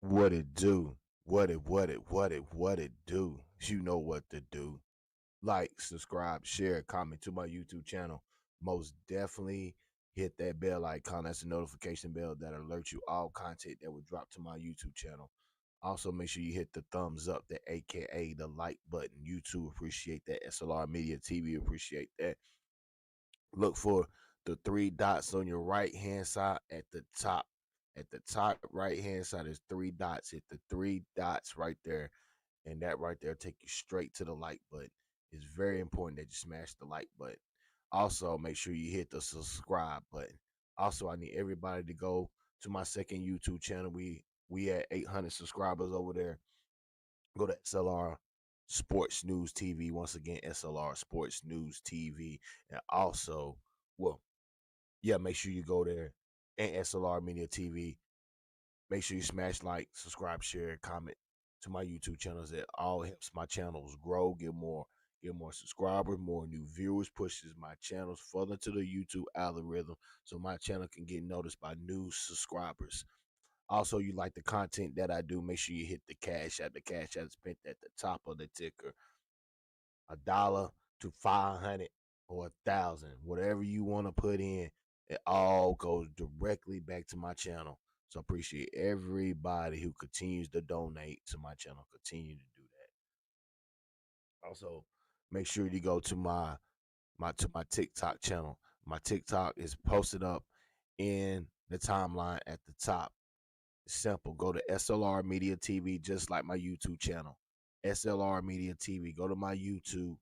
What it do? What it do? You know what to do. Like, subscribe, share, comment to my YouTube channel. Most definitely hit that bell icon. That's the notification bell that alerts you all content that will drop to my YouTube channel. Also, make sure you hit the thumbs up, the AKA the like button. YouTube appreciate that. S.L.R Media TV appreciate that. Look for the three dots on your right hand side at the top. At the top right hand side, there's three dots. Hit the three dots right there, and that right there take you straight to the like button. It's very important that you smash the like button. Also, make sure you hit the subscribe button. Also, I need everybody to go to my second YouTube channel. We at 800 subscribers over there. Go to S.L.R Sports News TV. Once again, S.L.R Sports News TV. And also, well, yeah, make sure you go there and S.L.R Media TV. Make sure you smash like, subscribe, share, comment to my YouTube channels. That all helps my channels grow, get more subscribers, more new viewers, pushes my channels further to the YouTube algorithm so my channel can get noticed by new subscribers. Also, you like the content that I do, make sure you hit the cash app. The cash app is pinned at the top of the ticker. $1 to 500 or 1,000, whatever you want to put in, it all goes directly back to my channel. So I appreciate everybody who continues to donate to my channel. Continue to do that. Also, make sure you go to my TikTok channel. My TikTok is posted up in the timeline at the top. It's simple. Go to S.L.R Media TV, just like my YouTube channel. S.L.R Media TV. Go to my YouTube,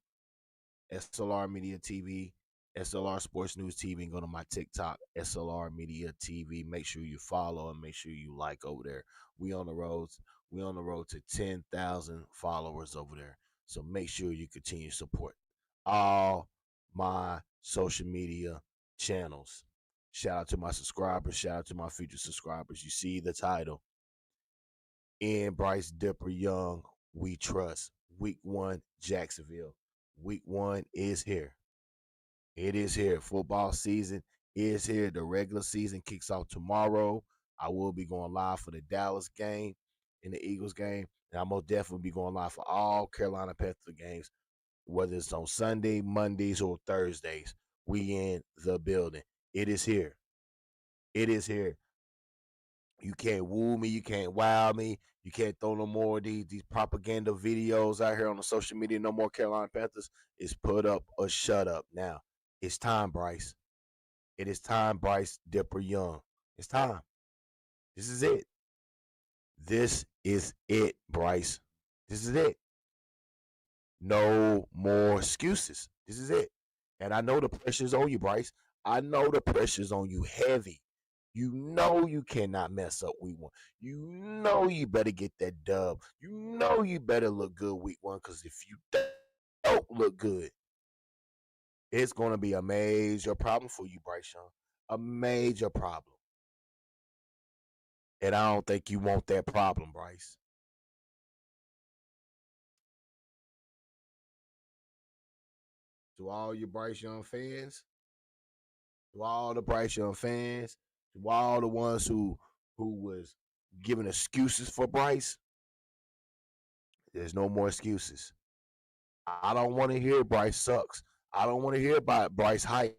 S.L.R Media TV, S.L.R Sports News TV, and go to my TikTok, S.L.R Media TV. Make sure you follow and make sure you like over there. We on the road. We on the road to 10,000 followers over there. So make sure you continue to support all my social media channels. Shout out to my subscribers. Shout out to my future subscribers. You see the title. In Bryce Dipper Young, we trust. Week 1, Jacksonville. Week 1 is here. It is here. Football season is here. The regular season kicks off tomorrow. I will be going live for the Dallas game and the Eagles game. And I'll most definitely be going live for all Carolina Panther games, whether it's on Sunday, Mondays, or Thursdays. We in the building. It is here. It is here. You can't woo me. You can't wow me. You can't throw no more of these propaganda videos out here on the social media. No more Carolina Panthers. It's put up or shut up. Now, it's time, Bryce. It is time, Bryce Dipper Young. It's time. This is it. This is it, Bryce. This is it. No more excuses. This is it. And I know the pressure's on you, Bryce. I know the pressure's on you heavy. You know you cannot mess up week 1. You know you better get that dub. You know you better look good week 1, because if you don't look good, it's going to be a major problem for you, Bryce Young. A major problem. And I don't think you want that problem, Bryce. To all your Bryce Young fans, to all the Bryce Young fans, to all the ones who was giving excuses for Bryce, there's no more excuses. I don't want to hear Bryce sucks. I don't want to hear about Bryce hype.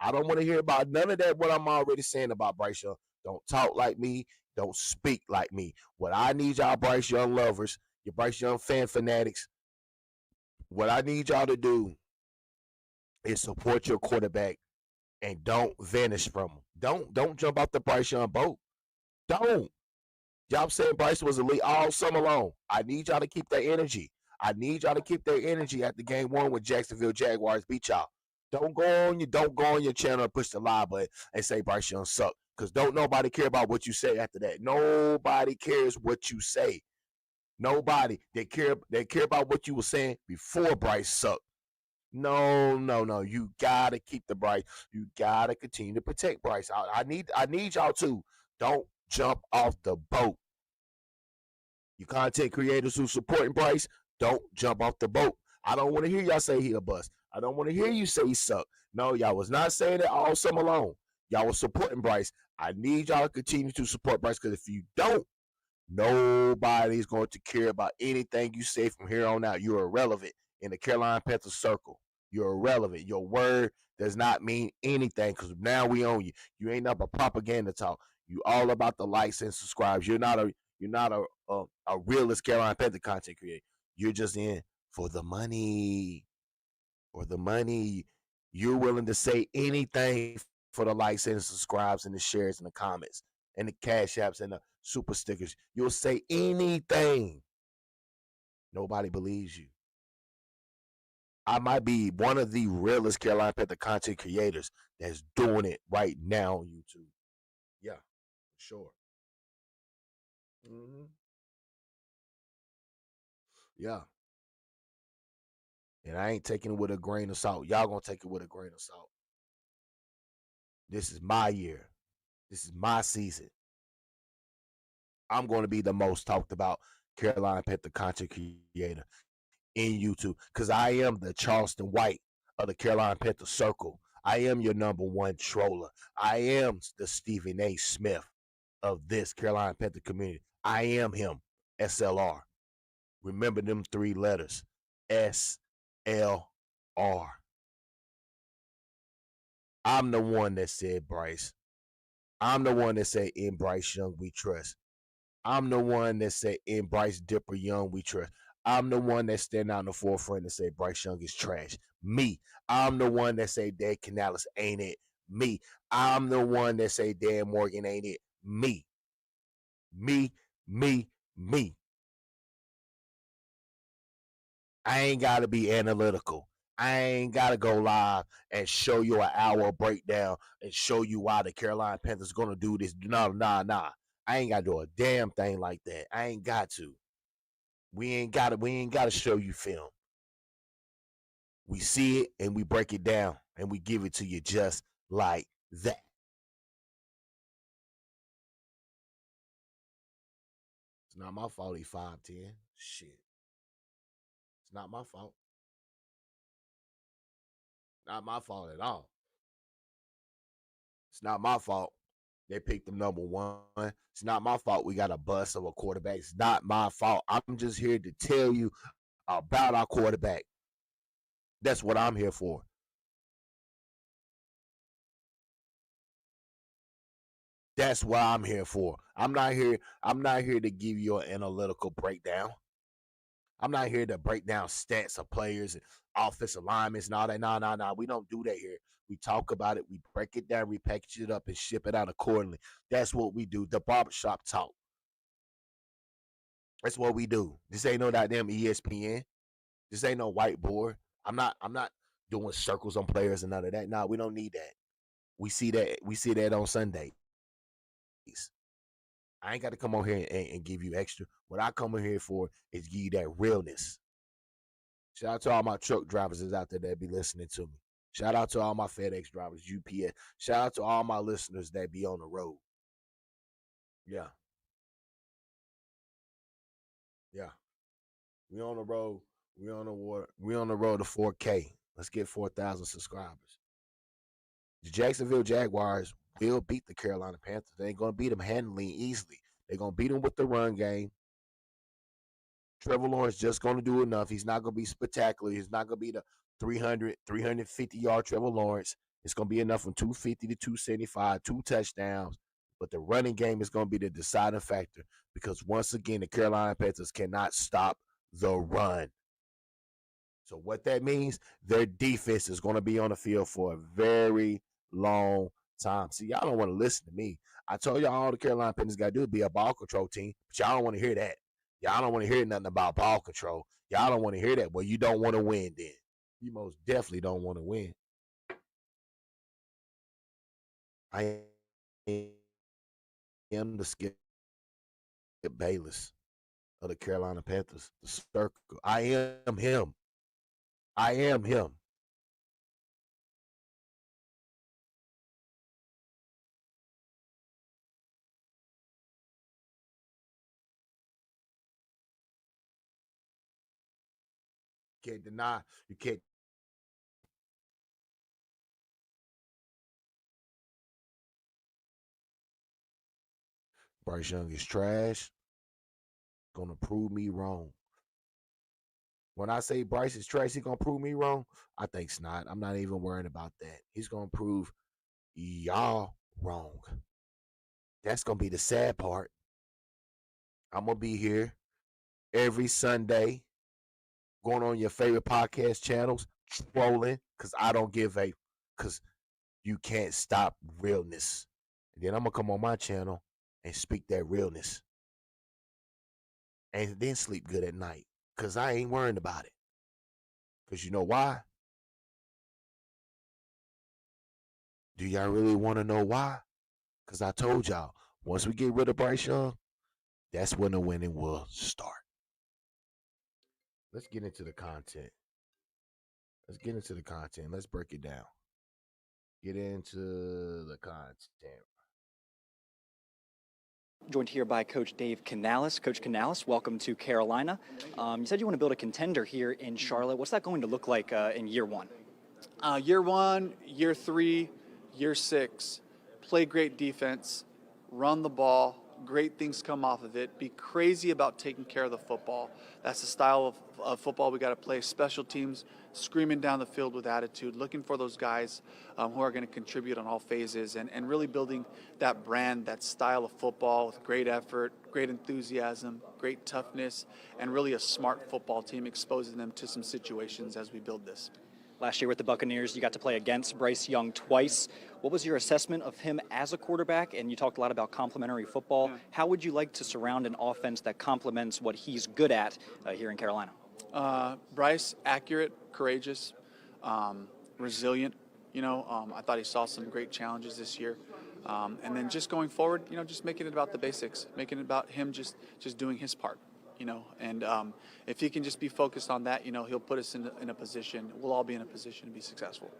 I don't want to hear about none of that. What I'm already saying about Bryce Young. Don't talk like me. Don't speak like me. What I need y'all Bryce Young lovers, your Bryce Young fan fanatics, what I need y'all to do is support your quarterback and don't vanish from him. Don't jump off the Bryce Young boat. Don't. Y'all saying Bryce was elite all summer long. I need y'all to keep that energy. I need y'all to keep that energy at the game 1 with Jacksonville Jaguars beat y'all. Don't go on your channel and push the live button and say Bryce Young suck. Because don't nobody care about what you say after that. Nobody cares what you say. Nobody. They care about what you were saying before Bryce sucked. No. You gotta keep the Bryce. You gotta continue to protect Bryce. I need y'all to don't jump off the boat. You content creators who supporting Bryce, don't jump off the boat. I don't want to hear y'all say he a bust. I don't want to hear you say he suck. No, y'all was not saying it all summer long. Y'all was supporting Bryce. I need y'all to continue to support Bryce because if you don't, nobody's going to care about anything you say from here on out. You're irrelevant in the Carolina Panthers circle. You're irrelevant. Your word does not mean anything because now we own you. You ain't up a propaganda talk. You all about the likes and subscribes. You're not a realist Carolina Panther content creator. You're just in for the money. For the money. You're willing to say anything for the likes and the subscribes and the shares and the comments and the cash apps and the super stickers. You'll say anything. Nobody believes you. I might be one of the realest Carolina Panther content creators that's doing it right now on YouTube. Yeah, for sure. Mm-hmm. Yeah. And I ain't taking it with a grain of salt. Y'all gonna take it with a grain of salt. This is my year. This is my season. I'm going to be the most talked about Carolina Panther content creator in YouTube because I am the Charleston White of the Carolina Panther circle. I am your number one troller. I am the Stephen A. Smith of this Carolina Panther community. I am him, S.L.R. Remember them three letters, S.L.R. I'm the one that said Bryce. I'm the one that said in Bryce Young we trust. I'm the one that said in Bryce Dipper Young we trust. I'm the one that stand out in the forefront and say Bryce Young is trash. Me. I'm the one that say Dad Canales ain't it. Me. I'm the one that say Dan Morgan ain't it. Me. Me. Me. Me. I ain't gotta be analytical. I ain't gotta go live and show you an hour breakdown and show you why the Carolina Panthers gonna do this. No, nah. I ain't gotta do a damn thing like that. I ain't got to. We ain't gotta show you film. We see it and we break it down and we give it to you just like that. It's not my fault he 5'10". Shit. It's not my fault. Not my fault at all. It's not my fault they picked him number one. It's not my fault we got a bust of a quarterback. It's not my fault. I'm just here to tell you about our quarterback. That's what I'm here for. That's what I'm here for. I'm not here to give you an analytical breakdown. I'm not here to break down stats of players and offensive alignments and all that. Nah. We don't do that here. We talk about it, we break it down, we package it up, and ship it out accordingly. That's what we do. The barbershop talk. That's what we do. This ain't no goddamn ESPN. This ain't no whiteboard. I'm not doing circles on players and none of that. Nah, we don't need that. We see that on Sundays. I ain't got to come on here and give you extra. What I come in here for is give you that realness. Shout out to all my truck drivers that's out there that be listening to me. Shout out to all my FedEx drivers, UPS. Shout out to all my listeners that be on the road. Yeah, yeah. We on the road. We on the water. We on the road to 4K. Let's get 4,000 subscribers. The Jacksonville Jaguars will beat the Carolina Panthers. They ain't gonna beat them handily easily. They're gonna beat them with the run game. Trevor Lawrence just going to do enough. He's not going to be spectacular. He's not going to be the 300, 350-yard Trevor Lawrence. It's going to be enough from 250 to 275, two touchdowns. But the running game is going to be the deciding factor because once again, the Carolina Panthers cannot stop the run. So what that means, their defense is going to be on the field for a very long time. See, y'all don't want to listen to me. I told y'all all the Carolina Panthers got to do is be a ball control team, but y'all don't want to hear that. Y'all don't want to hear nothing about ball control. Y'all don't want to hear that. Well, you don't want to win then. You most definitely don't want to win. I am the Skip Bayless of the Carolina Panthers. The circle. I am him. I am him. Can't deny. You can't Bryce Young is trash. Gonna prove me wrong. When I say Bryce is trash, he gonna prove me wrong. I think it's not. I'm not even worrying about that. He's gonna prove y'all wrong. That's gonna be the sad part. I'm gonna be here every Sunday, going on your favorite podcast channels, trolling, because I don't give a, because you can't stop realness. And then I'm gonna come on my channel and speak that realness. And then sleep good at night. Because I ain't worrying about it. Because you know why? Do y'all really want to know why? Because I told y'all, once we get rid of Bryce Young, that's when the winning will start. Let's get into the content. Let's break it down. Get into the content. Joined here by Coach Dave Canales. Coach Canales, welcome to Carolina. You said you want to build a contender here in Charlotte. What's that going to look like in year one? Year 1, year 3, year 6, play great defense, run the ball, great things come off of it, be crazy about taking care of the football. That's the style of football we got to play. Special teams, screaming down the field with attitude, looking for those guys who are going to contribute on all phases, and really building that brand, that style of football with great effort, great enthusiasm, great toughness, and really a smart football team, exposing them to some situations as we build this. Last year with the Buccaneers, you got to play against Bryce Young twice. What was your assessment of him as a quarterback? And you talked a lot about complementary football. Yeah. How would you like to surround an offense that complements what he's good at here in Carolina? Bryce, accurate, courageous, resilient. I thought he saw some great challenges this year. And then just going forward, just making it about the basics, making it about him just doing his part. And if he can just be focused on that, he'll put us in a position, we'll all be in a position to be successful.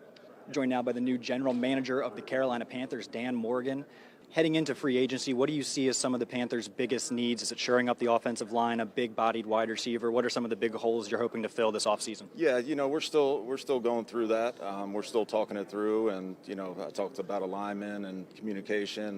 Joined now by the new general manager of the Carolina Panthers, Dan Morgan. Heading into free agency, what do you see as some of the Panthers' biggest needs? Is it shoring up the offensive line, a big-bodied wide receiver? What are some of the big holes you're hoping to fill this offseason? Yeah, we're still going through that. We're still talking it through, and I talked about alignment and communication.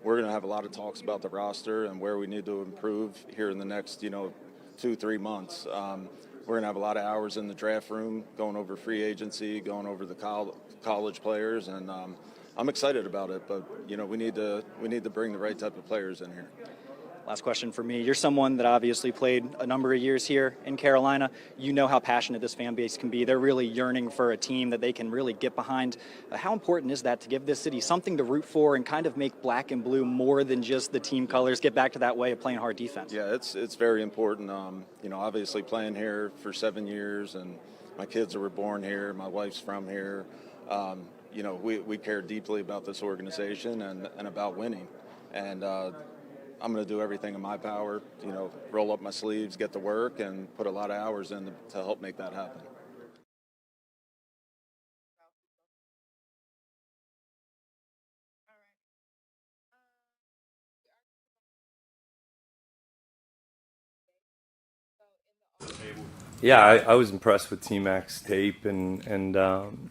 We're going to have a lot of talks about the roster and where we need to improve here in the next 2-3 months. We're going to have a lot of hours in the draft room, going over free agency, going over the college players, and I'm excited about it. But we need to bring the right type of players in here. Last question for me. You're someone that obviously played a number of years here in Carolina. You know how passionate this fan base can be. They're really yearning for a team that they can really get behind. How important is that to give this city something to root for and kind of make black and blue more than just the team colors, get back to that way of playing hard defense? Yeah, it's very important. Obviously playing here for 7 years, and my kids were born here. My wife's from here. We care deeply about this organization and about winning. And I'm going to do everything in my power, roll up my sleeves, get to work, and put a lot of hours in to help make that happen. Yeah, I was impressed with T-Mac's tape and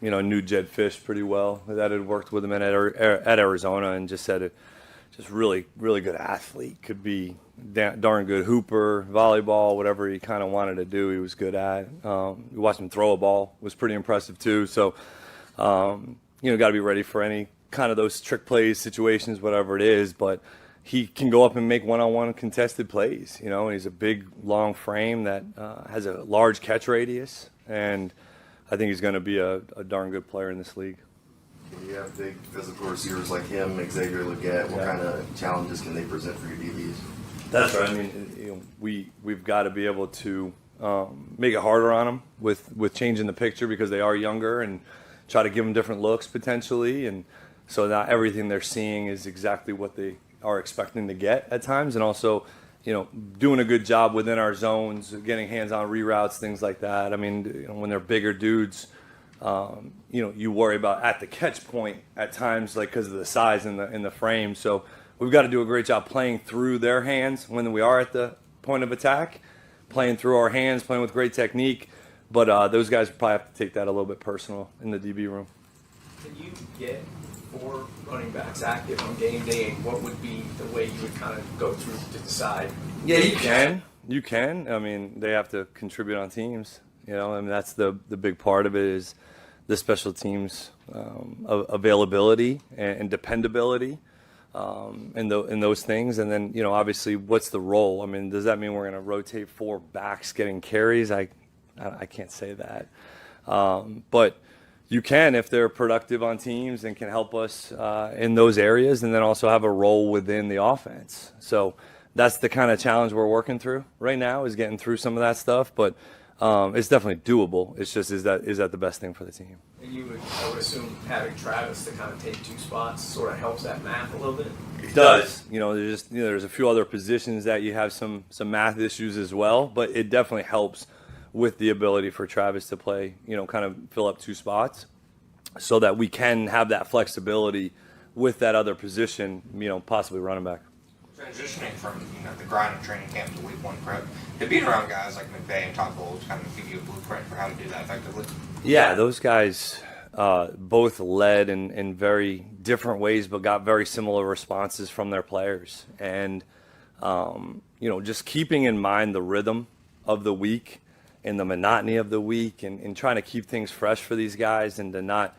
knew Jed Fish pretty well. That had worked with him at Arizona, and just said it. Just really, really good athlete. Could be darn good hooper, volleyball, whatever he kind of wanted to do, he was good at. You watched him throw a ball, was pretty impressive too. So, got to be ready for any kind of those trick plays, situations, whatever it is. But he can go up and make one-on-one contested plays. And he's a big, long frame that has a large catch radius, and I think he's going to be a darn good player in this league. You have big physical receivers like him, Xavier Legette. What kind of challenges can they present for your DBs? That's right. I mean, we've got to be able to make it harder on them with changing the picture, because they are younger, and try to give them different looks potentially, and so not everything they're seeing is exactly what they are expecting to get at times, and also doing a good job within our zones, getting hands-on reroutes, things like that. I mean, when they're bigger dudes. You worry about at the catch point at times, like because of the size in the frame. So we've got to do a great job playing through their hands when we are at the point of attack, playing through our hands, playing with great technique. But those guys probably have to take that a little bit personal in the DB room. Can you get 4 running backs active on game day, and what would be the way you would kind of go through to decide? Yeah, you can. You can. I mean, they have to contribute on teams. You know, I mean, that's the big part of it is the special teams availability and dependability and those things. And then, you know, obviously, what's the role? I mean, does that mean we're going to rotate 4 backs getting carries? I can't say that. But you can if they're productive on teams and can help us in those areas, and then also have a role within the offense. So that's the kind of challenge we're working through right now, is getting through some of that stuff. But it's definitely doable. It's just, is that the best thing for the team? And I would assume having Travis to kind of take 2 spots sort of helps that math a little bit. It does. You know, there's a few other positions that you have some math issues as well, but it definitely helps with the ability for Travis to play, you know, kind of fill up 2 spots so that we can have that flexibility with that other position, you know, possibly running back. Transitioning from the grind of training camp to week 1 prep, to being around guys like McVay and Todd Bowles kind of give you a blueprint for how to do that effectively. Yeah, those guys both led in very different ways, but got very similar responses from their players. And you know, just keeping in mind the rhythm of the week and the monotony of the week, and trying to keep things fresh for these guys, and to not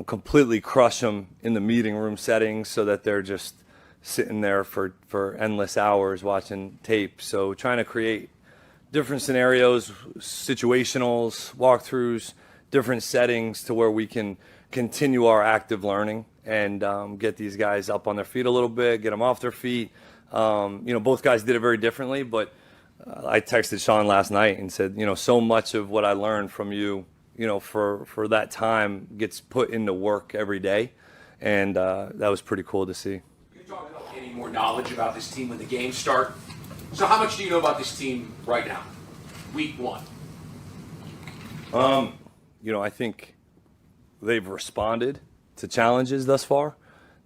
completely crush them in the meeting room settings so that they're just sitting there for endless hours watching tape. So trying to create different scenarios, situationals, walkthroughs, different settings to where we can continue our active learning and get these guys up on their feet a little bit, get them off their feet. You know, both guys did it very differently, but I texted Sean last night and said, you know, so much of what I learned from you, you know, for that time gets put into work every day. And that was pretty cool to see. You talk about getting more knowledge about this team when the games start. So how much do you know about this team right now, week 1? You know, I think they've responded to challenges thus far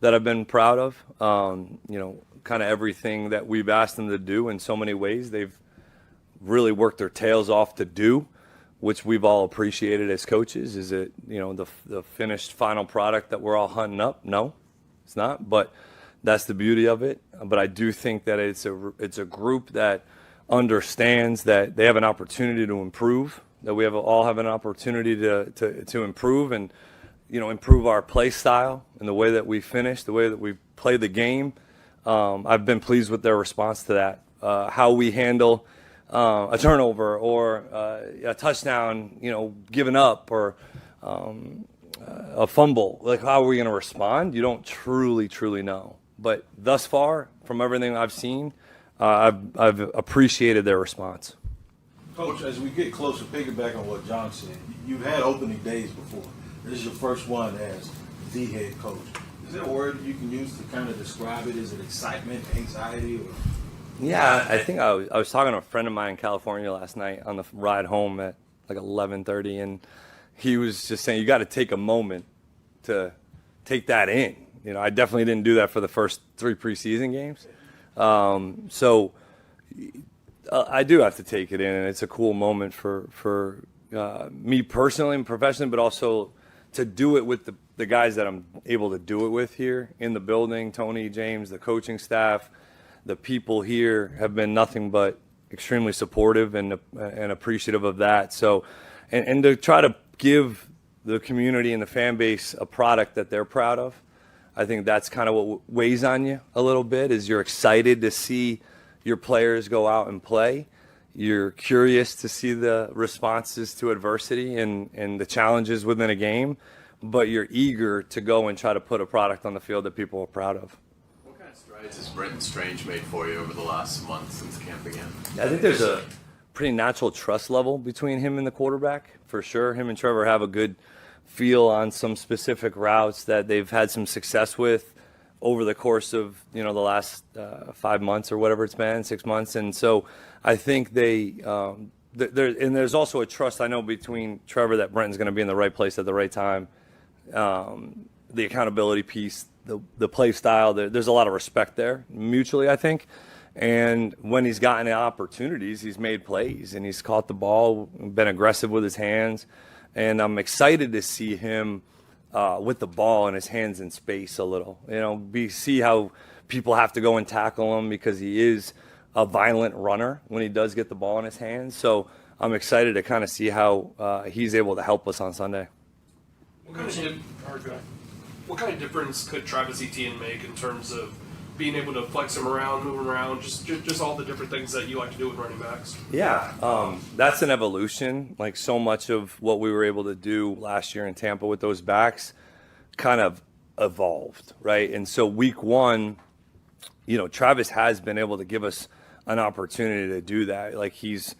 that I've been proud of. You know, kind of everything that we've asked them to do in so many ways, they've really worked their tails off to do, which we've all appreciated as coaches. Is it, you know, the finished final product that we're all hunting up? No, it's not. But that's the beauty of it. But I do think that it's a group that understands that they have an opportunity to improve, that we all have an opportunity to improve, and, you know, improve our play style and the way that we finish, the way that we play the game. I've been pleased with their response to that. How we handle a turnover or a touchdown, you know, given up, or a fumble. Like, how are we going to respond? You don't truly know. But thus far, from everything I've seen, I've appreciated their response. Coach, as we get closer, piggyback on what John said, you've had opening days before. This is your first one as the head coach. Is there a word you can use to kind of describe it? Is it excitement, anxiety, or? Yeah, I think I was talking to a friend of mine in California last night on the ride home at like 11:30, and he was just saying you got to take a moment to take that in. You know, I definitely didn't do that for the first 3 preseason games. So I do have to take it in, and it's a cool moment for me personally and professionally, but also to do it with the guys that I'm able to do it with here in the building. Tony, James, the coaching staff, the people here have been nothing but extremely supportive and appreciative of that. So, and to try to give the community and the fan base a product that they're proud of, I think that's kind of what weighs on you a little bit, is you're excited to see your players go out and play. You're curious to see the responses to adversity and the challenges within a game, but you're eager to go and try to put a product on the field that people are proud of. What kind of strides has Brenton Strange made for you over the last month since camp began? I think there's a pretty natural trust level between him and the quarterback, for sure. Him and Trevor have a good feel on some specific routes that they've had some success with over the course of, you know, the last 5 months or whatever it's been, 6 months. And so I think and there's also a trust, I know, between Trevor that Brenton's going to be in the right place at the right time. The accountability piece, the play style, there's a lot of respect there mutually, I think. And when he's gotten the opportunities, he's made plays and he's caught the ball, been aggressive with his hands. And I'm excited to see him with the ball in his hands in space a little. See how people have to go and tackle him because he is a violent runner when he does get the ball in his hands. So I'm excited to kind of see how he's able to help us on Sunday. What kind of difference could Travis Etienne make in terms of being able to flex him around, move him around, just all the different things that you like to do with running backs? Yeah, that's an evolution. Like so much of what we were able to do last year in Tampa with those backs kind of evolved, right? And so week one, Travis has been able to give us an opportunity to do that. Like he's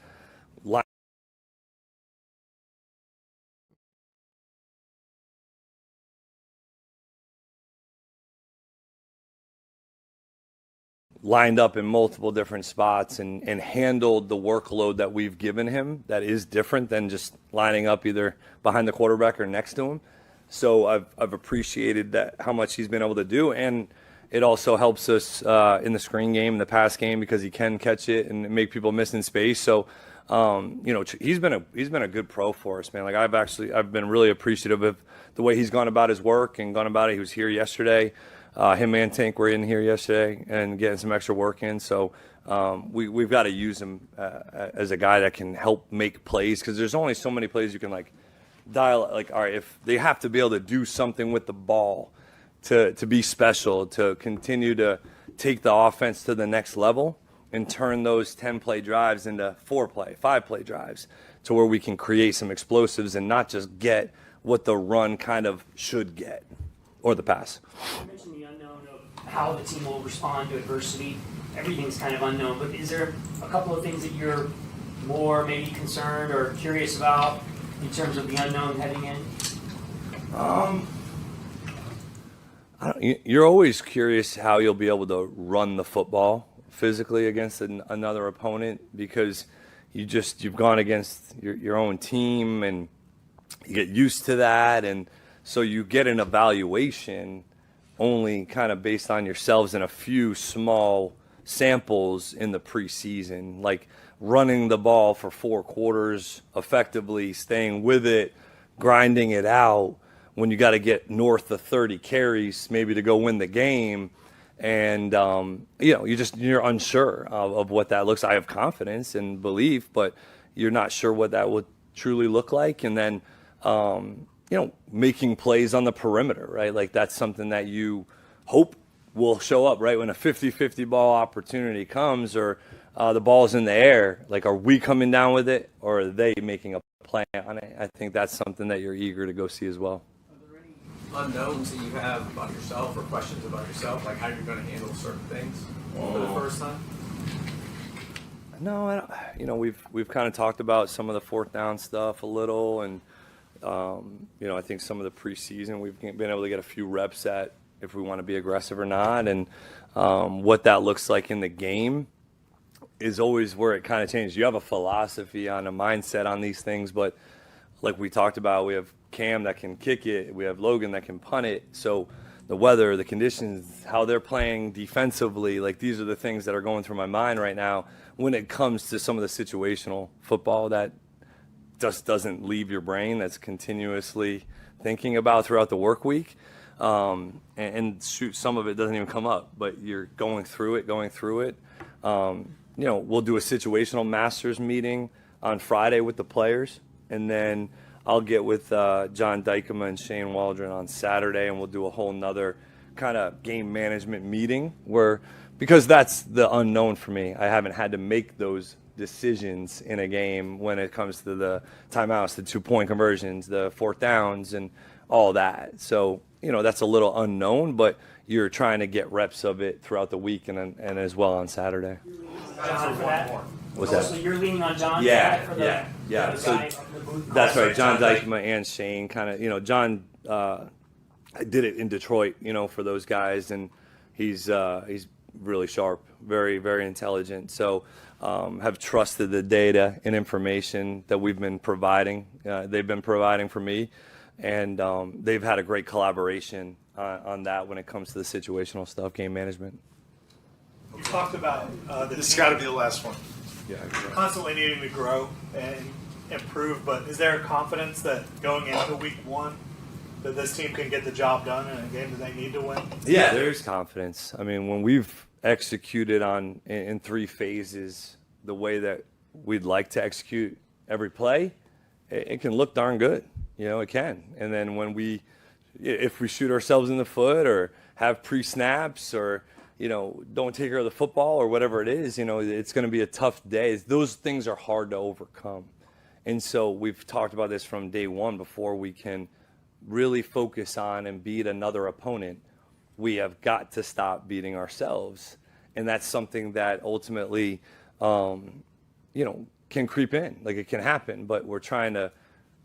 lined up in multiple different spots and handled the workload that we've given him that is different than just lining up either behind the quarterback or next to him. So I've appreciated that, how much he's been able to do, and it also helps us in the screen game, the pass game, because he can catch it and make people miss in space. So he's been a good pro for us, man. Like I've been really appreciative of the way he's gone about his work and gone about it. He was here yesterday. Him and Tank were in here yesterday and getting some extra work in. So we've got to use him as a guy that can help make plays, because there's only so many plays you can dial. All right, if they have to be able to do something with the ball to be special, to continue to take the offense to the next level and turn those 10-play drives into 4-play, 5-play drives, to where we can create some explosives and not just get what the run kind of should get, or the pass. You mentioned the unknown of how the team will respond to adversity. Everything's kind of unknown, but is there a couple of things that you're more maybe concerned or curious about in terms of the unknown heading in? You're always curious how you'll be able to run the football physically against another opponent, because you've gone against your own team and you get used to that, and so you get an evaluation only kind of based on yourselves in a few small samples in the preseason, like running the ball for 4 quarters effectively, staying with it, grinding it out when you got to get north of 30 carries maybe to go win the game. And you're unsure of what that looks. I have confidence and belief, but you're not sure what that would truly look like. And then making plays on the perimeter, right? Like that's something that you hope will show up, right? When a 50-50 ball opportunity comes, or the ball's in the air, like, are we coming down with it, or are they making a play on it? I think that's something that you're eager to go see as well. Are there any unknowns that you have about yourself, or questions about yourself, like how you're going to handle certain things for the first time? No, I don't. We've kind of talked about some of the 4th down stuff a little, and I think some of the preseason we've been able to get a few reps at if we want to be aggressive or not, and what that looks like in the game is always where it kind of changes. You have a philosophy on a mindset on these things, but like we talked about, we have Cam that can kick it, we have Logan that can punt it. So the weather, the conditions, how they're playing defensively, like these are the things that are going through my mind right now when it comes to some of the situational football that just doesn't leave your brain, that's continuously thinking about throughout the work week. And shoot, some of it doesn't even come up, but you're going through it. We'll do a situational masters meeting on Friday with the players, and then I'll get with John Dykema and Shane Waldron on Saturday, and we'll do a whole nother kind of game management meeting because that's the unknown for me. I haven't had to make those decisions in a game when it comes to the timeouts, the 2-point conversions, the 4th downs, and all that. So, that's a little unknown, but you're trying to get reps of it throughout the week and as well on Saturday. John for that? What's that? So you're leaning on John Yeah, for that? yeah. The So guy up in the booth? that's right. John Dykema and Shane kind of, John did it in Detroit, for those guys, and he's really sharp, very, very intelligent. So have trusted the data and information that we've been providing. They've been providing for me, and they've had a great collaboration on that when it comes to the situational stuff, game management. You talked about this has got to be the last one. Yeah, Constantly needing to grow and improve, but is there a confidence that going into week one that this team can get the job done in a game that they need to win? Yeah, there's confidence. I mean, when we've executed in 3 phases the way that we'd like to execute every play, it can look darn good. It can. And then if we shoot ourselves in the foot or have pre-snaps or, don't take care of the football or whatever it is, it's going to be a tough day. Those things are hard to overcome. And so we've talked about this from day one. Before we can really focus on and beat another opponent, we have got to stop beating ourselves. And that's something that ultimately, can creep in. Like, it can happen, but we're trying to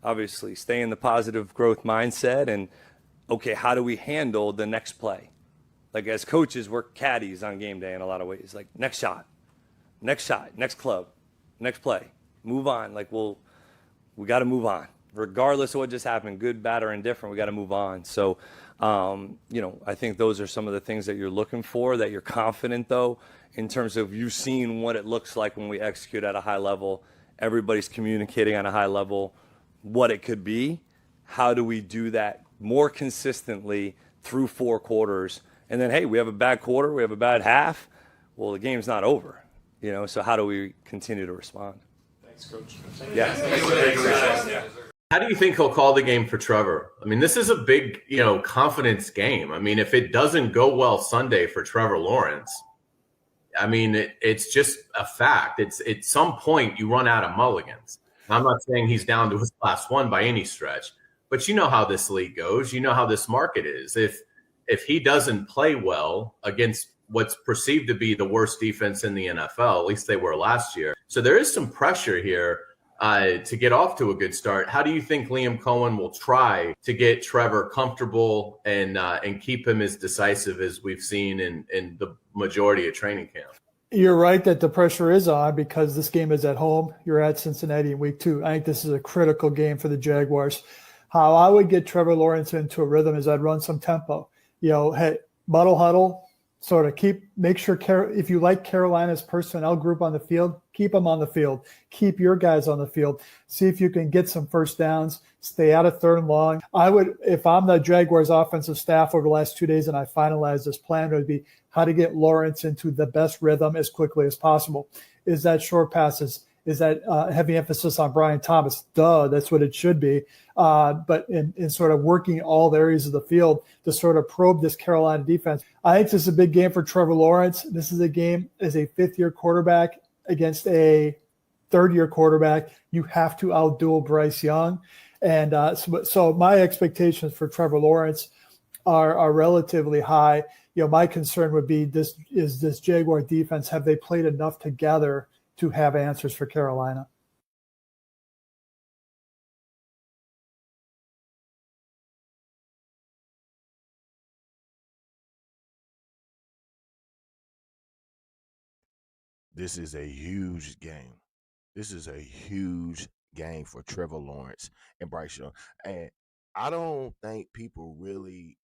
obviously stay in the positive growth mindset and, okay, how do we handle the next play? Like, as coaches, we're caddies on game day in a lot of ways. Like, next shot, next club, next play, move on. Like, we got to move on. Regardless of what just happened, good, bad, or indifferent, we got to move on. So, I think those are some of the things that you're looking for, that you're confident, though, in terms of you've seen what it looks like when we execute at a high level. Everybody's communicating on a high level what it could be. How do we do that more consistently through 4 quarters? And then, hey, we have a bad quarter, we have a bad half. Well, the game's not over, so how do we continue to respond? Thanks, Coach. Yeah. How do you think he'll call the game for Trevor? I mean, this is a big, confidence game. I mean, if it doesn't go well Sunday for Trevor Lawrence, I mean, it's just a fact. It's at some point you run out of mulligans. I'm not saying he's down to his last one by any stretch, but you know how this league goes. You know how this market is. If he doesn't play well against what's perceived to be the worst defense in the NFL, at least they were last year. So there is some pressure here to get off to a good start. How do you think Liam Cohen will try to get Trevor comfortable and keep him as decisive as we've seen in the majority of training camp? You're right that the pressure is on because this game is at home. You're at Cincinnati in week 2. I think this is a critical game for the Jaguars. How I would get Trevor Lawrence into a rhythm is I'd run some tempo. Hey, huddle, sort of make sure if you like Carolina's personnel group on the field, keep them on the field. Keep your guys on the field. See if you can get some first downs. Stay out of 3rd and long. I would, if I'm the Jaguars offensive staff over the last 2 days and I finalize this plan, it would be how to get Lawrence into the best rhythm as quickly as possible. Is that short passes? Is that heavy emphasis on Brian Thomas? Duh, that's what it should be. But in sort of working all the areas of the field to sort of probe this Carolina defense. I think this is a big game for Trevor Lawrence. This is a game as a 5th-year quarterback against a 3rd-year quarterback. You have to outduel Bryce Young. And so my expectations for Trevor Lawrence are relatively high. My concern would be this Jaguar defense, have they played enough together to have answers for Carolina? This is a huge game. This is a huge game for Trevor Lawrence and Bryce Young. And I don't think people really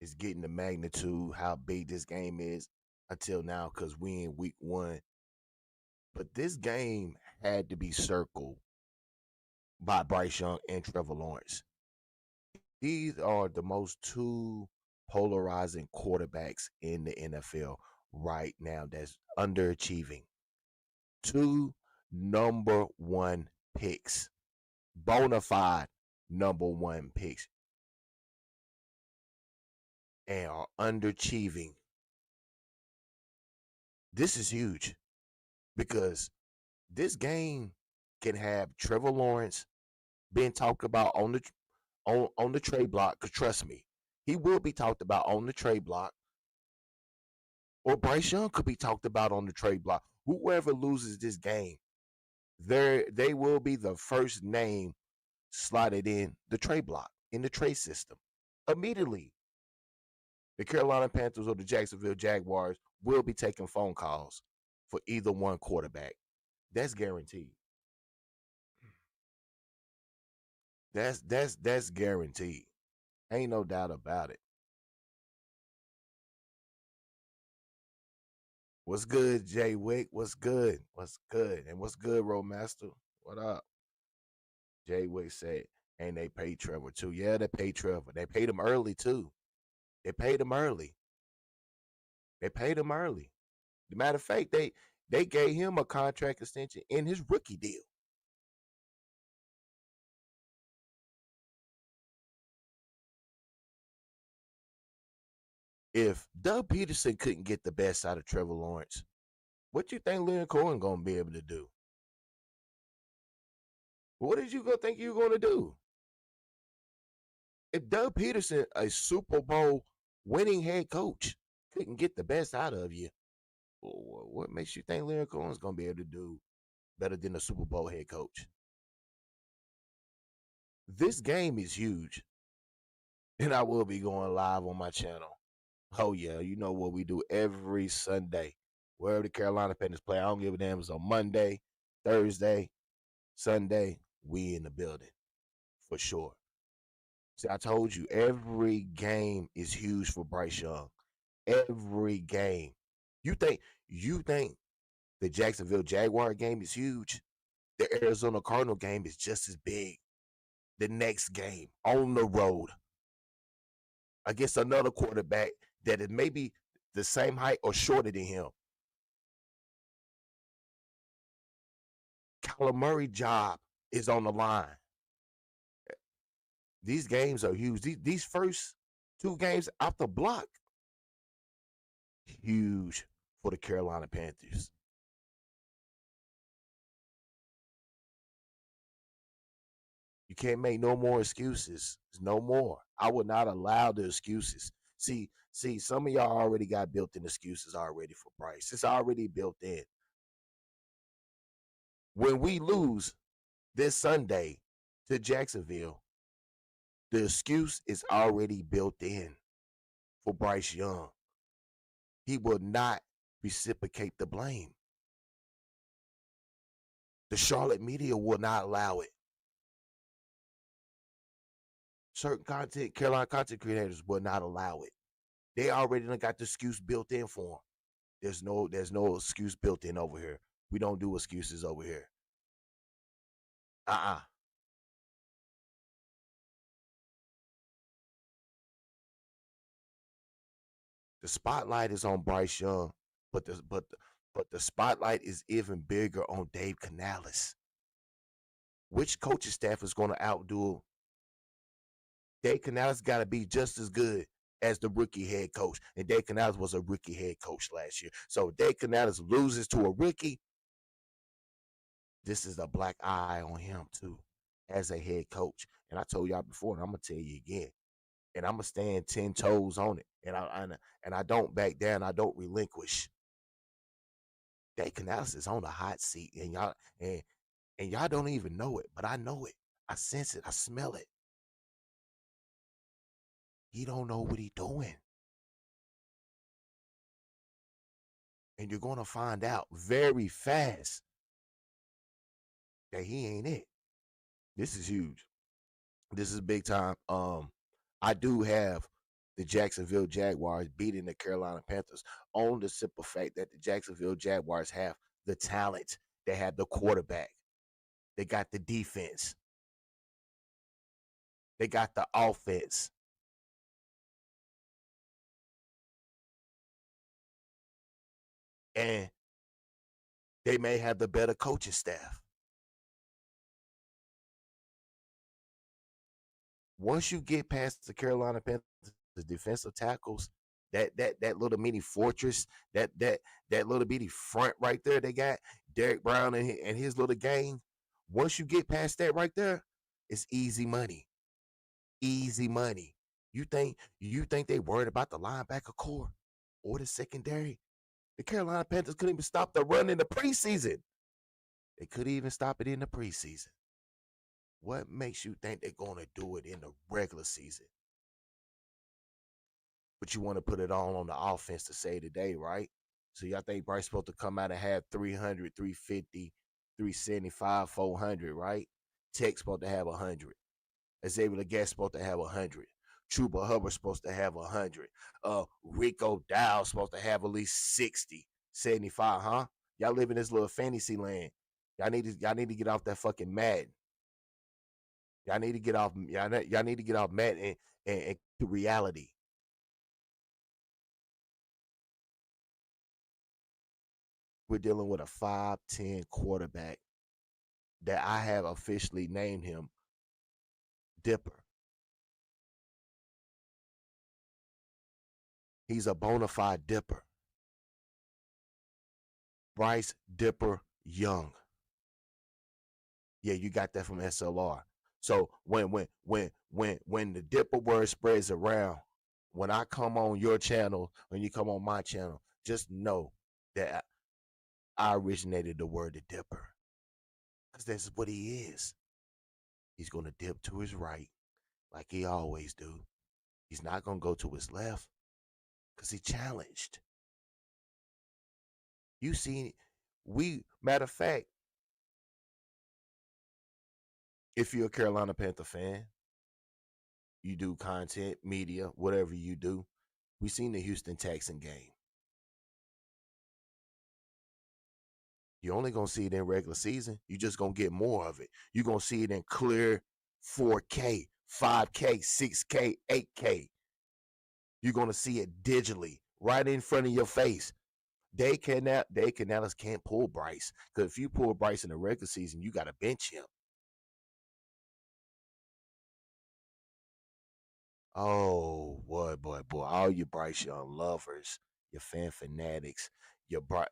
is getting the magnitude how big this game is until now because we in week 1. But this game had to be circled by Bryce Young and Trevor Lawrence. These are the most 2 polarizing quarterbacks in the NFL right now that's underachieving. 2 number 1 picks, bona fide number 1 picks, and are underachieving. This is huge because this game can have Trevor Lawrence being talked about on the trade block. Cause trust me, he will be talked about on the trade block. Or Bryce Young could be talked about on the trade block. Whoever loses this game, they will be the first name slotted in the trade block, in the trade system. Immediately. The Carolina Panthers or the Jacksonville Jaguars will be taking phone calls for either one quarterback. That's guaranteed. That's guaranteed. Ain't no doubt about it. What's good, Jay Wick? What's good? What's good? And what's good, Roadmaster? What up? Jay Wick said, And they paid Trevor too. Yeah, they paid Trevor. They paid him early too. They paid him early. They paid him early. As a matter of fact, they gave him a contract extension in his rookie deal. If Doug Peterson couldn't get the best out of Trevor Lawrence, what you think Leonard Cohen gonna be able to do? What did you go think you were gonna do? If Doug Peterson, a Super Bowl winning head coach, couldn't get the best out of you, what makes you think Leonard Cohen's gonna be able to do better than a Super Bowl head coach? This game is huge, and I will be going live on my channel. Oh yeah, you know what we do every Sunday. Wherever the Carolina Panthers play, I don't give a damn. It's on Monday, Thursday, Sunday. We in the building for sure. See, I told you every game is huge for Bryce Young. Every game. You think the Jacksonville Jaguar game is huge? The Arizona Cardinal game is just as big. The next game on the road against another quarterback that is maybe the same height or shorter than him. Kyler Murray's job is on the line. These games are huge. These first two games out the block, huge for the Carolina Panthers. You can't make no more excuses. No more. I would not allow the excuses. See, some of y'all already got built-in excuses already for Bryce. It's already built in. When we lose this Sunday to Jacksonville, the excuse is already built in for Bryce Young. He will not reciprocate the blame. The Charlotte media will not allow it. Certain Carolina content creators will not allow it. They already got the excuse built in for them. There's no excuse built in over here. We don't do excuses over here. The spotlight is on Bryce Young, but the spotlight is even bigger on Dave Canales. Which coaching staff is going to outdo Dave Canales? Got to be just as good as the rookie head coach, and Dave Canales was a rookie head coach last year. So if Dave Canales loses to a rookie, this is a black eye on him too, as a head coach. And I told y'all before, and I'm gonna tell you again, and I'm gonna stand 10 toes on it, and I don't back down. I don't relinquish. Dave Canales is on the hot seat, and y'all don't even know it, but I know it. I sense it. I smell it. He don't know what he's doing. And you're going to find out very fast that he ain't it. This is huge. This is big time. I do have the Jacksonville Jaguars beating the Carolina Panthers on the simple fact that the Jacksonville Jaguars have the talent. They have the quarterback. They got the defense. They got the offense. And they may have the better coaching staff. Once you get past the Carolina Panthers, the defensive tackles, that little mini fortress, that little bitty front right there, they got Derek Brown and his little gang. Once you get past that right there, it's easy money. Easy money. You think they worried about the linebacker core or the secondary? The Carolina Panthers couldn't even stop the run in the preseason. They couldn't even stop it in the preseason. What makes you think they're going to do it in the regular season? But you want to put it all on the offense to say today, right? So y'all think Bryce supposed to come out and have 300, 350, 375, 400, right? Tech's supposed to have 100. Xavier Leggett supposed to have 100. Trooper Hubbard supposed to have 100. Rico Dow supposed to have at least 60, 75, huh? Y'all live in this little fantasy land. Y'all need to get off that fucking Madden. Y'all need to get off. Y'all need to get off Matt and to reality. We're dealing with a 5'10" quarterback that I have officially named him Dipper. He's a bona fide dipper. Bryce Dipper Young. Yeah, you got that from S.L.R. So when the dipper word spreads around, when I come on your channel, when you come on my channel, just know that I originated the word the dipper. Because that's what he is. He's going to dip to his right like he always do. He's not going to go to his left because he challenged. You see, matter of fact, if you're a Carolina Panther fan, you do content, media, whatever you do, we seen the Houston Texan game. You're only going to see it in regular season. You're just going to get more of it. You're going to see it in clear 4K, 5K, 6K, 8K. You're going to see it digitally right in front of your face. Dave Canales can't pull Bryce, because if you pull Bryce in the regular season, you got to bench him. Oh, boy. All you Bryce Young lovers, your fan fanatics, your Bryce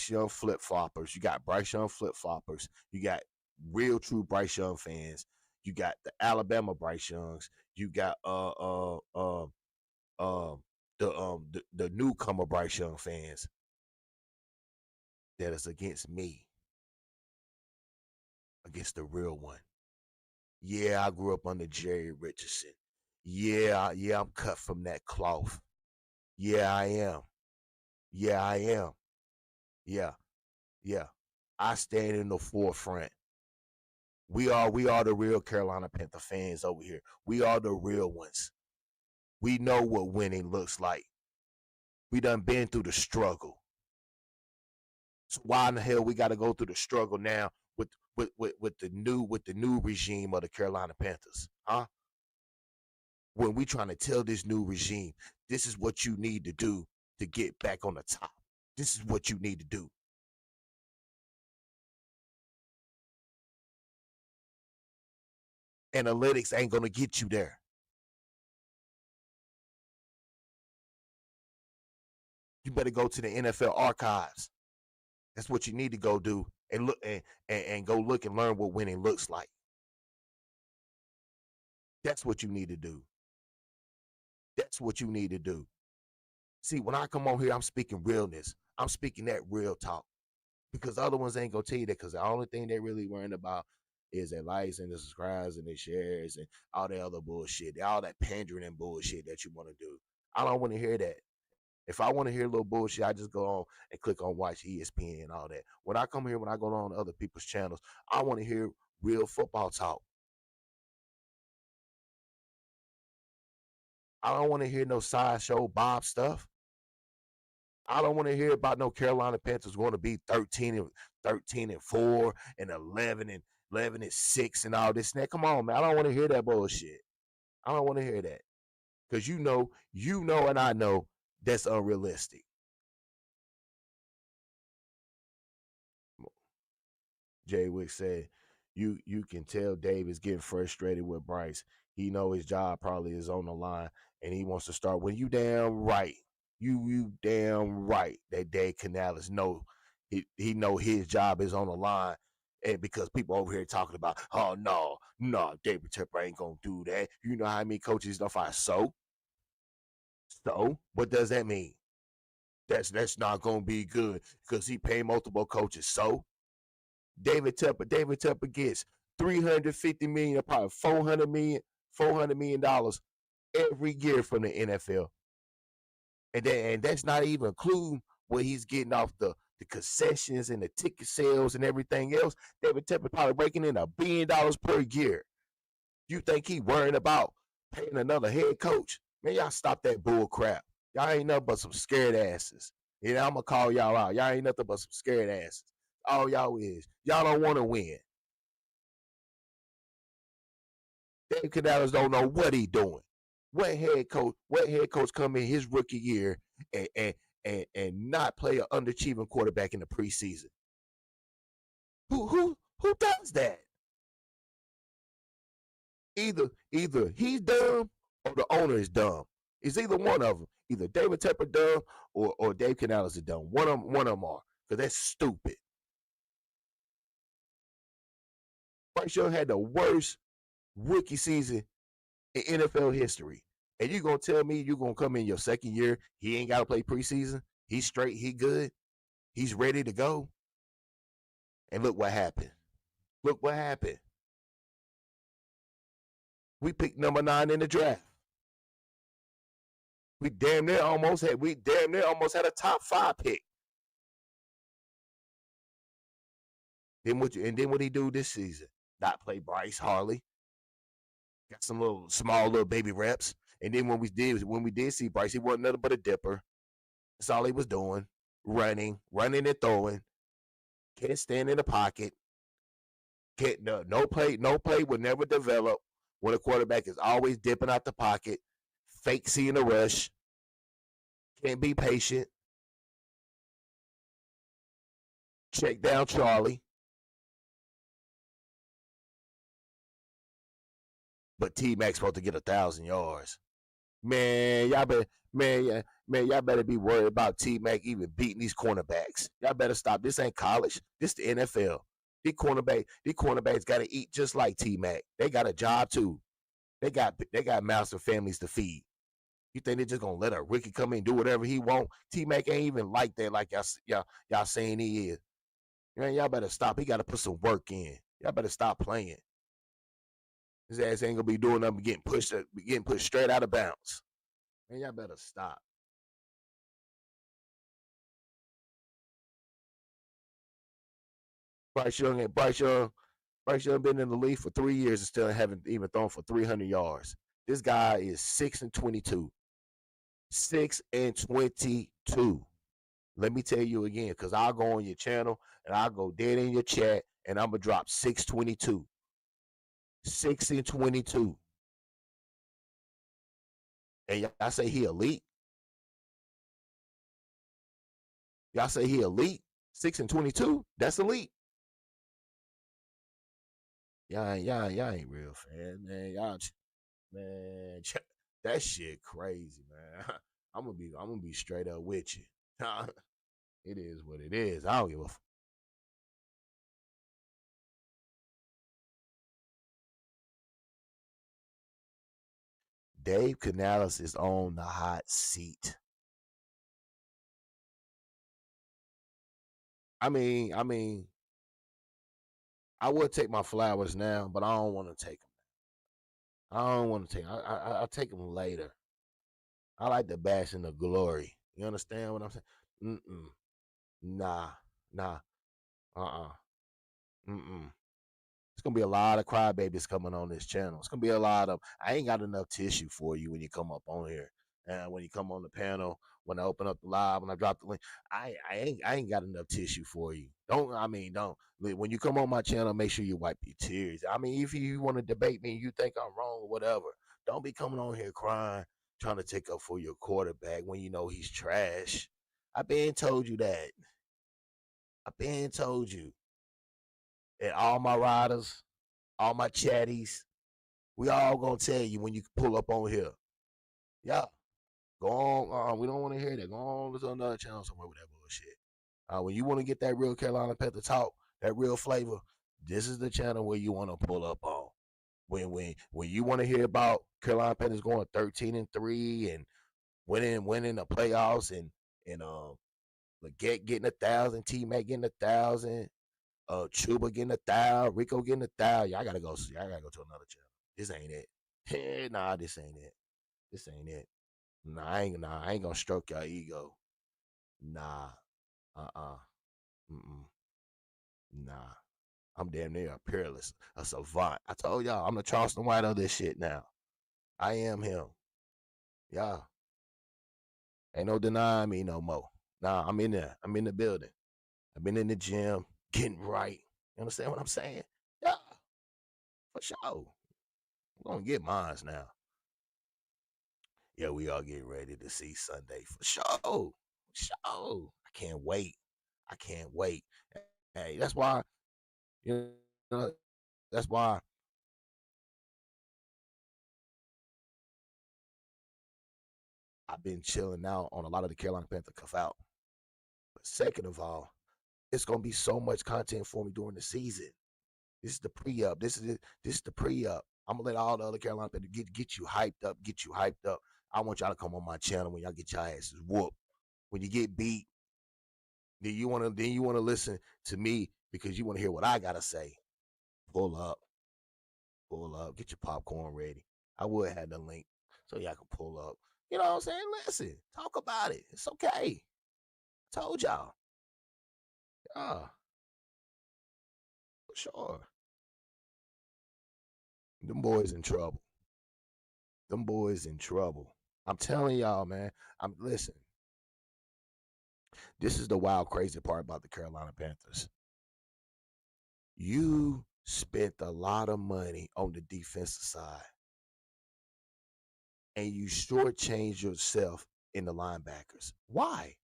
Young flip-floppers. You got Bryce Young flip-floppers. You got real true Bryce Young fans. You got the Alabama Bryce Youngs. You got the newcomer Bryce Young fans that is against me, against the real one. Yeah, I grew up under Jerry Richardson. Yeah, I'm cut from that cloth. Yeah, I am. Yeah. I stand in the forefront. We are the real Carolina Panther fans over here. We are the real ones. We know what winning looks like. We done been through the struggle. So why in the hell we got to go through the struggle now with the new regime of the Carolina Panthers, huh? When we trying to tell this new regime, this is what you need to do to get back on the top. This is what you need to do. Analytics ain't gonna get you there. You better go to the NFL archives. That's what you need to go do, and look and go look and learn what winning looks like. That's what you need to do. That's what you need to do. See, when I come on here, I'm speaking realness. I'm speaking that real talk. Because other ones ain't gonna tell you that, because the only thing they really worrying about is their likes and the subscribes and their shares and all that other bullshit, all that pandering and bullshit that you want to do. I don't want to hear that. If I want to hear a little bullshit, I just go on and click on watch ESPN and all that. When I come here, when I go on other people's channels, I want to hear real football talk. I don't want to hear no sideshow Bob stuff. I don't want to hear about no Carolina Panthers going to be 13-4 and 11-6 and all this. Now, come on, man. I don't want to hear that bullshit. I don't want to hear that. Because you know, and I know that's unrealistic. Jay Wick said, you can tell Dave is getting frustrated with Bryce. He know his job probably is on the line, and he wants to start. When you damn right. You damn right that Dave Canales know he know his job is on the line, and because people over here talking about, oh no, David Tepper ain't gonna do that. You know how many coaches don't find so what does that mean? That's not gonna be good because he paid multiple coaches. So David Tepper gets $350 million, probably $400 million every year from the NFL. And that's not even including what he's getting off the concessions and the ticket sales and everything else. David Tepper probably breaking in $1 billion per year. You think he worrying about paying another head coach? Man, y'all stop that bull crap. Y'all ain't nothing but some scared asses. I'm going to call y'all out. Y'all ain't nothing but some scared asses. All y'all is. Y'all don't want to win. Dave Canales don't know what he doing. What head coach come in his rookie year and not play an underachieving quarterback in the preseason? Who does that? Either he's dumb or the owner is dumb. It's either one of them. Either David Tepper dumb or Dave Canales is dumb. One of them are, because that's stupid. Bryce Young had the worst rookie season in NFL history. And you gonna tell me you gonna come in your second year, he ain't gotta play preseason? He's straight, he good, he's ready to go. And look what happened. Look what happened. We picked number 9 in the draft. We damn near almost had a top 5 pick. Then what he do this season? Not play Bryce hardly. Got some small little baby reps. And then when we did see Bryce, he wasn't nothing but a dipper. That's all he was doing. Running and throwing. Can't stand in the pocket. No play would never develop when a quarterback is always dipping out the pocket, fake seeing the rush, can't be patient. Check down Charlie. But T-Mac's supposed to get 1,000 yards. Man, y'all better be worried about T-Mac even beating these cornerbacks. Y'all better stop. This ain't college. This the NFL. These cornerbacks got to eat just like T-Mac. They got a job too. They got mouths and families to feed. You think they're just gonna let a rookie come in and do whatever he want? T-Mac ain't even like that, like y'all saying he is. Man, y'all better stop. He got to put some work in. Y'all better stop playing. His ass ain't gonna be doing nothing, getting pushed straight out of bounds. Man, y'all better stop. Bryce Young been in the league for 3 years and still haven't even thrown for 300 yards. This guy is 6-22. 6-22. Let me tell you again, because I'll go on your channel and I'll go dead in your chat and I'm gonna drop 6-22. 6-22. And y'all say he elite? Y'all say he elite? 6-22? That's elite. Y'all ain't real fan, man. Man, that shit crazy, man. I'm gonna be straight up with you. It is what it is. I don't give a. Dave Canales is on the hot seat. I mean, I would take my flowers now, but I don't want to take them. I don't want to take. I'll take them later. I like the bash and the glory. You understand what I'm saying? Nah. It's gonna be a lot of crybabies coming on this channel. It's gonna be a lot of. I ain't got enough tissue for you when you come up on here, and when you come on the panel, when I open up the live, when I drop the link. I ain't got enough tissue for you. Don't. When you come on my channel, make sure you wipe your tears. I mean, if you want to debate me, and you think I'm wrong or whatever, don't be coming on here crying, trying to take up for your quarterback when you know he's trash. I been told you that. I been told you. And all my riders, all my chatties, we all gonna tell you when you pull up on here. Yeah. Go on. We don't want to hear that. Go on to another channel somewhere with that bullshit. When you want to get that real Carolina Panther talk, that real flavor, this is the channel where you want to pull up on. When you want to hear about Carolina Panthers going 13-3 and winning the playoffs and Leggett getting 1,000, T-Mac getting 1,000. Chuba getting 1,000, Rico getting 1,000. Y'all gotta go to another channel. This ain't it. Nah, this ain't it. This ain't it. I ain't gonna stroke your ego. Nah. Nah. I'm damn near a peerless, a savant. I told y'all I'm the Charleston White of this shit now. I am him. Yeah. Ain't no denying me no more. Nah, I'm in there. I'm in the building. I've been in the gym, getting right. You understand what I'm saying? Yeah. For sure. We're gonna get mines now. Yeah, we are getting ready to see Sunday for sure. For sure. I can't wait. I can't wait. Hey, that's why, you know, that's why I've been chilling out on a lot of the Carolina Panther cuff out. But second of all, it's gonna be so much content for me during the season. This is the pre-up. This is the pre-up. I'm gonna let all the other Carolina Panthers get you hyped up, get you hyped up. I want y'all to come on my channel when y'all get your asses whooped. When you get beat, then you wanna listen to me because you wanna hear what I gotta say. Pull up, get your popcorn ready. I would have the link so y'all can pull up. You know what I'm saying? Listen, talk about it. It's okay. Told y'all. Yeah, for sure. Them boys in trouble. Them boys in trouble. I'm telling y'all, man. Listen. This is the wild, crazy part about the Carolina Panthers. You spent a lot of money on the defensive side, and you shortchanged yourself in the linebackers. Why?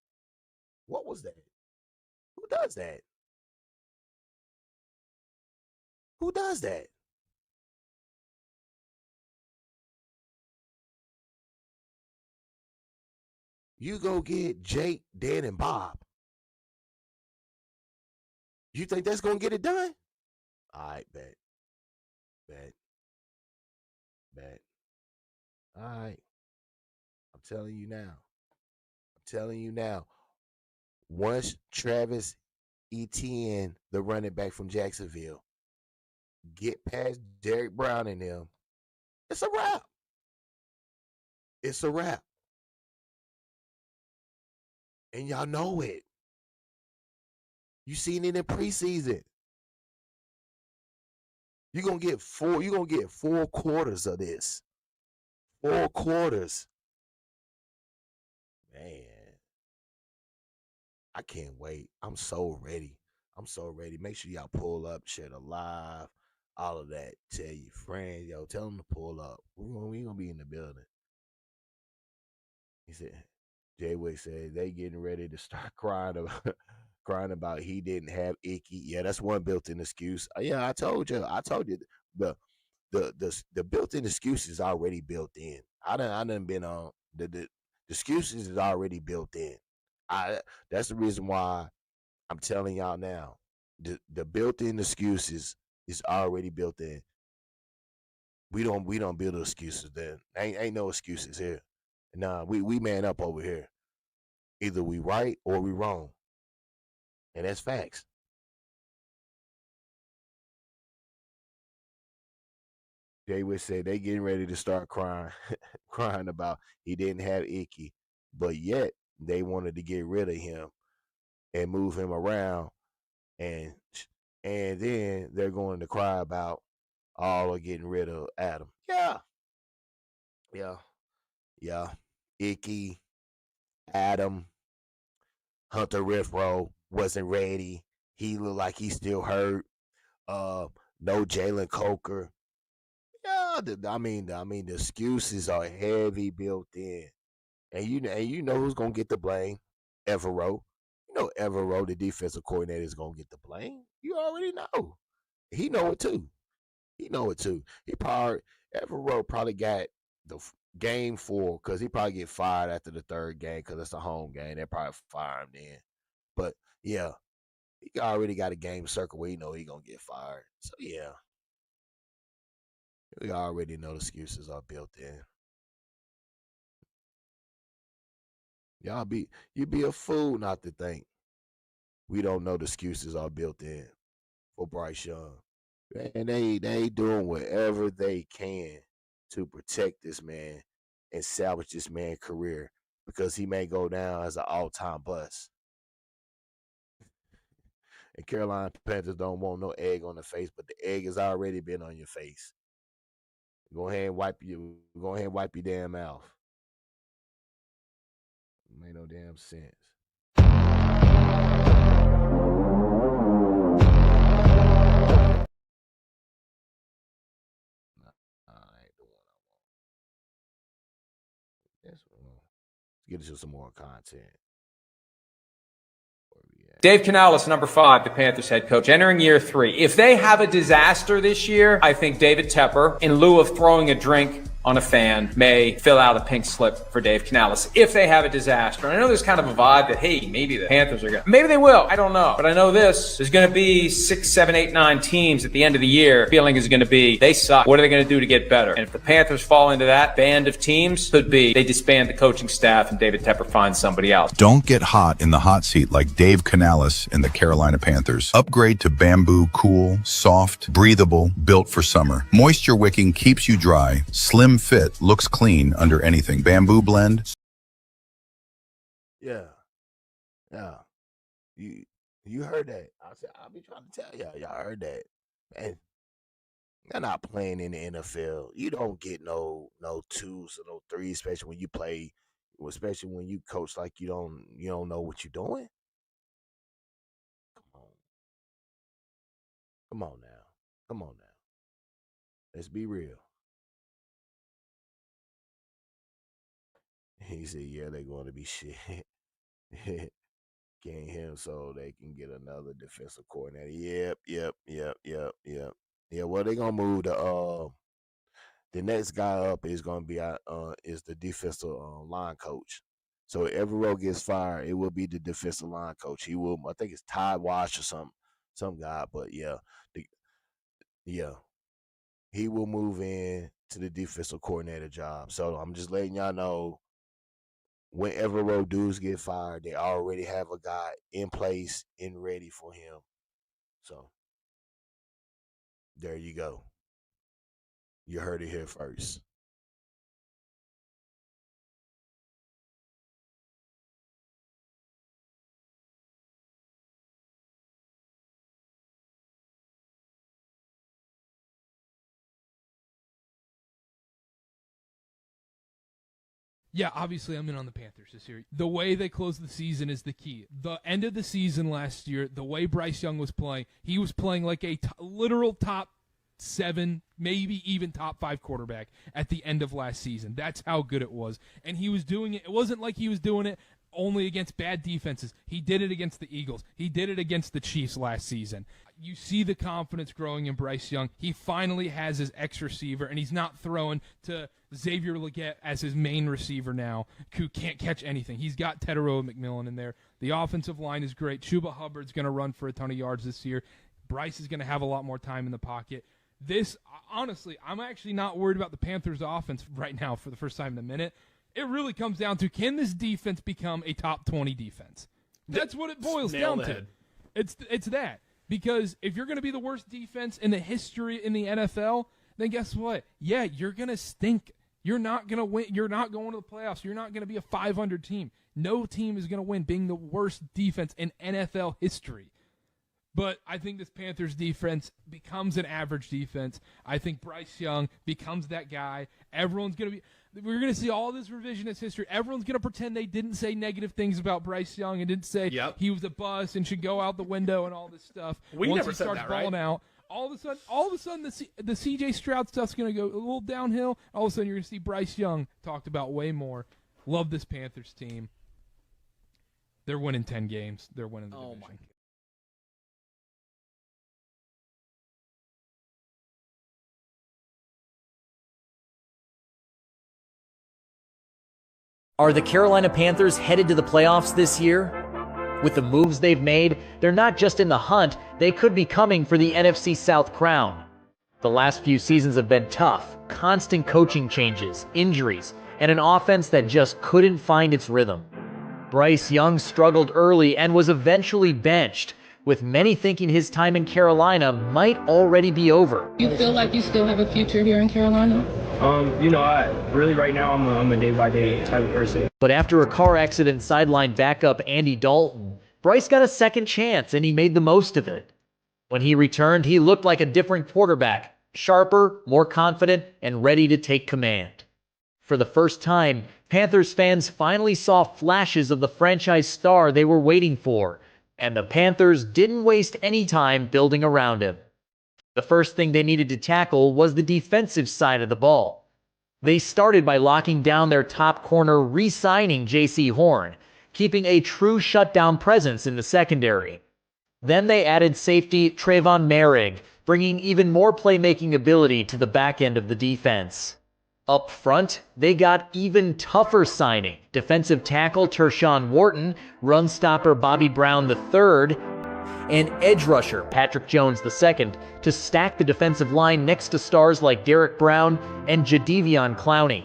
What was that? Who does that? Who does that? You go get Jake, Dan, and Bob. You think that's gonna get it done? All right, bet. All right. I'm telling you now. Once Travis Etienne, the running back from Jacksonville, get past Derek Brown and them, it's a wrap. It's a wrap. And y'all know it. You seen it in preseason. You're gonna get 4 quarters of this. 4 quarters. Man. I can't wait. I'm so ready. Make sure y'all pull up, share the live, all of that. Tell your friends, yo, tell them to pull up. We gonna be in the building. He said, Jay Wick said they getting ready to start crying about he didn't have Icky. Yeah, that's one built-in excuse. Yeah, I told you. The built-in excuse is already built in. I done been on the excuses is already built in. That's the reason why I'm telling y'all now. The built-in excuses is already built in. We don't build excuses then. Ain't no excuses here. Nah, we man up over here. Either we right or we wrong. And that's facts. Jay would say they getting ready to start crying crying about he didn't have Icky, but yet they wanted to get rid of him and move him around, and then they're going to cry about all of getting rid of Adam. Yeah. Icky, Adam, Hunter Renfrow wasn't ready. He looked like he still hurt. No Jalen Coker. Yeah, the excuses are heavy built in, and you know who's gonna get the blame? Evero. You know Evero, the defensive coordinator, is gonna get the blame. You already know. He know it too. Evero probably got the game 4 because he probably get fired after the 3rd game because it's a home game. They probably fire him then. But yeah, he already got a game circle where he know he gonna get fired. So yeah, we already know the excuses are built in. You'd be a fool not to think we don't know the excuses are built in for Bryce Young. And they doing whatever they can to protect this man and salvage this man's career because he may go down as an all-time bust. And Carolina Panthers don't want no egg on the face, but the egg has already been on your face. Go ahead and wipe your damn mouth. Made no damn sense. All right. Let's get into some more content. Dave Canales, number 5, the Panthers head coach, entering year 3. If they have a disaster this year, I think David Tepper, in lieu of throwing a drink on a fan, may fill out a pink slip for Dave Canales if they have a disaster. And I know there's kind of a vibe that, hey, maybe the Panthers are going to, maybe they will, I don't know. But I know this, there's going to be 6, 7, 8, 9 teams at the end of the year. Feeling is going to be, they suck. What are they going to do to get better? And if the Panthers fall into that band of teams, could be they disband the coaching staff and David Tepper finds somebody else. Don't get hot in the hot seat like Dave Canales and the Carolina Panthers. Upgrade to Bamboo Cool, soft, breathable, built for summer. Moisture wicking keeps you dry, slim fit, looks clean under anything. Bamboo blend. Yeah. You heard that. I'll be trying to tell y'all. Y'all heard that. Man, you're not playing in the NFL. You don't get no 2s or no 3s, especially when you play, especially when you coach like you don't know what you're doing. Come on now. Let's be real. He said, yeah, they're going to be shit. Getting him so they can get another defensive coordinator. Yep. Yeah, well, they're going to move the next guy up is going to be is the defensive line coach. So if Evero gets fired, it will be the defensive line coach. He will, I think it's Todd Wash or some guy, but yeah. He will move in to the defensive coordinator job. So I'm just letting y'all know, whenever Evero dudes get fired, they already have a guy in place and ready for him. So there you go. You heard it here first. Yeah, obviously I'm in on the Panthers this year. The way they closed the season is the key. The end of the season last year, the way Bryce Young was playing, he was playing like a literal top 7, maybe even top 5 quarterback at the end of last season. That's how good it was. And he was doing it. It wasn't like he was doing it only against bad defenses. He did it against the Eagles. He did it against the Chiefs last season. You see the confidence growing in Bryce Young. He finally has his X receiver, and he's not throwing to Xavier Legette as his main receiver now, who can't catch anything. He's got Tedero McMillan in there. The offensive line is great. Chuba Hubbard's going to run for a ton of yards this year. Bryce is going to have a lot more time in the pocket. Honestly, I'm actually not worried about the Panthers' offense right now for the first time in a minute. It really comes down to, can this defense become a top 20 defense? That's what it boils down to. It's that. Because if you're going to be the worst defense in the history in the NFL, then guess what? Yeah, you're going to stink. You're not going to win. You're not going to the playoffs. You're not going to be a 500 team. No team is going to win being the worst defense in NFL history. But I think this Panthers defense becomes an average defense. I think Bryce Young becomes that guy. Everyone's going to be... We're going to see all this revisionist history. Everyone's going to pretend they didn't say negative things about Bryce Young and didn't say he was a bust and should go out the window and all this stuff. We never said that, right? Balling out, all of a sudden, the C.J. Stroud stuff's going to go a little downhill. All of a sudden, you're going to see Bryce Young talked about way more. Love this Panthers team. They're winning 10 games. They're winning the division. My God. Are the Carolina Panthers headed to the playoffs this year? With the moves they've made, they're not just in the hunt, they could be coming for the NFC South crown. The last few seasons have been tough, constant coaching changes, injuries, and an offense that just couldn't find its rhythm. Bryce Young struggled early and was eventually benched, with many thinking his time in Carolina might already be over. You feel like you still have a future here in Carolina? Right now I'm a day-by-day type of person. But after a car accident sidelined backup Andy Dalton, Bryce got a second chance and he made the most of it. When he returned, he looked like a different quarterback, sharper, more confident, and ready to take command. For the first time, Panthers fans finally saw flashes of the franchise star they were waiting for, and the Panthers didn't waste any time building around him. The first thing they needed to tackle was the defensive side of the ball. They started by locking down their top corner, re-signing J.C. Horn, keeping a true shutdown presence in the secondary. Then they added safety Trayvon Merrig, bringing even more playmaking ability to the back end of the defense. Up front, they got even tougher signing defensive tackle Tershawn Wharton, run stopper Bobby Brown III, and edge rusher Patrick Jones II to stack the defensive line next to stars like Derek Brown and Jadeveon Clowney.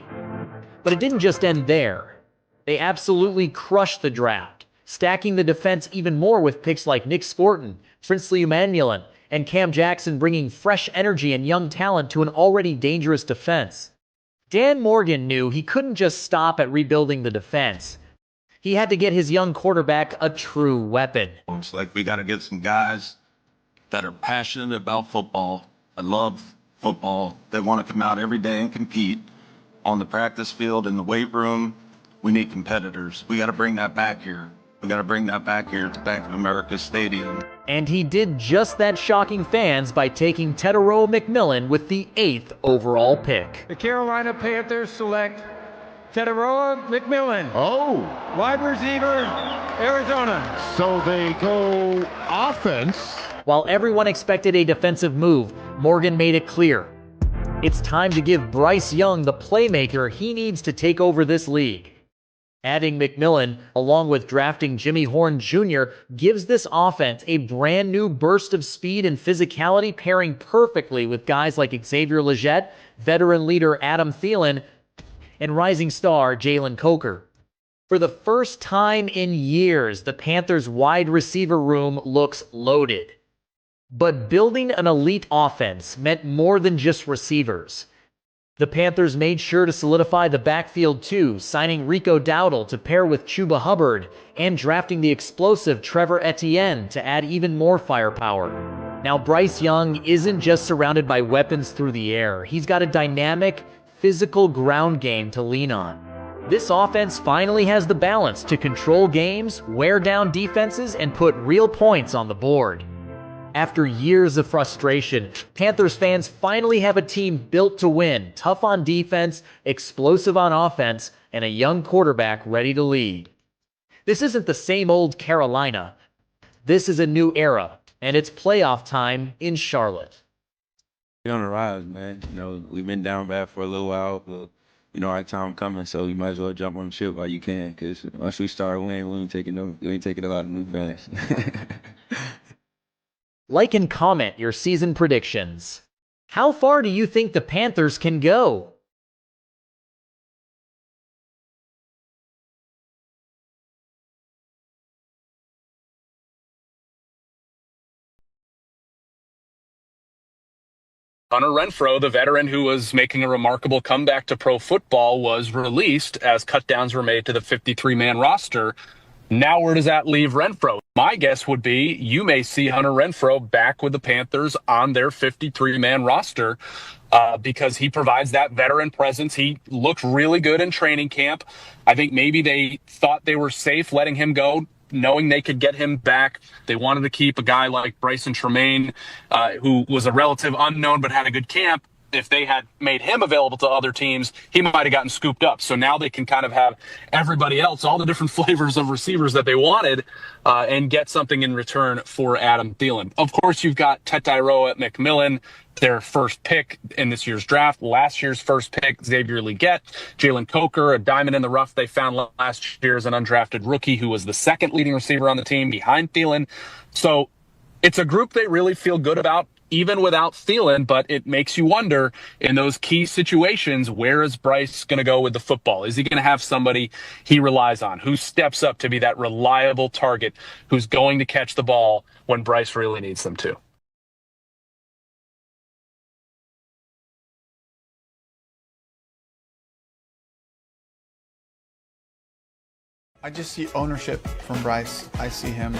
But it didn't just end there. They absolutely crushed the draft, stacking the defense even more with picks like Nick Scorton, Princely Umanuelen, and Cam Jackson, bringing fresh energy and young talent to an already dangerous defense. Dan Morgan knew he couldn't just stop at rebuilding the defense. He had to get his young quarterback a true weapon. It's like we got to get some guys that are passionate about football, that love football, that want to come out every day and compete on the practice field, in the weight room. We need competitors. We got to bring that back here. We got to bring that back here to Bank of America Stadium. And he did just that, shocking fans by taking Tetairoa McMillan with the 8th overall pick. The Carolina Panthers select Tetairoa McMillan. Oh. Wide receiver, Arizona. So they go offense. While everyone expected a defensive move, Morgan made it clear. It's time to give Bryce Young the playmaker he needs to take over this league. Adding McMillan, along with drafting Jimmy Horn Jr., gives this offense a brand new burst of speed and physicality, pairing perfectly with guys like Xavier Legette, veteran leader Adam Thielen, and rising star Jalen Coker. For the first time in years, the Panthers' wide receiver room looks loaded. But building an elite offense meant more than just receivers. The Panthers made sure to solidify the backfield too, signing Rico Dowdle to pair with Chuba Hubbard and drafting the explosive Trevor Etienne to add even more firepower. Now, Bryce Young isn't just surrounded by weapons through the air. He's got a dynamic, physical ground game to lean on. This offense finally has the balance to control games, wear down defenses, and put real points on the board. After years of frustration, Panthers fans finally have a team built to win, tough on defense, explosive on offense, and a young quarterback ready to lead. This isn't the same old Carolina. This is a new era, and it's playoff time in Charlotte. We're on the rise, man. You know, we've been down bad for a little while, but you know our time coming, so you might as well jump on the ship while you can, because once we start winning, we ain't taking a lot of new fans. Like and comment your season predictions. How far do you think the Panthers can go? Hunter Renfrow, the veteran who was making a remarkable comeback to pro football, was released as cutdowns were made to the 53-man roster. Now where does that leave Renfrow? My guess would be you may see Hunter Renfrow back with the Panthers on their 53-man roster because he provides that veteran presence. He looked really good in training camp. I think maybe they thought they were safe letting him go, knowing they could get him back. They wanted to keep a guy like Bryce Tremaine, who was a relative unknown but had a good camp. If they had made him available to other teams, he might have gotten scooped up. So now they can kind of have everybody else, all the different flavors of receivers that they wanted, and get something in return for Adam Thielen. Of course, you've got Tetairoa McMillan, their first pick in this year's draft. Last year's first pick, Xavier Legette, Jalen Coker, a diamond in the rough they found last year as an undrafted rookie who was the second leading receiver on the team behind Thielen. So it's a group they really feel good about, even without Thielen, but it makes you wonder in those key situations, where is Bryce going to go with the football? Is he going to have somebody he relies on, who steps up to be that reliable target, who's going to catch the ball when Bryce really needs them to? I just see ownership from Bryce. I see him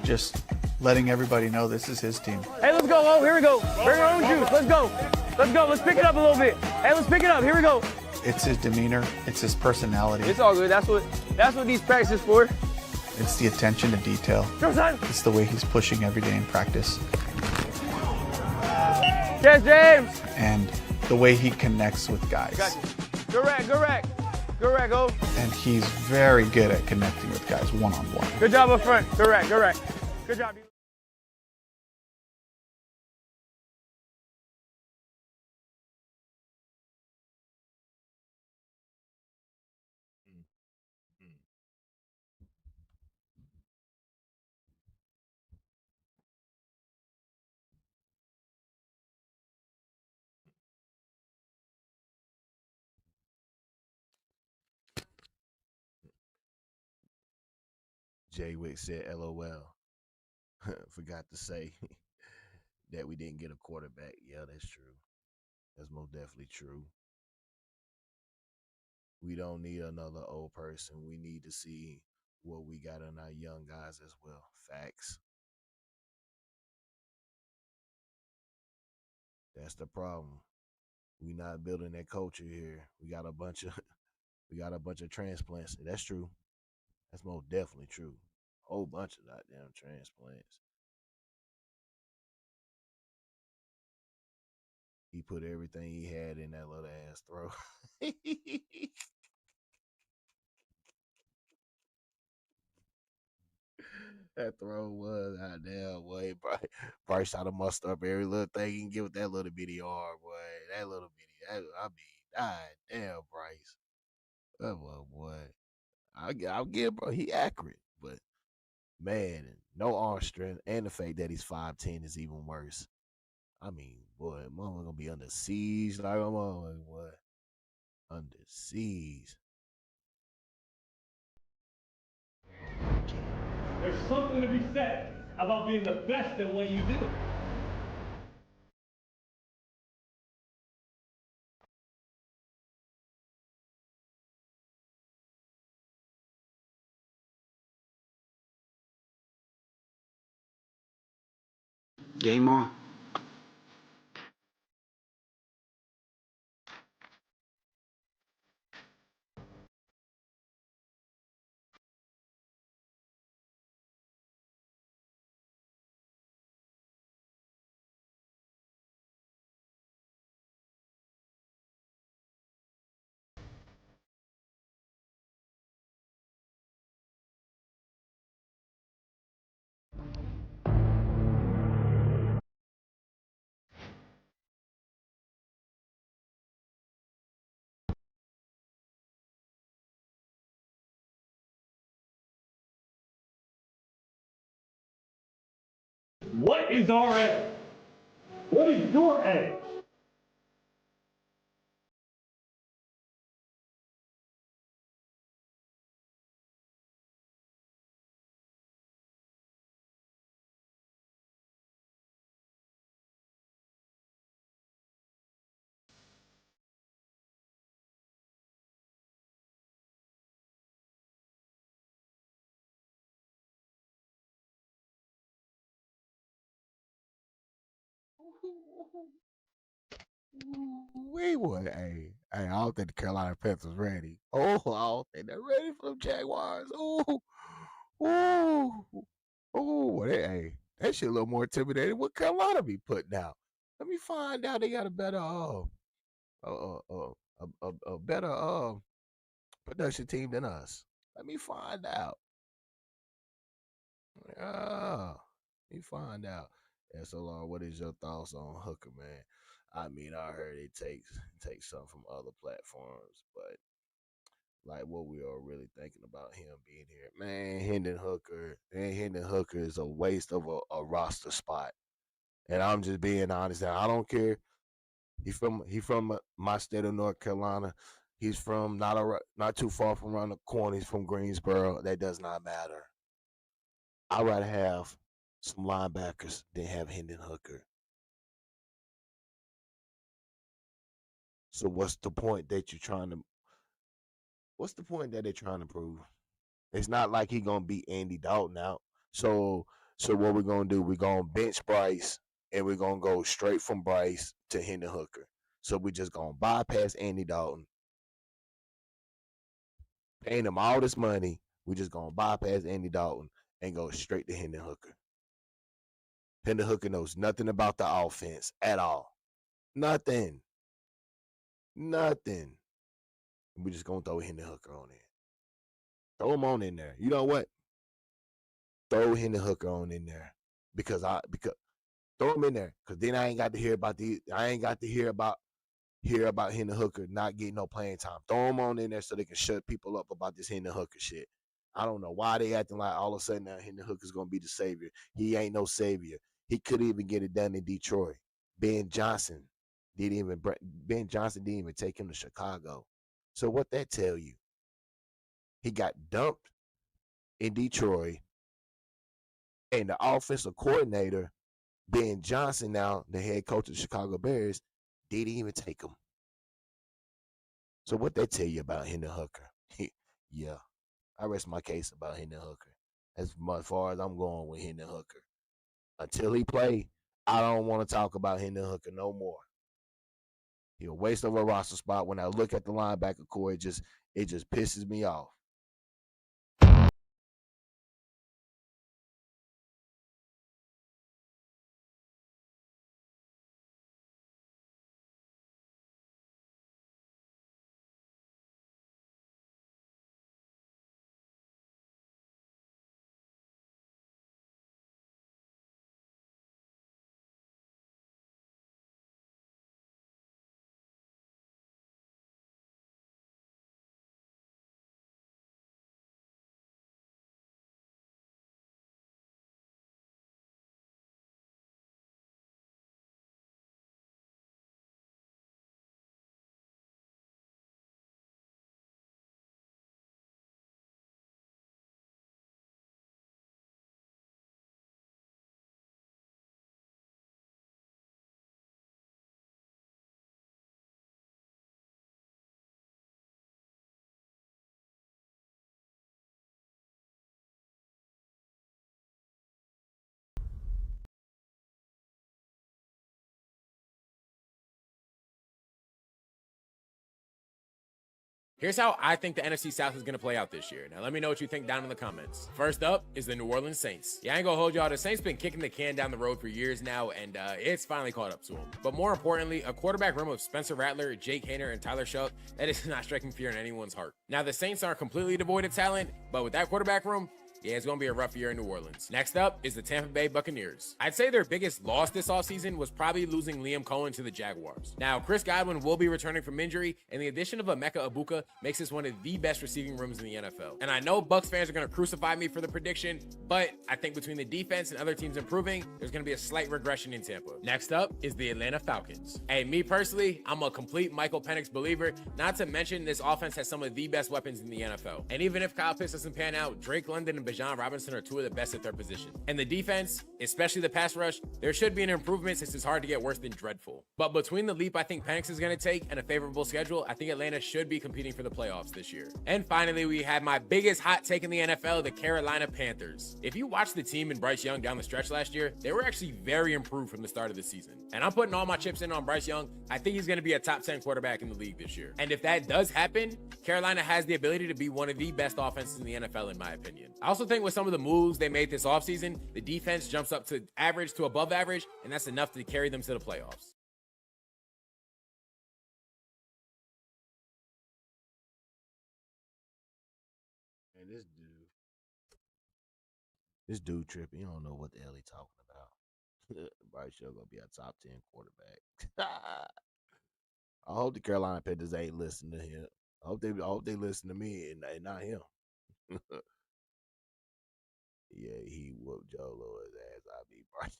just letting everybody know this is his team. Hey, let's go. Oh, here we go. Bring our own juice. Let's go. Let's go. Let's pick it up a little bit. Hey, let's pick it up. Here we go. It's his demeanor. It's his personality. It's all good. That's what these practices for. It's the attention to detail. It's the way he's pushing every day in practice. Yes, James. And the way he connects with guys. Gotcha. Good rack, oh. And he's very good at connecting with guys one-on-one. Good job up front. Good rack. Good job. Jay Wick said, LOL. Forgot to say that we didn't get a quarterback. Yeah, that's true. That's most definitely true. We don't need another old person. We need to see what we got in our young guys as well. Facts. That's the problem. We not building that culture here. We got a bunch of transplants. That's true. That's most definitely true. Whole bunch of goddamn transplants. He put everything he had in that little ass throw. That throw was goddamn boy. Bryce shot to muster up every little thing he can get with that little bitty arm, boy. That little bitty. God damn, Bryce. Oh boy. I'll give bro. He accurate, but man, no arm strength, and the fact that he's 5'10" is even worse. I mean, boy, mama gonna be under siege like a mama, boy. Under siege. There's something to be said about being the best at what you do. Game on. What is our A? What is your A? We would, hey, I don't think the Carolina Panthers ready. Oh, I don't think they're ready for the Jaguars. Oh, oh, oh, that shit a little more intimidating. What Carolina be putting out? Let me find out. They got a better, a better production team than us. Let me find out. Yeah, let me find out. S.L.R, what is your thoughts on Hooker, man? I mean, I heard it takes some from other platforms, but like what we are really thinking about him being here, man. Hendon Hooker is a waste of a roster spot, and I'm just being honest. Now I don't care. He from my state of North Carolina. He's from not too far from around the corner. He's from Greensboro. That does not matter. I'd rather have some linebackers than have Hendon Hooker. So what's the point that you're trying to? What's the point that they're trying to prove? It's not like he gonna beat Andy Dalton out. So what we're gonna do? We're gonna bench Bryce and we're gonna go straight from Bryce to Hendon Hooker. So we're just gonna bypass Andy Dalton, paying him all this money. We're just gonna bypass Andy Dalton and go straight to Hendon Hooker. Hendon Hooker knows nothing about the offense at all. Nothing. Nothing. And we're just going to throw Hendon Hooker on there. Throw him on in there. You know what? Throw Hendon Hooker on in there. Because throw him in there. Because then I ain't got to hear about Hendon Hooker not getting no playing time. Throw him on in there so they can shut people up about this Hendon Hooker shit. I don't know why they acting like all of a sudden now Hendon Hooker's going to be the savior. He ain't no savior. He could even get it done in Detroit. Ben Johnson didn't even take him to Chicago. So what that tell you? He got dumped in Detroit, and the offensive coordinator, Ben Johnson, now the head coach of the Chicago Bears, didn't even take him. So what that tell you about Hendon Hooker? Yeah, I rest my case about Hendon Hooker. As far as I'm going with Hendon Hooker. Until he play, I don't want to talk about Hendon Hooker no more. He's a waste of a roster spot. When I look at the linebacker core, it just pisses me off. Here's how I think the NFC South is going to play out this year. Now, let me know what you think down in the comments. First up is the New Orleans Saints. Yeah, I ain't gonna hold y'all. The Saints been kicking the can down the road for years now, and it's finally caught up to them. But more importantly, a quarterback room of Spencer Rattler, Jake Haener, and Tyler Shuck, that is not striking fear in anyone's heart. Now, the Saints aren't completely devoid of talent, but with that quarterback room, yeah, it's going to be a rough year in New Orleans. Next up is the Tampa Bay Buccaneers. I'd say their biggest loss this offseason was probably losing Liam Cohen to the Jaguars. Now, Chris Godwin will be returning from injury, and the addition of Emeka Egbuka makes this one of the best receiving rooms in the NFL. And I know Bucs fans are going to crucify me for the prediction, but I think between the defense and other teams improving, there's going to be a slight regression in Tampa. Next up is the Atlanta Falcons. Hey, me personally, I'm a complete Michael Penix believer, not to mention this offense has some of the best weapons in the NFL. And even if Kyle Pitts doesn't pan out, Drake London and Bijan Robinson are two of the best at their position. And the defense, especially the pass rush, there should be an improvement since it's hard to get worse than dreadful. But between the leap I think Penix is going to take and a favorable schedule, I think Atlanta should be competing for the playoffs this year. And finally, we have my biggest hot take in the NFL, the Carolina Panthers. If you watch the team and Bryce Young down the stretch last year, they were actually very improved from the start of the season. And I'm putting all my chips in on Bryce Young. I think he's going to be a top 10 quarterback in the league this year. And if that does happen, Carolina has the ability to be one of the best offenses in the NFL, in my opinion. I also think with some of the moves they made this offseason, the defense jumps up to average to above average, and that's enough to carry them to the playoffs. And this dude tripping. You don't know what the hell he talking about. Bryce Young gonna be a top 10 quarterback. I hope the Carolina Panthers ain't listening to him. I hope they listen to me and not him. Yeah, he whooped Joe Louis' ass. I beat Bryce.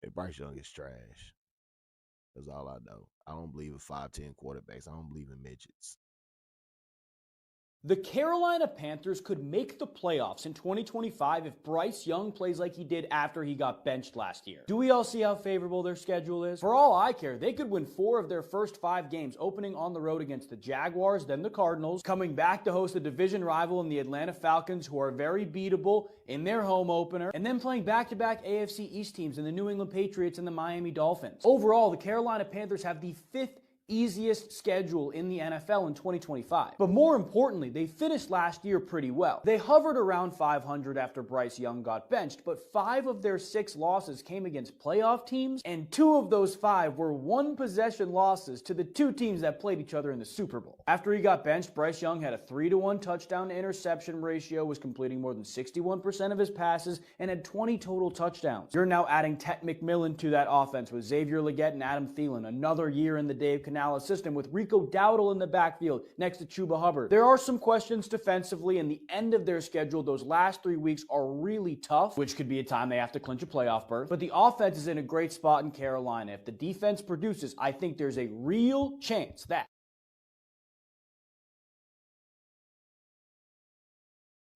Hey, Bryce Young is trash. That's all I know. I don't believe in 5'10" quarterbacks. I don't believe in midgets. The Carolina Panthers could make the playoffs in 2025 if Bryce Young plays like he did after he got benched last year. Do we all see how favorable their schedule is? For all I care, they could win 4 of their first 5 games, opening on the road against the Jaguars, then the Cardinals, coming back to host a division rival in the Atlanta Falcons, who are very beatable in their home opener, and then playing back-to-back AFC East teams in the New England Patriots and the Miami Dolphins. Overall, the Carolina Panthers have the 5th easiest schedule in the NFL in 2025. But more importantly, they finished last year pretty well. They hovered around 500 after Bryce Young got benched, but 5 of their 6 losses came against playoff teams, and 2 of those 5 were one-possession losses to the 2 teams that played each other in the Super Bowl. After he got benched, Bryce Young had a 3-to-1 touchdown to interception ratio, was completing more than 61% of his passes, and had 20 total touchdowns. You're now adding Tet McMillan to that offense with Xavier Legette and Adam Thielen. Another year in the Dave Canales system with Rico Dowdle in the backfield next to Chuba Hubbard. There are some questions defensively, and the end of their schedule, those last 3 weeks are really tough, which could be a time they have to clinch a playoff berth. But the offense is in a great spot in Carolina. If the defense produces, I think there's a real chance that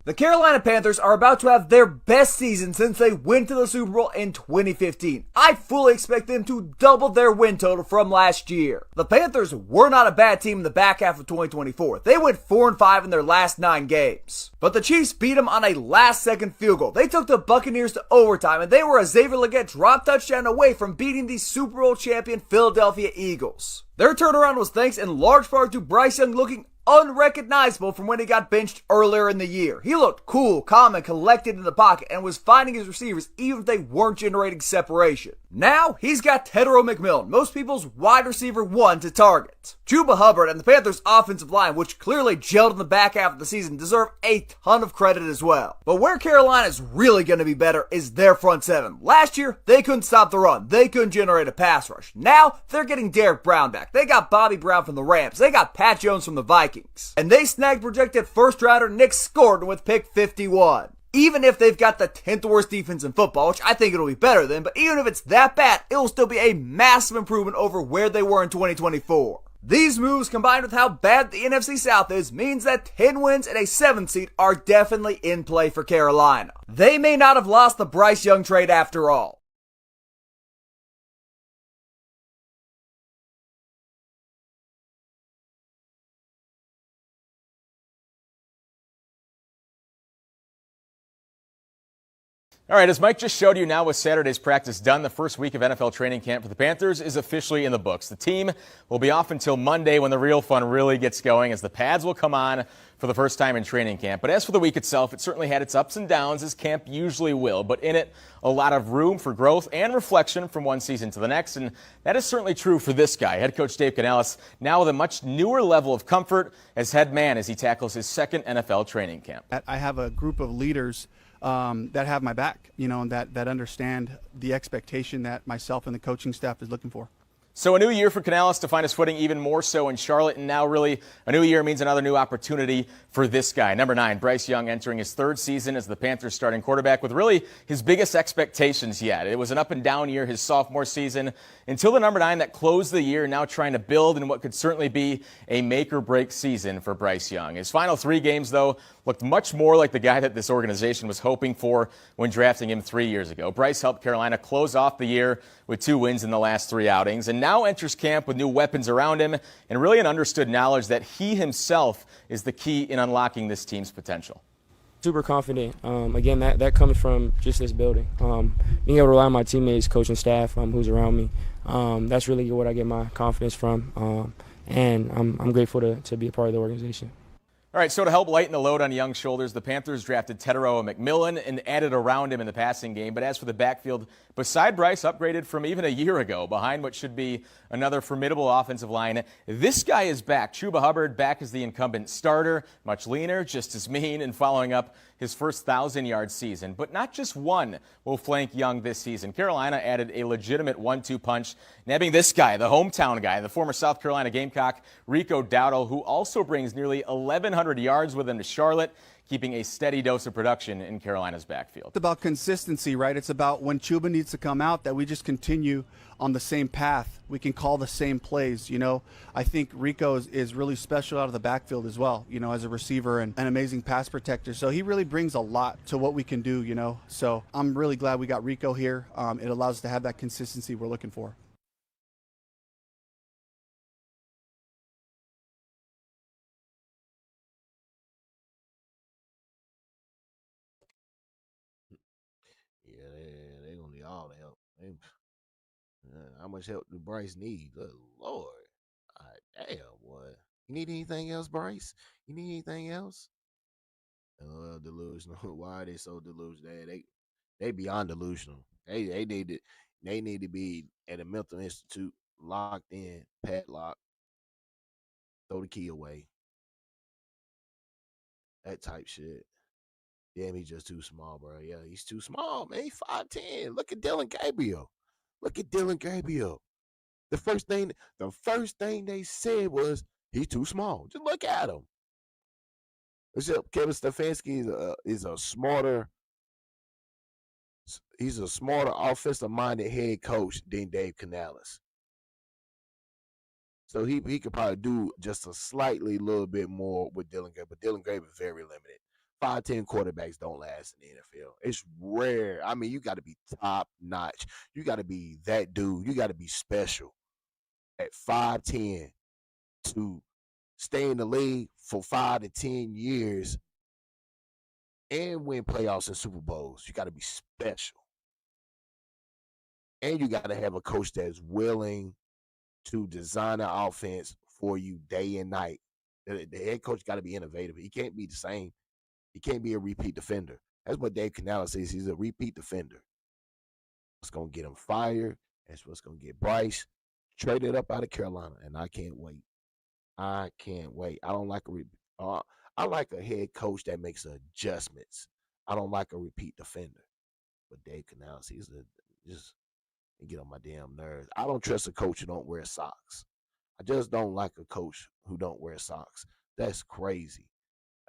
the Carolina Panthers are about to have their best season since they went to the Super Bowl in 2015. I fully expect them to double their win total from last year. The Panthers were not a bad team in the back half of 2024. They went 4-5 in their last 9 games. But the Chiefs beat them on a last-second field goal. They took the Buccaneers to overtime, and they were a Xavier Legette drop touchdown away from beating the Super Bowl champion Philadelphia Eagles. Their turnaround was thanks in large part to Bryce Young looking unrecognizable from when he got benched earlier in the year. He looked cool, calm, and collected in the pocket and was finding his receivers even if they weren't generating separation. Now, he's got Tedero McMillan, most people's wide receiver 1 to target. Chuba Hubbard and the Panthers' offensive line, which clearly gelled in the back half of the season, deserve a ton of credit as well. But where Carolina's really going to be better is their front 7. Last year, they couldn't stop the run. They couldn't generate a pass rush. Now, they're getting Derek Brown back. They got Bobby Brown from the Rams. They got Pat Jones from the Vikings. And they snagged projected first-rounder Nick Scordon with pick 51. Even if they've got the 10th worst defense in football, which I think it'll be better than, but even if it's that bad, it'll still be a massive improvement over where they were in 2024. These moves, combined with how bad the NFC South is, means that 10 wins and a 7th seed are definitely in play for Carolina. They may not have lost the Bryce Young trade after all. All right, as Mike just showed you, now with Saturday's practice done, the first week of NFL training camp for the Panthers is officially in the books. The team will be off until Monday when the real fun really gets going, as the pads will come on for the first time in training camp. But as for the week itself, it certainly had its ups and downs, as camp usually will. But in it, a lot of room for growth and reflection from one season to the next. And that is certainly true for this guy, head coach Dave Canales, now with a much newer level of comfort as head man as he tackles his second NFL training camp. I have a group of leaders that have my back, and that understand the expectation that myself and the coaching staff is looking for. So a new year for Canales to find his footing even more so in Charlotte, and now really a new year means another new opportunity for this guy. Number 9, Bryce Young, entering his 3rd season as the Panthers starting quarterback with really his biggest expectations yet. It was an up and down year his sophomore season until the number 9 that closed the year, now trying to build in what could certainly be a make or break season for Bryce Young. His final 3 games, though, looked much more like the guy that this organization was hoping for when drafting him 3 years ago. Bryce helped Carolina close off the year with 2 wins in the last 3 outings, and now enters camp with new weapons around him and really an understood knowledge that he himself is the key in unlocking this team's potential. Super confident. Again, that comes from just this building. Being able to rely on my teammates, coaching staff, who's around me. That's really what I get my confidence from, and I'm grateful to be a part of the organization. All right, so to help lighten the load on Young's shoulders, the Panthers drafted Tedero McMillan and added around him in the passing game. But as for the backfield, beside Bryce, upgraded from even a year ago, behind what should be another formidable offensive line, this guy is back. Chuba Hubbard back as the incumbent starter, much leaner, just as mean, and following up his first 1,000-yard season. But not just one will flank Young this season. Carolina added a legitimate 1-2 punch, nabbing this guy, the hometown guy, the former South Carolina Gamecock, Rico Dowdle, who also brings nearly 1,100 yards with him to Charlotte, keeping a steady dose of production in Carolina's backfield. It's about consistency, right? It's about when Chuba needs to come out that we just continue on the same path. We can call the same plays, I think Rico is really special out of the backfield as well, as a receiver and an amazing pass protector. So he really brings a lot to what we can do, So I'm really glad we got Rico here. It allows us to have that consistency we're looking for. Yeah, they gonna need all the help. How much help do Bryce need? Good Lord. Damn, what? You need anything else, Bryce? You need anything else? Delusional. Why are they so delusional? They beyond delusional. They need to be at a mental institute, locked in, padlocked, throw the key away. That type shit. Damn, he's just too small, bro. Yeah, he's too small, man. He's 5'10". Look at Dylan Gabriel. Look at Dylan Gabriel. The first thing they said was he's too small. Just look at him. Except Kevin Stefanski is a smarter. He's a smarter offensive-minded head coach than Dave Canales. So he could probably do just a slightly little bit more with Dylan Gabriel, but Dylan Gabriel is very limited. 5'10" quarterbacks don't last in the NFL. It's rare. I mean, you got to be top notch. You got to be that dude. You got to be special at 5'10" to stay in the league for 5 to 10 years and win playoffs and Super Bowls. You got to be special. And you got to have a coach that's willing to design an offense for you day and night. The head coach got to be innovative. He can't be the same. He can't be a repeat defender. That's what Dave Canales says. He's a repeat defender. What's going to get him fired? That's what's going to get Bryce traded up out of Carolina, and I can't wait. I can't wait. I don't like I like a head coach that makes adjustments. I don't like a repeat defender. But Dave Canales, he's just get on my damn nerves. I don't trust a coach who don't wear socks. I just don't like a coach who don't wear socks. That's crazy.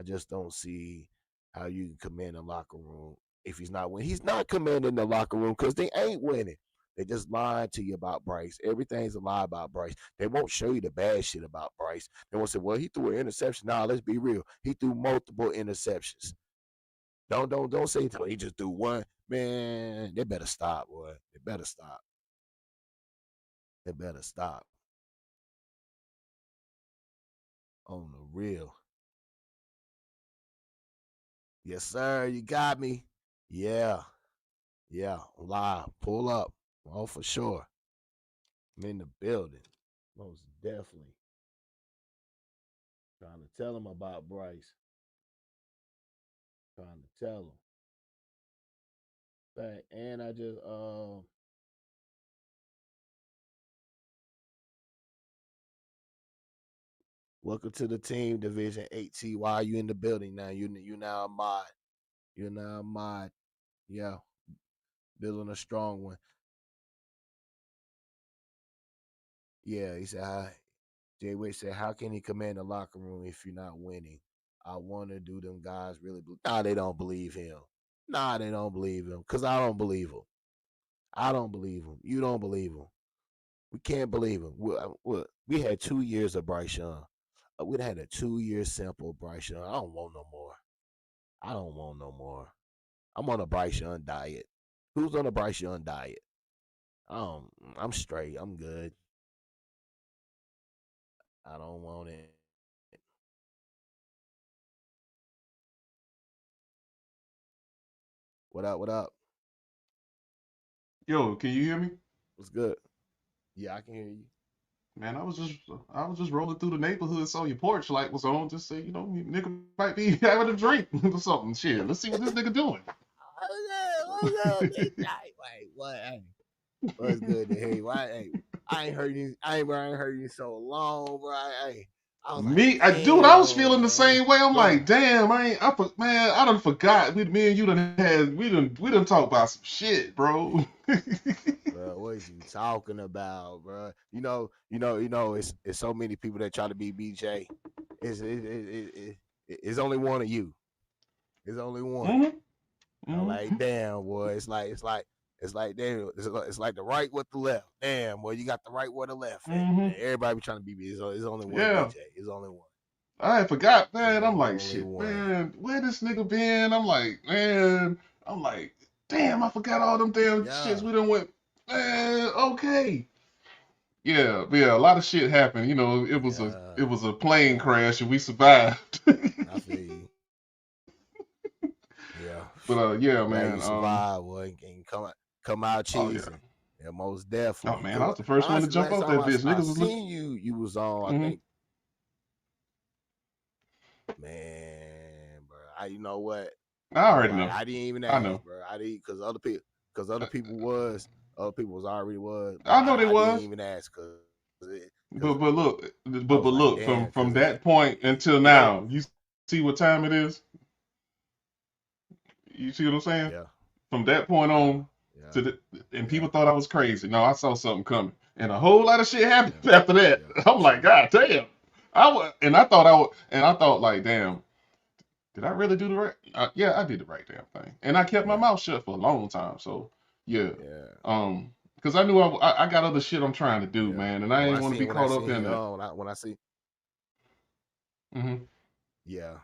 I just don't see how you can command a locker room if he's not winning. He's not commanding the locker room because they ain't winning. They just lied to you about Bryce. Everything's a lie about Bryce. They won't show you the bad shit about Bryce. They won't say, well, he threw an interception. Nah, let's be real. He threw multiple interceptions. Don't say he just threw one. Man, they better stop, boy. They better stop. They better stop. On the real. Yes, sir. You got me. Yeah. Yeah. Live. Pull up. Oh, for sure. I'm in the building. Most definitely. Trying to tell him about Bryce. Trying to tell him. Fact, and I just welcome to the team, Division 8TY. You in the building now. You now a mod. You're now a mod. Yeah. Building a strong one. Yeah, he said, Jay Witt said, how can he command the locker room if you're not winning? I wonder, do them guys really believe? Nah, they don't believe him. Nah, they don't believe him because I don't believe him. I don't believe him. You don't believe him. We can't believe him. We had 2 years of Bryce Young. We'd had a 2-year sample of Bryce Young. I don't want no more. I don't want no more. I'm on a Bryce Young diet. Who's on a Bryce Young diet? I'm straight. I'm good. I don't want it. What up? What up? Yo, can you hear me? What's good? Yeah, I can hear you. Man, I was just rolling through the neighborhood, saw your porch light was on. Just say, nigga might be having a drink or something. Shit, let's see what this nigga doing. What's up? Wait, what? Hey, what's good to hear you? Hey, I ain't heard you. I ain't heard you so long, bro. Hey, I was Me, like, dude, I was feeling man. the same way. I'm like, damn, man, I done forgot. Me and you we done talked about some shit, bro. Bro, what is you talking about, bro? You know, it's so many people that try to be BJ. It's only one of you. It's only one. Mm-hmm. I'm like, damn, boy. It's like damn. It's like the right with the left. Damn, boy, you got the right with the left. And everybody be trying to be BJ. It's only one BJ. It's only one. I forgot, man. I'm like, shit, man, where this nigga been? I'm like, damn, I forgot all them damn shits we done went. Man, okay. Yeah, a lot of shit happened. It was a plane crash and we survived. I feel you. Yeah. But yeah, Glad man. you survived, boy, and come out cheesing. Yeah, most Oh definitely. man, I Cause was the first one to honestly, jump last off time that bitch. I Niggas was looking. seen you, you was on. I Mm-hmm. think, man, bro. You know what? I already Like know. I didn't even I ask, know. bro. I didn't because other people was already was, but I know they I didn't was. even ask because But look, I but was like, look, damn, from because that point until it ain't. now, you see what time it is? You see what I'm saying? Yeah, From that point yeah, on yeah, to the, and yeah, people thought I was crazy. No, I saw something coming, and a whole lot of shit happened yeah, after that. yeah. I'm like, See, God damn. I thought like, damn, did I really do the right? Yeah, I did the right damn thing, and I kept my yeah, mouth shut for a long time. So yeah, yeah, because I knew I got other shit I'm trying to do, yeah. man, and I ain't want to be When I caught up seen in that. when I see, Hmm. yeah,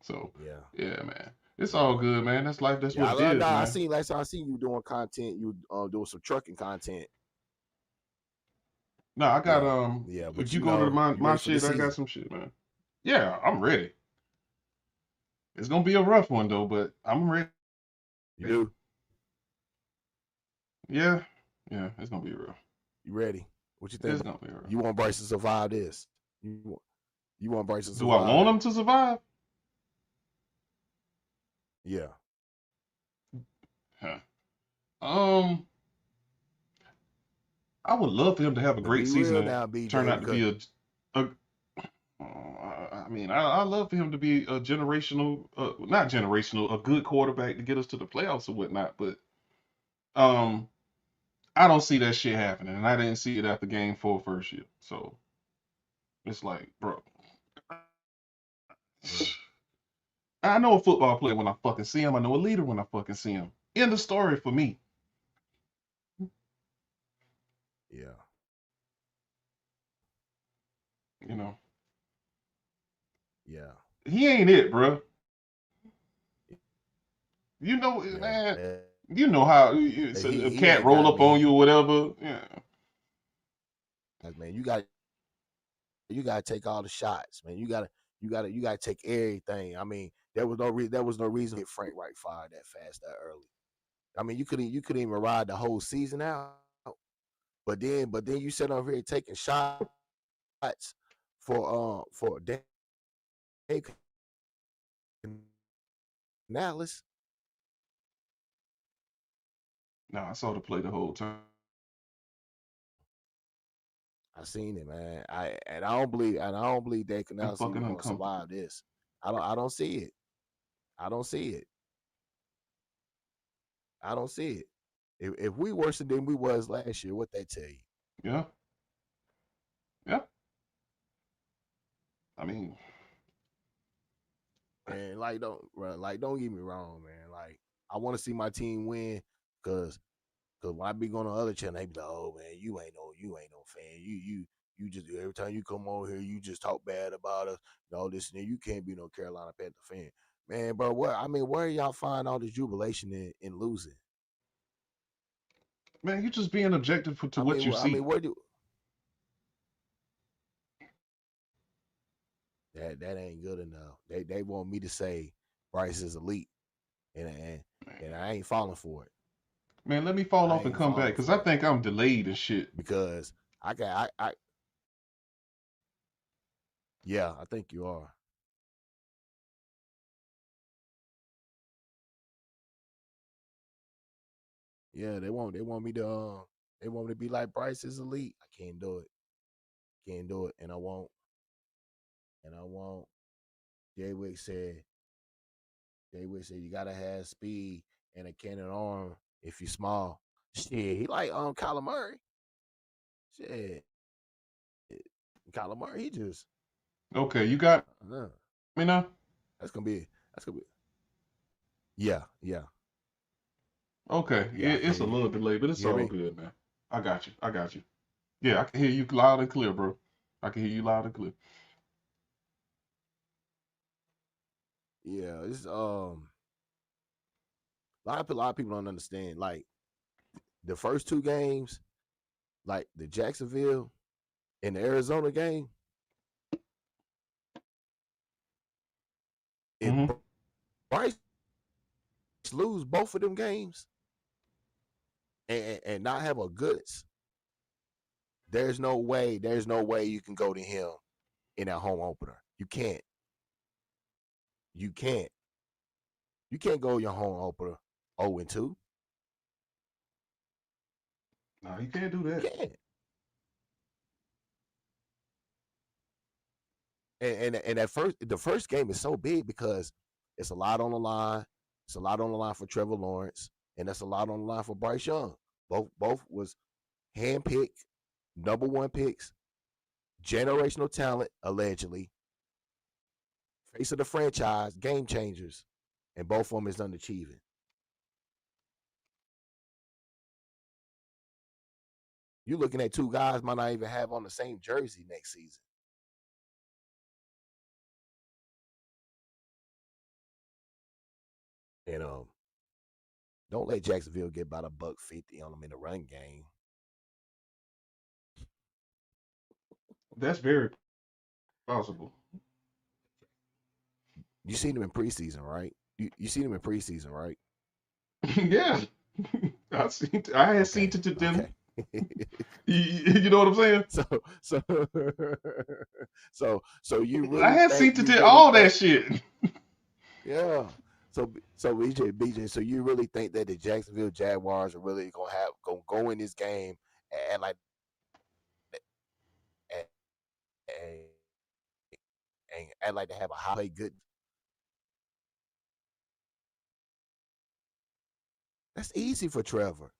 So yeah, yeah, man, it's yeah. all good, man. That's life. That's Yeah, what I it love. is, Nah, I man. seen last time I seen you doing content. You doing some trucking content. No, I got Yeah, yeah. if But you go to my you my ready for the shit, I got season? some shit, man. Yeah, I'm ready. It's gonna be a rough one though, but I'm ready. You do? Yeah, yeah, it's gonna be rough. You ready? What you It's think? gonna be rough. You want Bryce to survive this? You want Bryce to Do I want survive? him to survive? Yeah. Huh. Um, I would love for him to have a But great be season real and now, turn BJ, out to because be a I mean, I love for him to be a generational, not generational, a good quarterback to get us to the playoffs or whatnot. But um, I don't see that shit happening, and I didn't see it after Game 4 first year. So it's like, bro, I know a football player when I fucking see him. I know a leader when I fucking see him. End of story for me. yeah, You know, yeah, he ain't it, bro. You know, yeah. man. You know how a He cat ain't roll got up on me. you or whatever. Yeah. Man, you got to take all the shots, man. You got to take everything. I mean, there was no reason to get Frank Wright fired that fast that early. I mean, you couldn't even ride the whole season out. But then you sit over here taking shots for Dave Canales. No, I saw the play the whole time. I seen it, man. I don't believe Dave I'm Canales fucking even gonna uncomfortable. survive this. I don't see it. I don't see it. I don't see it. If we worse than we was last year, what they tell you? Yeah. Yeah. I mean, And don't get me wrong, man. Like I want to see my team win because when I be going on other channel, they be like, "Oh man, you ain't no fan. You just every time you come over here, you just talk bad about us. And all this and that. You can't be no Carolina Panther fan, man, bro. Where y'all find all this jubilation in losing? man, you just being objective to what you see. Where do that ain't good enough? They want me to say Bryce is elite, and I ain't falling for it. Man, let me fall I off and ain't come back falling because I for it think I'm delayed and shit. because yeah, I think you are. Yeah, they want me to be like Bryce is elite. I can't do it. Can't do it, and I won't. And I won't. Jay Wick said. Jay Wick said you gotta have speed and a cannon arm if you small. Shit, he like Kyler Murray. Shit, Kyler Murray. He just Okay, you got uh, me now? that's gonna be that's gonna be. Yeah, yeah, Okay, yeah. I can it's a hear you. little delayed, but it's You hear all me? good, man. I got you. I got you. Yeah, I can hear you loud and clear, bro. I can hear you loud and clear. Yeah, it's a lot of people don't understand. Like the first two games, like the Jacksonville and the Arizona game, if Mm-hmm. Bryce lose both of them games, and not have a goods, there's no way you can go to him in that home opener. You can't. You can't. You can't go your home opener 0-2. No, you can't do that. You can't. And the first game is so big because it's a lot on the line. It's a lot on the line for Trevor Lawrence, and that's a lot on the line for Bryce Young. Both was handpicked, #1 picks, generational talent, allegedly, face of the franchise, game changers, and both of them is underachieving. You're looking at two guys might not even have on the same jersey next season. And don't let Jacksonville get about $150 on them in the run game. That's very possible. You seen them in preseason, right? You seen them in preseason, right? Yeah, I had seen it to them. You know what I'm saying? So you really I had seen it all that shit. Yeah. So BJ, so you really think that the Jacksonville Jaguars are really gonna go in this game and like and like to have a high play good? That's easy for Trevor.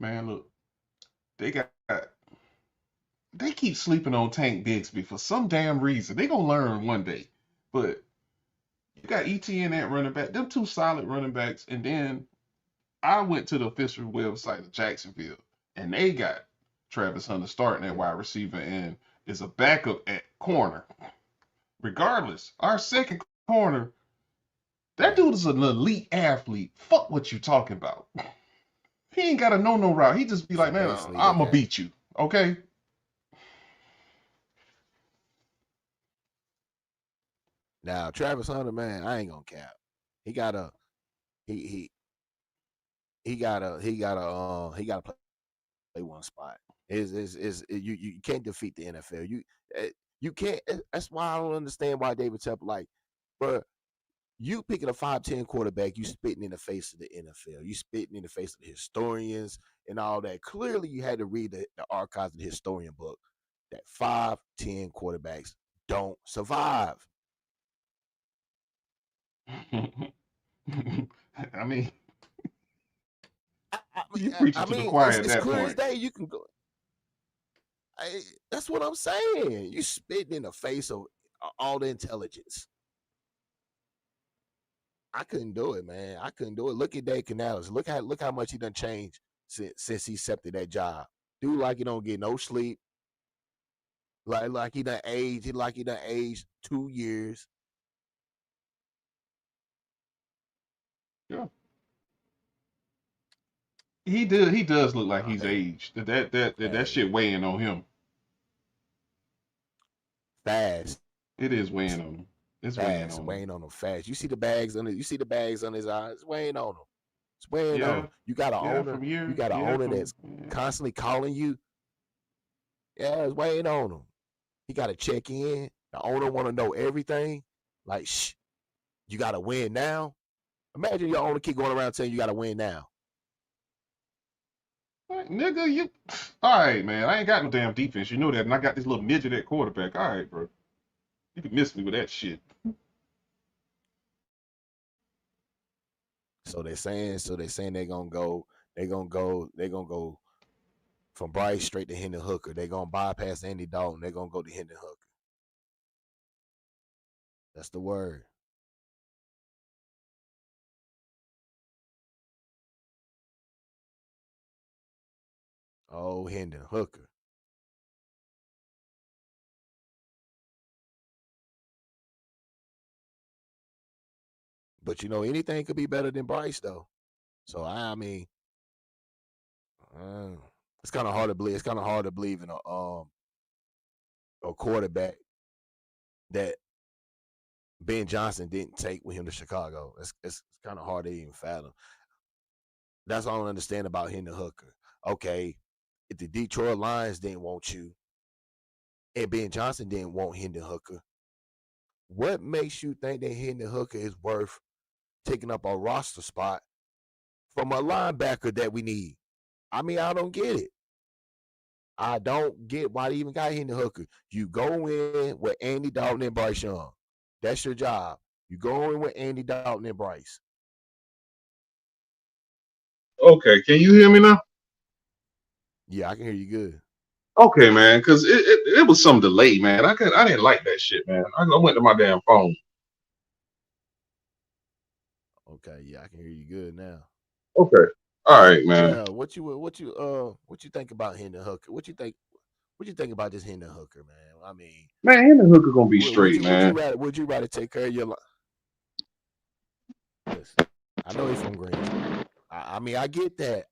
Man, look, they keep sleeping on Tank Bigsby for some damn reason. They gonna learn one day. But you got ETN at running back, them two solid running backs, and then I went to the official website of Jacksonville, and they got Travis Hunter starting at wide receiver and is a backup at corner. Regardless, our second corner, that dude is an elite athlete. Fuck what you talking about. He ain't got a no route. He just be like, man, I'm gonna beat you, okay? Now Travis Hunter, man, I ain't gonna cap. He gotta play one spot. You can't defeat the NFL. You can't. That's why I don't understand why David Tepper like, bro. You picking a 5'10" quarterback, you spitting in the face of the NFL. You spitting in the face of the historians and all that. Clearly, you had to read the archives of the historian book that 5'10" quarterbacks don't survive. I mean, you preaching to the choir at that clear point. as day. You can go. That's what I'm saying. You spitting in the face of all the intelligence. I couldn't do it, man. I couldn't do it. Look at Dave Canales. Look how much he done changed since he accepted that job. Dude, like he don't get no sleep. Like he done aged. Like he done aged 2 years. Yeah. He does look like he's aged. That shit weighing on him. Fast. It is weighing on him. It's fast, weighing on him fast. You see the bags on his eyes. It's weighing on him. It's weighing on him. You got an owner. You got an owner that's constantly calling you. Yeah, it's weighing on him. He got to check in. The owner want to know everything. Like, shh, you got to win now. Imagine your owner keep going around telling you got to win now. Like, nigga, you. All right, man. I ain't got no damn defense. You know that. And I got this little midget at quarterback. All right, bro. You can miss me with that shit. So they're saying they're gonna go from Bryce straight to Hendon Hooker. They're gonna bypass Andy Dalton. They're gonna go to Hendon Hooker. That's the word. Oh, Hendon Hooker. But you know, anything could be better than Bryce, though. So I mean, it's kind of hard to believe. It's kind of hard to believe in a quarterback that Ben Johnson didn't take with him to Chicago. It's kind of hard to even fathom. That's all I don't understand about Hendon Hooker. Okay, if the Detroit Lions didn't want you and Ben Johnson didn't want Hendon Hooker, what makes you think that Hendon Hooker is worth taking up a roster spot from a linebacker that we need? I mean, I don't get it. I don't get why they even got Hendon Hooker. You go in with Andy Dalton and Bryce Young. That's your job. You go in with Andy Dalton and Bryce. Okay, can you hear me now? Yeah, I can hear you good. Okay, man, because it was some delay, man. I didn't like that shit, man. I went to my damn phone. Okay, yeah, I can hear you good now. Okay, all right, man. Yeah, what you think about Hendon Hooker? What you think about this Hendon Hooker, man? I mean, Man, Hendon Hooker gonna be straight, man. Would you rather take care of your Listen, I know he's from Greensboro. I mean, I get that.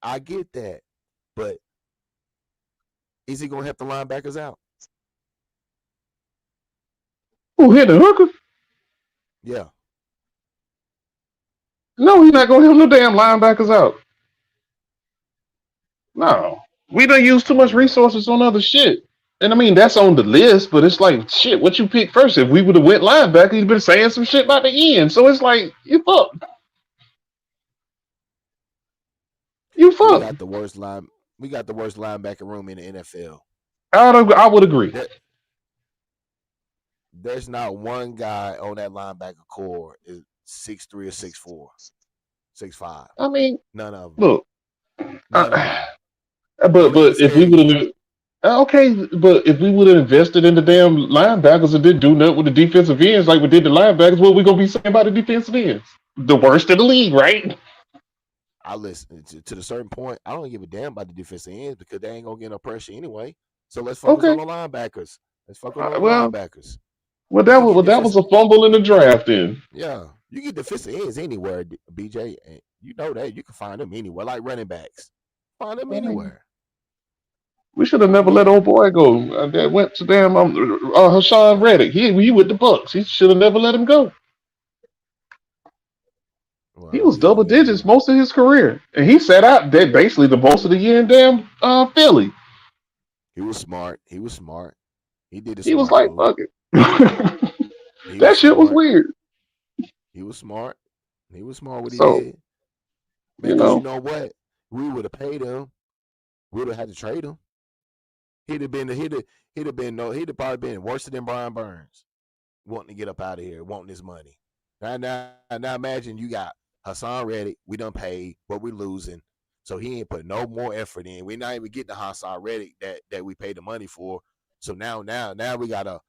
But is he gonna help the linebackers out? Who, Hendon Hooker? Yeah. No, he's not gonna help no damn linebackers out. No, we done used too much resources on other shit. And I mean, that's on the list, but it's like, shit, what you pick first? If we would have went linebacker, he's been saying some shit about the end. So it's like, you fucked. You fucked. We got the worst linebacker room in the NFL. I would agree. There's not one guy on that linebacker core is 6'3" or 6'4", 6'5". I mean, none of them. Look, None of them. but if we would have, okay, but if we would have invested in the damn linebackers and didn't do nothing with the defensive ends like we did the linebackers, what are we gonna be saying about the defensive ends? The worst in the league, right? I listen to the certain point. I don't give a damn about the defensive ends because they ain't gonna get no pressure anyway. So let's focus on the linebackers. Let's focus on the linebackers. Well, that was a fumble in the draft, then. Yeah, you get defensive ends anywhere, BJ. And you know that you can find them anywhere, like running backs. Find them anywhere. We should have never let old boy go. That went to damn Hassan Reddick. He with the Bucks. He should have never let him go. Well, he was double digits most of his career, and he sat out there basically the most of the year in damn Philly. He was smart. He did. He was like, fuck it. That shit was weird. He was smart. He was smart what he did. Because you know what? We would have paid him. We would have had to trade him. He'd have probably been worse than Brian Burns, wanting to get up out of here, wanting his money. Now imagine you got Hassan Reddick. We done paid, but we losing, so he ain't put no more effort in. We're not even getting the Hassan Reddick that we paid the money for. So now we got a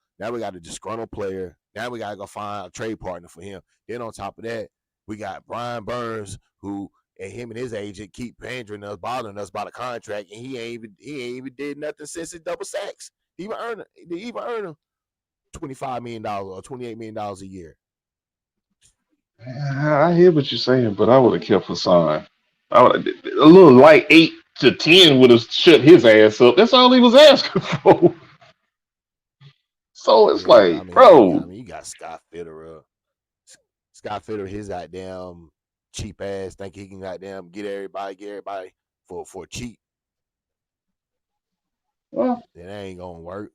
disgruntled player. Now we gotta go find a trade partner for him. Then on top of that, we got Brian Burns, who and him and his agent keep pandering us, bothering us about a contract, and he ain't even did nothing since his double sacks. He even earn him $25 million or $28 million a year. I hear what you're saying, but I would have kept Hassan. A little light 8 to 10 would have shut his ass up. That's all he was asking for. So it's bro. You got Scott Fitterer. Scott Fitterer, his goddamn cheap ass, think he can goddamn get everybody for cheap. Well, that ain't gonna work.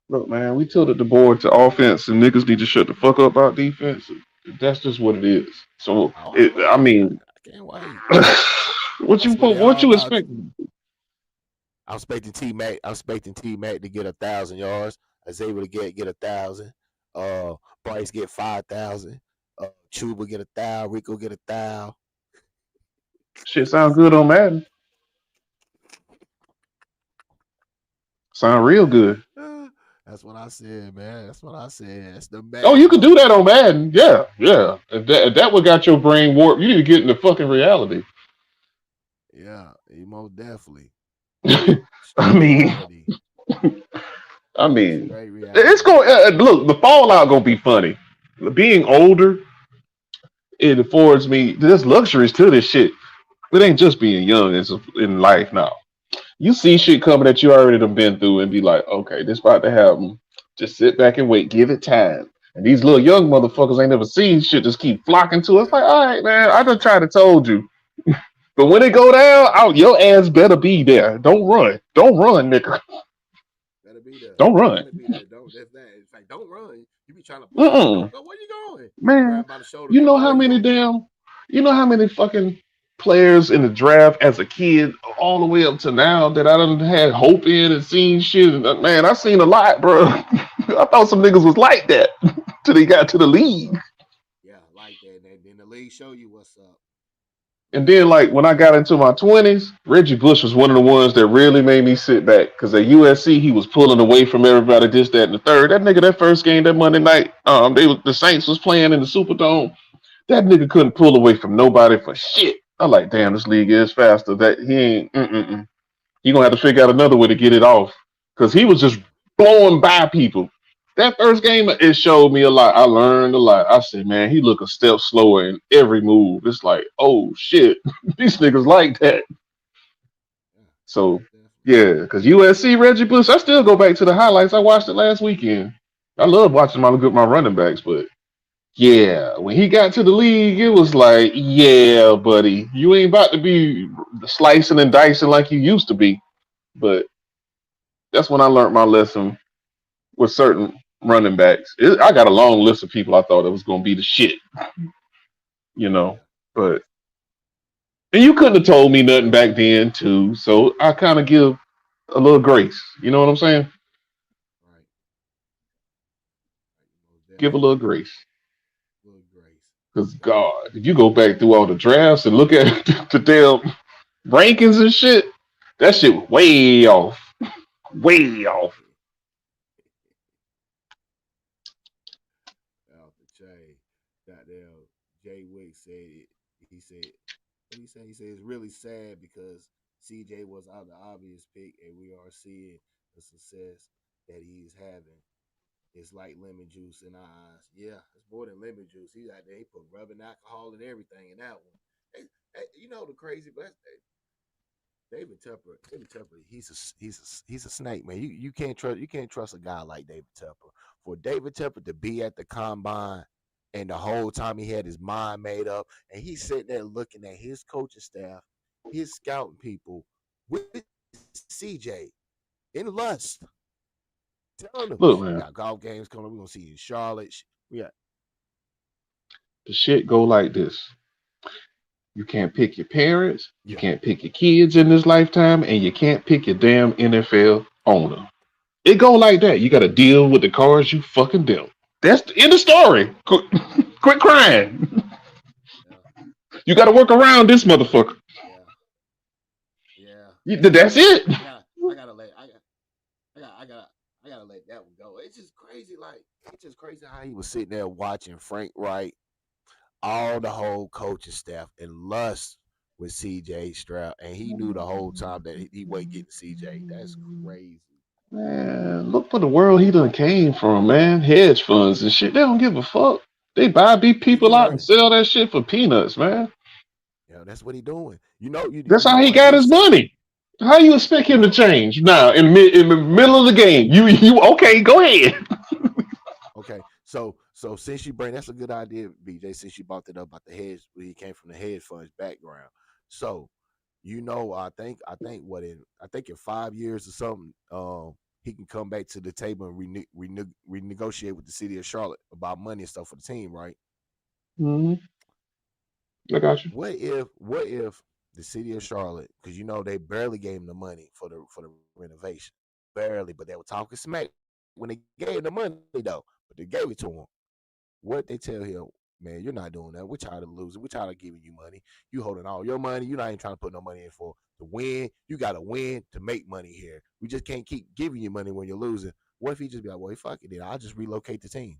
Look, man, we tilted the board to offense, and niggas need to shut the fuck up about defense. That's just what it is. So, I mean, I can't wait. what you expecting? I'm expecting T-Mac. To get 1,000 yards. Isaiah to get 1,000. Bryce get 5,000. Chuba get 1,000. Rico get 1,000. Shit sound good on Madden. Sound real good. That's what I said, man. That's the Madden. Oh, you can do that on Madden. Yeah. If that what got your brain warped, you need to get into fucking reality. Yeah, most definitely. I mean, it's going. Look, the fallout gonna be funny. Being older, it affords me there's luxuries to this shit. It ain't just being young in life now. You see shit coming that you already done been through and be like, okay, this about to happen. Just sit back and wait. Give it time. And these little young motherfuckers ain't never seen shit, just keep flocking to us. Like, all right, man, I done tried to told you. But when it go down, your ass better be there. Don't run. Don't run, nigga. Better be there. Don't run. Better be there. Don't. That's that. It's like don't run. You be trying to push them. Mm-mm. Don't go. Where you going? Man, Grab by the shoulder. you Come know on. how Where you many going? fucking players in the draft as a kid all the way up to now that I done had hope in and seen shit. And, man, I seen a lot, bro. I thought some niggas was like that till they got to the league. Yeah, like that. And then the league show you what's up. And then, like, when I got into my 20s, Reggie Bush was one of the ones that really made me sit back. Because at USC, he was pulling away from everybody, this, that, and the third. That nigga, that first game, that Monday night, the Saints was playing in the Superdome. That nigga couldn't pull away from nobody for shit. I'm like, damn, this league is faster. That he ain't. He gonna have to figure out another way to get it off. Because he was just blowing by people. That first game, it showed me a lot. I learned a lot. I said, man, he look a step slower in every move. It's like, oh shit, these niggas like that. So yeah, because USC Reggie Bush, I still go back to the highlights. I watched it last weekend. I love watching my running backs, but yeah, when he got to the league, it was like, yeah, buddy, you ain't about to be slicing and dicing like you used to be. But that's when I learned my lesson with certain running backs. I got a long list of people I thought it was going to be the shit, but and you couldn't have told me nothing back then too. So I kind of give a little grace. You know what I'm saying? Right. Give a little grace. Because God, if you go back through all the drafts and look at the damn rankings and shit, that shit was way off. Way off. Out the chain. Goddamn, Jay Wick said it. He said, what he said? He said it's really sad because CJ was out the obvious pick, and we are seeing the success that he is having. It's like lemon juice in our eyes. Yeah, it's more than lemon juice. He out there, he put rubbing alcohol and everything in that one. You know the crazy, but David Tepper, he's a snake, man. You can't trust a guy like David Tepper. For David Tepper to be at the combine and the whole time he had his mind made up, and he's sitting there looking at his coaching staff, his scouting people with CJ in lust. Telling them, Look, we man, got golf games coming. We're gonna see you in Charlotte. Yeah, the shit go like this. You can't pick your parents, you can't pick your kids in this lifetime, and you can't pick your damn NFL owner. It go like that. You got to deal with the cards you fucking dealt. That's the end of story. Quit crying. You got to work around this motherfucker. Yeah. That's it. I gotta let that one go. It's just crazy. Like it's just crazy how he was sitting there watching Frank Wright, all the whole coaching staff, and lust with CJ Stroud, and he knew the whole time that he wasn't getting CJ. That's crazy. Man, look for the world he done came from, man. Hedge funds and shit. They don't give a fuck. They beat people out and sell that shit for peanuts, man. Yeah, that's what he doing. That's how he got his money. How you expect him to change now in the middle of the game? You okay? Go ahead. Okay, so since you bring, that's a good idea, BJ. Since you brought that up about the hedge, he came from the hedge funds background. So, I think in 5 years or something, he can come back to the table and renegotiate with the city of Charlotte about money and stuff for the team, right? Mm-hmm. I got you. What if the city of Charlotte, because they barely gave him the money for the renovation, barely, but they were talking smack when they gave him the money though, but they gave it to him. What they tell him, man, you're not doing that. We're tired of losing. We're tired of giving you money. You holding all your money. You're not even trying to put no money in for to win. You got to win to make money here. We just can't keep giving you money when you're losing. What if he just be like, well, fuck it, then I'll just relocate the team.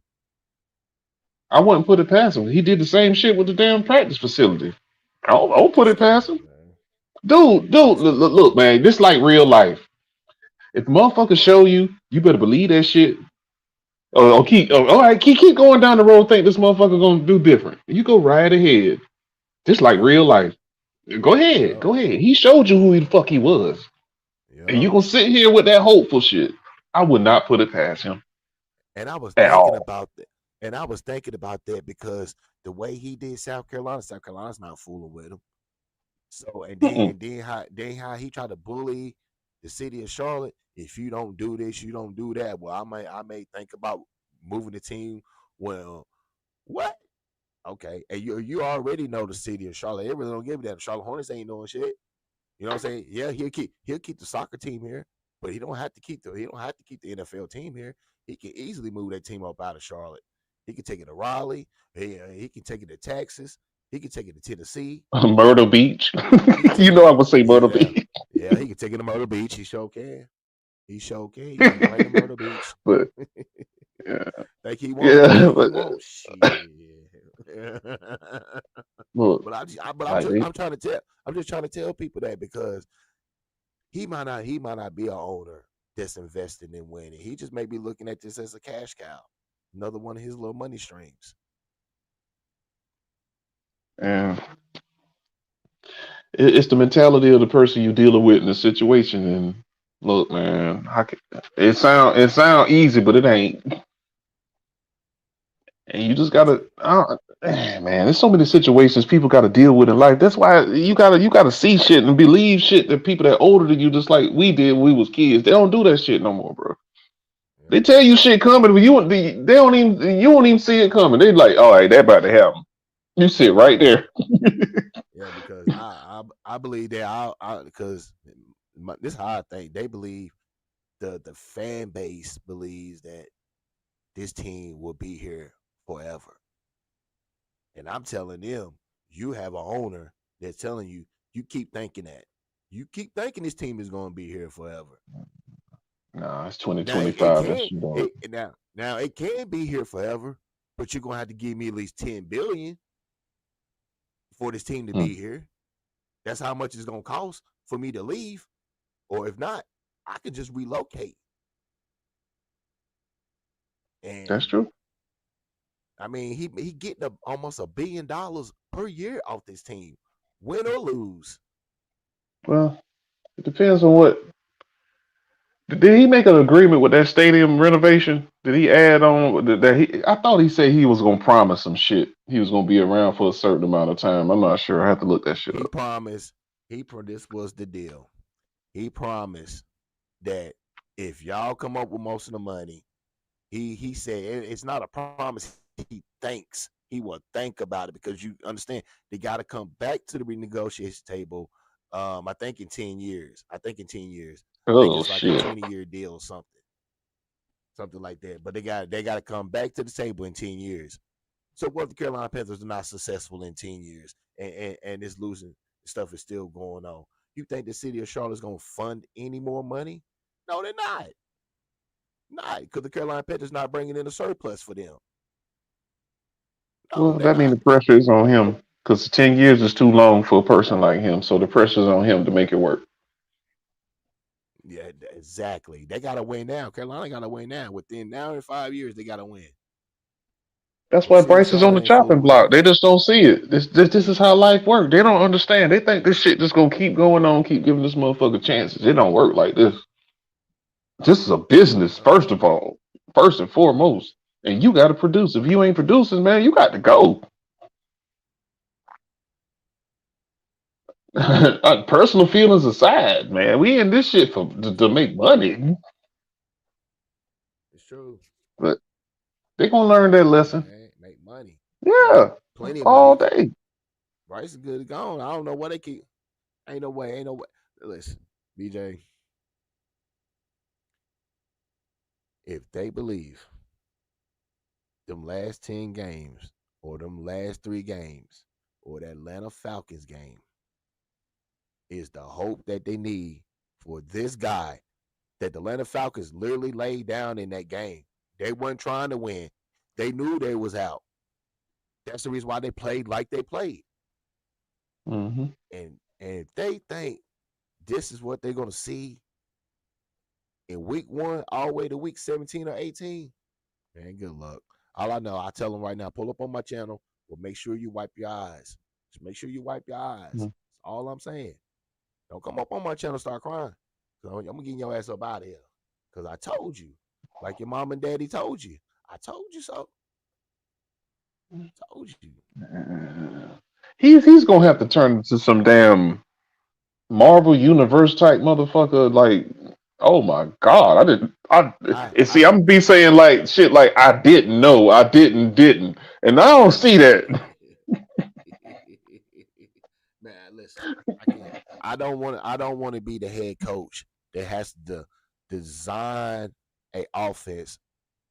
I wouldn't put it past him. He did the same shit with the damn practice facility. I don't put it past him. Dude, look, man, this like real life. If motherfuckers show you, you better believe that shit. All right, keep going down the road. Think this motherfucker gonna do different. You go right ahead. Just like real life. Go ahead. He showed you who the fuck he was, and you gonna sit here with that hopeful shit. I would not put it past him. And I was at thinking all. about that. And I was thinking about that because the way he did South Carolina's not fooling with him. So and then how he tried to bully the city of Charlotte. If you don't do this, you don't do that. Well, I may think about moving the team. Well, what? Okay, and you already know the city of Charlotte. They really don't give a damn. Charlotte Hornets ain't doing shit. You know what I'm saying? Yeah, he'll keep the soccer team here, but he don't have to keep the NFL team here. He can easily move that team up out of Charlotte. He can take it to Raleigh. He can take it to Texas. He can take it to Tennessee. Myrtle Beach. He can You take it. know I would say Myrtle Yeah, Beach. yeah. He can take it to Myrtle Beach. He sure can. He sure can. He can take it right to Myrtle Beach. But yeah, Think he won't? yeah, Think he but won't? Shit. look, But like they, I'm just trying to tell people that because he might not be an owner that's investing in winning. He just may be looking at this as a cash cow, another one of his little money streams. and it's the mentality of the person you dealing with in the situation. And look, man, it sound easy, but it ain't. And you just gotta, man. There's so many situations people got to deal with in life. That's why you gotta see shit and believe shit that people that older than you, just like we did when we was kids. They don't do that shit no more, bro. They tell you shit coming, but you don't even see it coming. They like, all right, that about to happen. You sit right there. Yeah, because I believe that because this is how I think they believe the fan base believes that this team will be here forever. And I'm telling them, you have an owner that's telling you, you keep thinking that. You keep thinking this team is going to be here forever. Nah, it's Now it 2025. That can shit on. it now it can be here forever, but you're gonna have to give me at least 10 billion for this team to Hmm, be here. That's how much it's gonna cost for me to leave. Or if not, I could just relocate. that's And true. I mean, he getting almost $1 billion per year off this team, win or lose. Well, it depends on what. Did he make an agreement with that stadium renovation? Did he add on that he? I thought he said he was gonna promise some shit. He was gonna be around for a certain amount of time. I'm not sure. I have to look that shit He up. promised. This was the deal. He promised that if y'all come up with most of the money, he said it's not a promise. He thinks he will think about it because you understand they got to come back to the renegotiation table. I think in 10 years. I think Oh it's like a shit. 20-year deal or something like that. But they got to come back to the table in 10 years. So what if the Carolina Panthers are not successful in 10 years and this losing stuff is still going on? You think the city of Charlotte is going to fund any more money? No, they're not. Not because the Carolina Panthers not bringing in a surplus for them. No, Well, they're that means not. the pressure is on him because 10 years is too long for a person like him. So the pressure's on him to make it work. Yeah, exactly. They got to win now. Carolina got to win now. Within now and 5 years, they got to win. That's The why city of Bryce is on Charlotte the ain't chopping fooling with block. them. They just don't see it. This is how life works. They don't understand. They think this shit just gonna keep going on, keep giving this motherfucker chances. It don't work like this. This is a business, first of all, first and foremost. And you got to produce. If you ain't producing, man, you got to go. Personal feelings aside, man, we in this shit to make money. It's true. But they gonna learn that lesson. Make money. Make Yeah, plenty of all money. day. Bryce is good gone. I don't know what they keep. Ain't no way. Ain't no way. Listen, BJ, if they believe them last 10 games or them last 3 games or that Atlanta Falcons game is the hope that they need for this guy that the Atlanta Falcons literally laid down in that game. They weren't trying to win. They knew they was out. That's the reason why they played like they played. Hmm. And if they think this is what they're gonna see in week 1 all the way to week 17 or 18, man, good luck. All I know, I tell them right now, pull up on my channel, but make sure you wipe your eyes. Just make sure you wipe your eyes. That's all I'm saying. Don't come up on my channel and start crying. So I'm gonna get your ass up out of here. Cause I told you. Like your mom and daddy told you. I told you so. Told you. He's gonna have to turn into some damn Marvel Universe type motherfucker. Like, oh my god, and see, I'm be saying like shit like I didn't know, I didn't, and I don't see that. Man, listen, I can't. I don't want to be the head coach that has to design a offense.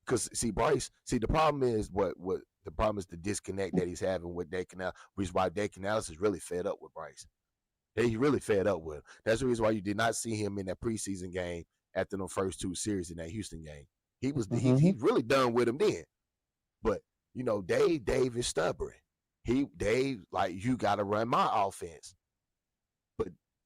Because see, Bryce, see the problem is what the problem is the disconnect that he's having with Dave Canales, which is why Dave Canales is really fed up with Bryce. He really fed up with him. That's the reason why you did not see him in that preseason game after the first two series in that Houston game. He really done with him then. But Dave is stubborn. Dave like you got to run my offense.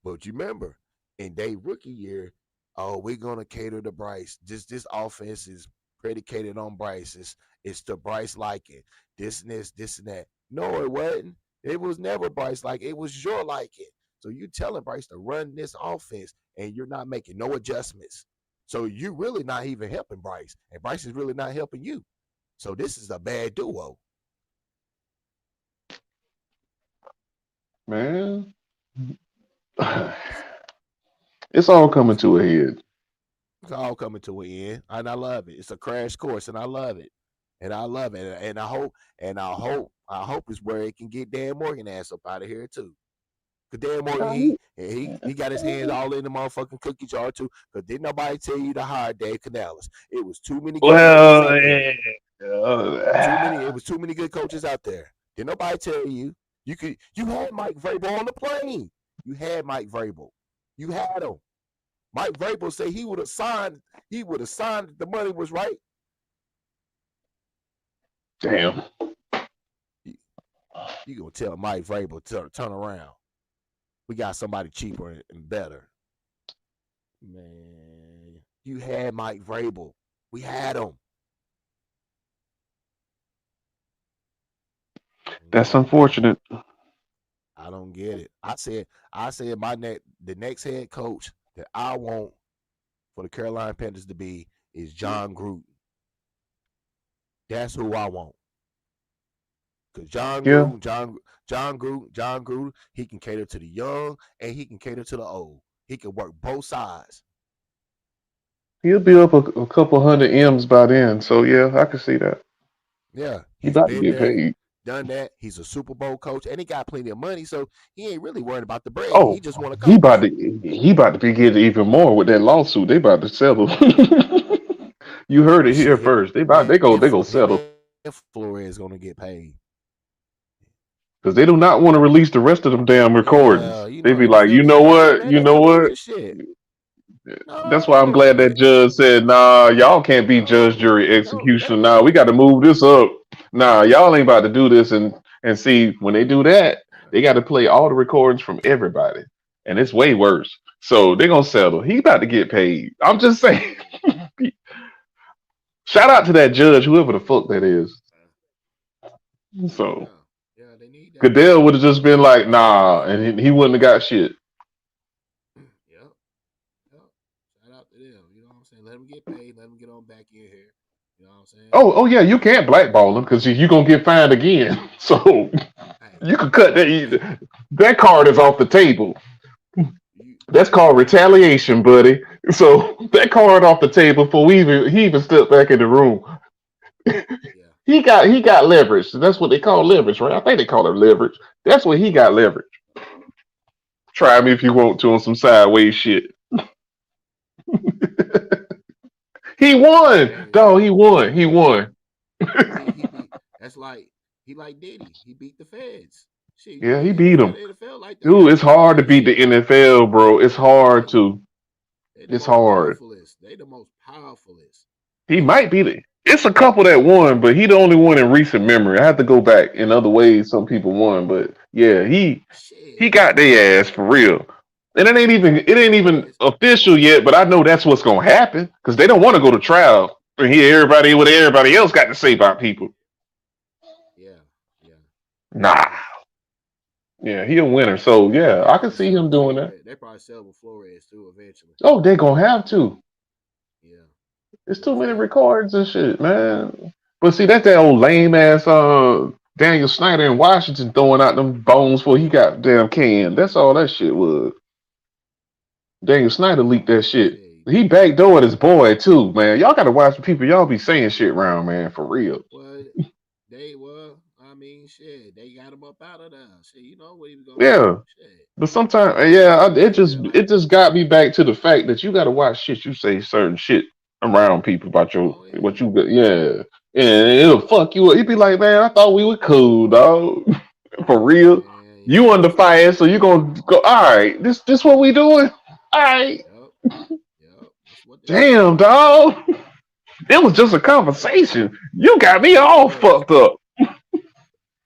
But you remember in Dave rookie year, oh, we're gonna cater to Bryce. This offense is predicated on Bryce. It's to Bryce liking. This and that. No, it wasn't. It was never Bryce like it was your liking. So you telling Bryce to run this offense and you're not making no adjustments. So you really not even helping Bryce. And Bryce is really not helping you. So this is a bad duo. Man. It's all coming to a head. It's all coming to an end. And I love it. It's a crash course and I love it. And I love it. And I hope it's where it can get Dan Morgan ass up out of here too. Cause Dan Morgan, he got his hands all in the motherfucking cookie jar too. Cause didn't nobody tell you to hire Dave Canales. It was too many good coaches out there. It was too many good coaches out there. Didn't nobody tell you. You had Mike Vrabel on the plane. You had Mike Vrabel. You had him. Mike Vrabel said he would have signed if the money was right. Damn. You gonna tell Mike Vrabel to turn around. We got somebody cheaper and better. Man, you had Mike Vrabel. We had him. That's unfortunate. I don't get it. I said the next head coach that I want for the Carolina Panthers to be is John Gruden. That's who I want. Because John Gruden, he can cater to the young and he can cater to the old. He can work both sides. He'll be up a couple hundred M's by then. So yeah, I can see that. Yeah, he's about to get paid. Done that. He's a Super Bowl coach, and he got plenty of money, so he ain't really worried about the bread. Oh, he just want to coach. He about to be getting even more with that lawsuit. They about to settle. You heard it here first. They go settle. Flores gonna get paid because they do not want to release the rest of them damn recordings. They be like, you know what? That's why I'm glad that judge said, nah, y'all can't be judge, jury, executioner. Nah, we got to move this up. Nah, y'all ain't about to do this. And see, when they do that, they got to play all the recordings from everybody. And it's way worse. So they're going to settle. He about to get paid. I'm just saying. Shout out to that judge, whoever the fuck that is. So Goodell would have just been like, nah, and he wouldn't have got shit. Let him get paid. Let him get on back in here. You know what I'm saying? Oh yeah, you can't blackball him because you're gonna get fined again. So you can cut that. That card is off the table. That's called retaliation, buddy. So that card off the table before he even stepped back in the room. He got leverage. That's what they call leverage, right? I think they call it leverage. That's what he got leverage. Try me if you want to on some sideways shit. He won. Dog, he won. He won. That's like he like Diddy. He beat the feds. Shit, yeah, he beat them. Like dude, it's hard to beat the NFL, bro. It's hard to. It's hard. They the most powerfulest. He might be it's a couple that won, but he the only one in recent memory. I have to go back in other ways. Some people won, but yeah, he got their ass for real. And it ain't even official yet, but I know that's what's gonna happen because they don't want to go to trial and hear what everybody else got to say about people. Yeah. Nah. Yeah, he a winner. So yeah, I can see him doing that. They probably sell with Flores too eventually. Oh, they're gonna have to. Yeah. There's too many records and shit, man. But see, that's that old lame ass Daniel Snyder in Washington throwing out them bones before he got damn canned. That's all that shit was. Daniel Snyder leaked that shit. He backdoored his boy too, man. Y'all gotta watch the people y'all be saying shit around, man, for real. Well, I mean, shit, they got him up out of there. Shit, you know what he was gonna Yeah. do. Shit. But sometimes, it just got me back to the fact that you gotta watch shit. You say certain shit around people about what you got, yeah, and it'll fuck you up. You be like, man, I thought we were cool, dog. For real, you under fire, so you gonna go. All right, this what we doing. All right, damn, dog. It was just a conversation. You got me all fucked up.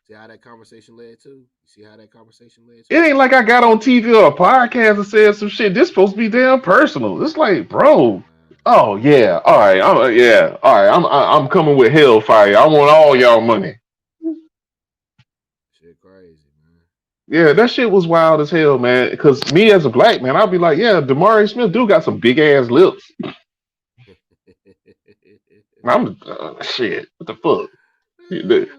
See how that conversation led to? You see how that conversation led It to? ain't like I got on TV or a podcast and said some shit. This supposed to be damn personal. It's like, bro. Oh yeah, all right. Yeah, all right. I'm coming with hellfire. I want all y'all money. Shit, crazy, man. Yeah, that shit was wild as hell, man. Because me as a black man, I'll be like, yeah, Damari Smith do got some big ass lips. I'm shit. What the fuck?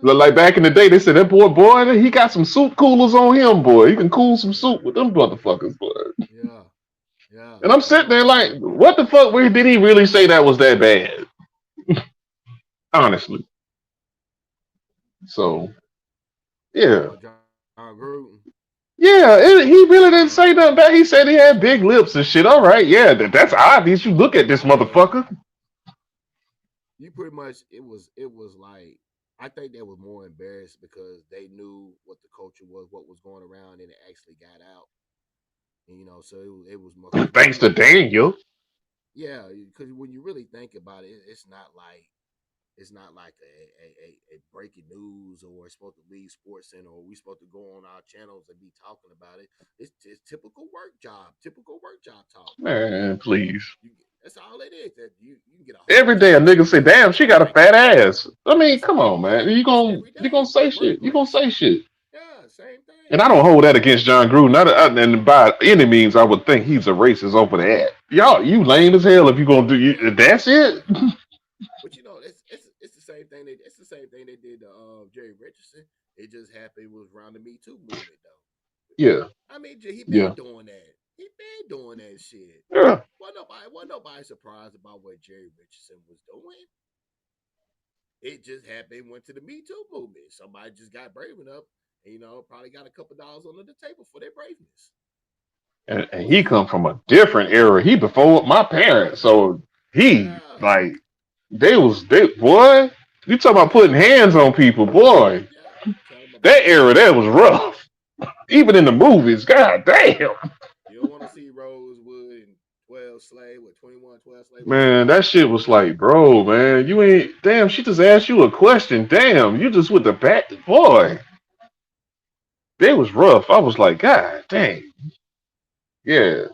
Like back in the day, they said that boy, he got some soup coolers on him, boy. He can cool some soup with them motherfuckers, boy. Yeah. And I'm sitting there like, what the fuck? Where did he really say that was that bad? Honestly. So, yeah. John Gruden. Yeah, he really didn't say nothing bad. He said he had big lips and shit. All right, yeah, that's obvious. You look at this motherfucker. You pretty much it was like I think they were more embarrassed because they knew what the culture was, what was going around, and it actually got out. And, you know, so it was more. Thanks to Daniel. Yeah, because when you really think about it, it's not like a breaking news or it's supposed to leave Sports Center or we supposed to go on our channels and be talking about it. It's just typical work job talk. Man, please. That's all it is. That you can get a Every day a nigga say, "Damn, she got a fat ass." I mean, come on, man. You gonna say shit. You gonna say shit. Yeah, same thing. And I don't hold that against John Gruden. And by any means, I would think he's a racist over that. Y'all, you lame as hell if you gonna do. That's it. But you know, it's the same thing. It's the same thing they did to Jerry Richardson. It just happened was around the Me Too movement, though. Yeah. I mean, he been doing that. He been doing that shit. Yeah. Wasn't nobody surprised about what Jerry Richardson was doing. It just happened. Went to the Me Too movement. Somebody just got brave enough, and probably got a couple dollars under the table for their braveness. And he come from a different era. He before my parents, so he like they boy. You talking about putting hands on people, boy? That era that was rough. Even in the movies, god damn. You don't want to see Rosewood and 12 Slave with 21 12 Slave. Man, that shit was like, bro, man, you ain't damn. She just asked you a question. Damn, you just with the back, boy. They was rough. I was like, god dang. Yeah.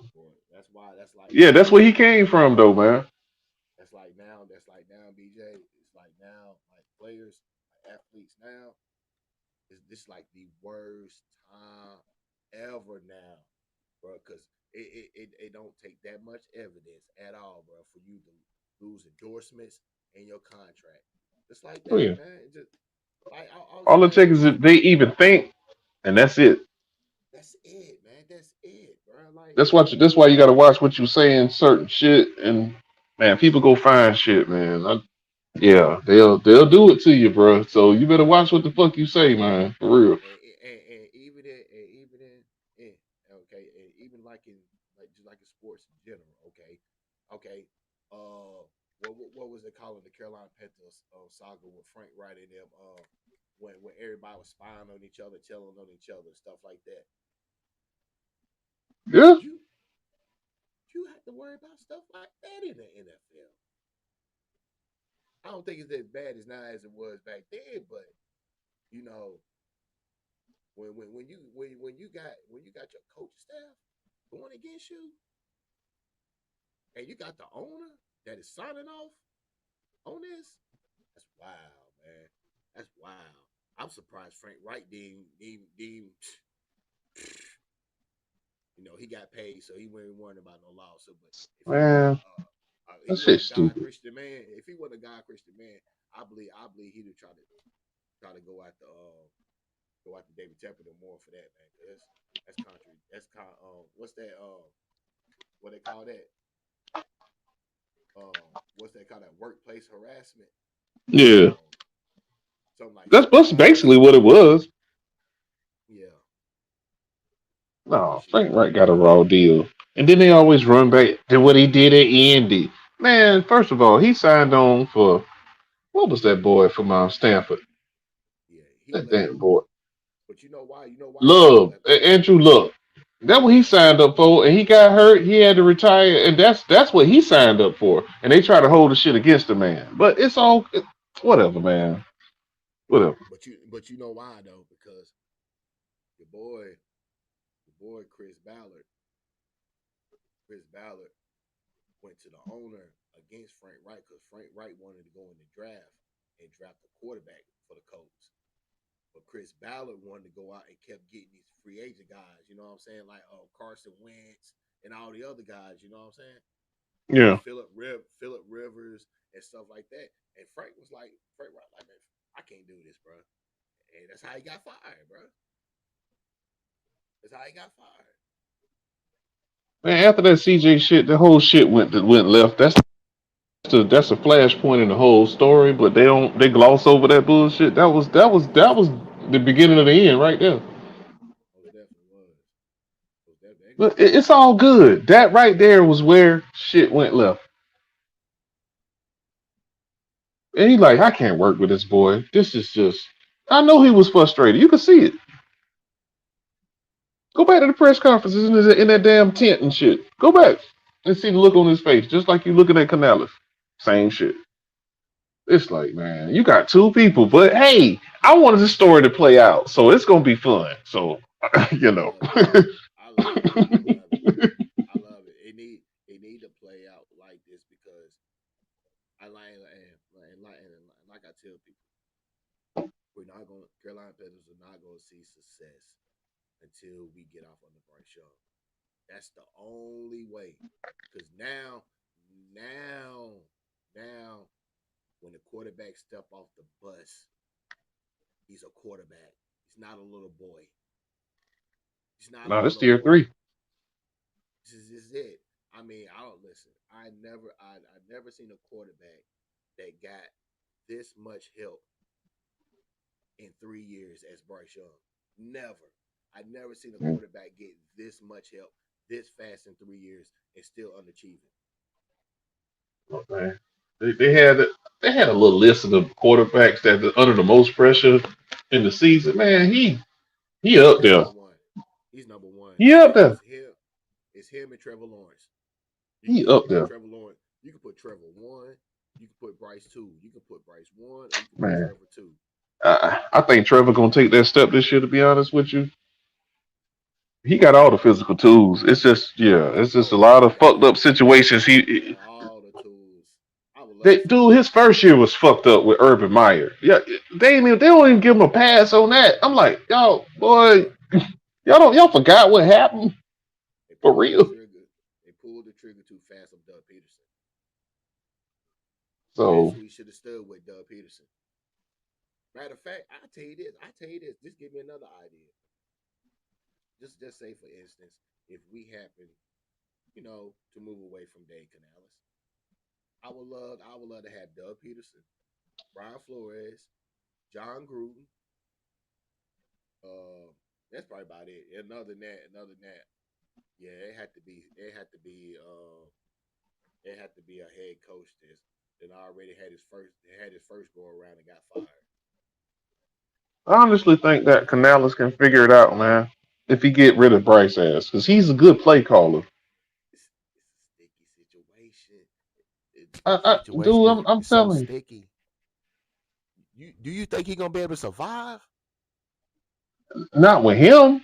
That's where he came from, though, man. That's like now, BJ. It's like now, like players, like athletes now. This like the worst time ever now, bro. Because it don't take that much evidence at all, bro, for you to lose endorsements in your contract. It's like that, man. It just like all it takes is if they even think, and that's it. That's it, man. That's it, bro. Like That's why you got to watch what you say in certain shit, and man, people go find shit, man. Yeah, they'll do it to you, bro. So you better watch what the fuck you say, man, for real. And even in okay, and even like in just like in sports in general, okay. What was they calling the Carolina Panthers saga with Frank Wright and them? When everybody was spying on each other, telling on each other, stuff like that. Yeah. You have to worry about stuff like that in the NFL. I don't think it's as bad as now as it was back then, but you know, when you got your coach staff going against you, and you got the owner that is signing off on this, that's wild, man. That's wild. I'm surprised Frank Wright didn't he got paid, so he wasn't worrying about no lawsuit. But Man, that shit's stupid. Christian man, if he wasn't a God Christian man, I believe he'd have tried to try to go after David Tepper no more for that, man. That's country. That's kind. What's that? What they call that? What's that called? That workplace harassment. Yeah, Something like that's that. that's basically what it was. Yeah. No, Frank Wright got a raw deal, and then they always run back to what he did at Indy. Man, first of all, he signed on for what was that boy from Stanford? Yeah. He That left. damn boy, But you know why? You know why he Love, left though? Andrew Luck. That's what he signed up for, and he got hurt. He had to retire, and that's what he signed up for. And they try to hold the shit against the man, but it's all whatever, man. Whatever. But you know why though? Because your boy Chris Ballard went to the owner against Frank Wright because Frank Wright wanted to go in the draft and draft a quarterback for the Colts. But Chris Ballard wanted to go out and kept getting these free agent guys, you know what I'm saying? Like Carson Wentz and all the other guys, you know what I'm saying? Yeah. Philip Rivers and stuff like that. And Frank Wright, like, man, I can't do this, bro. And that's how he got fired, bro. That's how he got fired. Man, after that CJ shit, the whole shit went left. That's a flashpoint in the whole story, but they gloss over that bullshit. That was the beginning of the end right there. Most definitely was. But it's all good. That right there was where shit went left. And he like, I can't work with this boy. This is just. I know he was frustrated. You could see it. Go back to the press conferences in that damn tent and shit. Go back and see the look on his face, just like you looking at Canales. Same shit. It's like, man, you got two people, but hey, I wanted the story to play out, so it's gonna be fun. So, you know. I love it. I love it. It need to play out like this because I like I tell people, Carolina Panthers are not gonna see success until we get off on the Bryce Young. That's the only way. Because now, when the quarterback step off the bus, he's a quarterback. He's not a little boy. He's not a No, this little tier boy. 3. This is it. I mean, I don't listen. I never seen a quarterback that got this much help in 3 years as Bryce Young. Never. I never seen a quarterback get this much help this fast in 3 years and still underachieving. Okay. They had a little list of the quarterbacks that are under the most pressure in the season. Man, he up there. He's number one. He up there. It's him and Trevor Lawrence. He up there. Trevor Lawrence. You can put Trevor 1. You can put Bryce 2. You can put Bryce 1 or you can put Man. Trevor 2. I think Trevor gonna take that step this year. To be honest with you, he got all the physical tools. It's just a lot of fucked up situations. All the tools. His first year was fucked up with Urban Meyer. Yeah, they don't even give him a pass on that. I'm like, y'all, boy, y'all forgot what happened for real. They pulled the trigger too fast on Doug Peterson. So that's who he should have stood with, Doug Peterson. Matter of fact, I'll tell you this. Just give me another idea. Just say, for instance, if we happen, to move away from Dave Canales, I would love to have Doug Peterson, Brian Flores, John Gruden. That's probably about it. And other than that, yeah, it had to be a head coach that already had his first go around and got fired. I honestly think that Canales can figure it out, man. If he get rid of Bryce ass, because he's a good play caller. It's a sticky situation. Dude, I'm telling you. Sticky. Do you think he's gonna be able to survive? Not with him.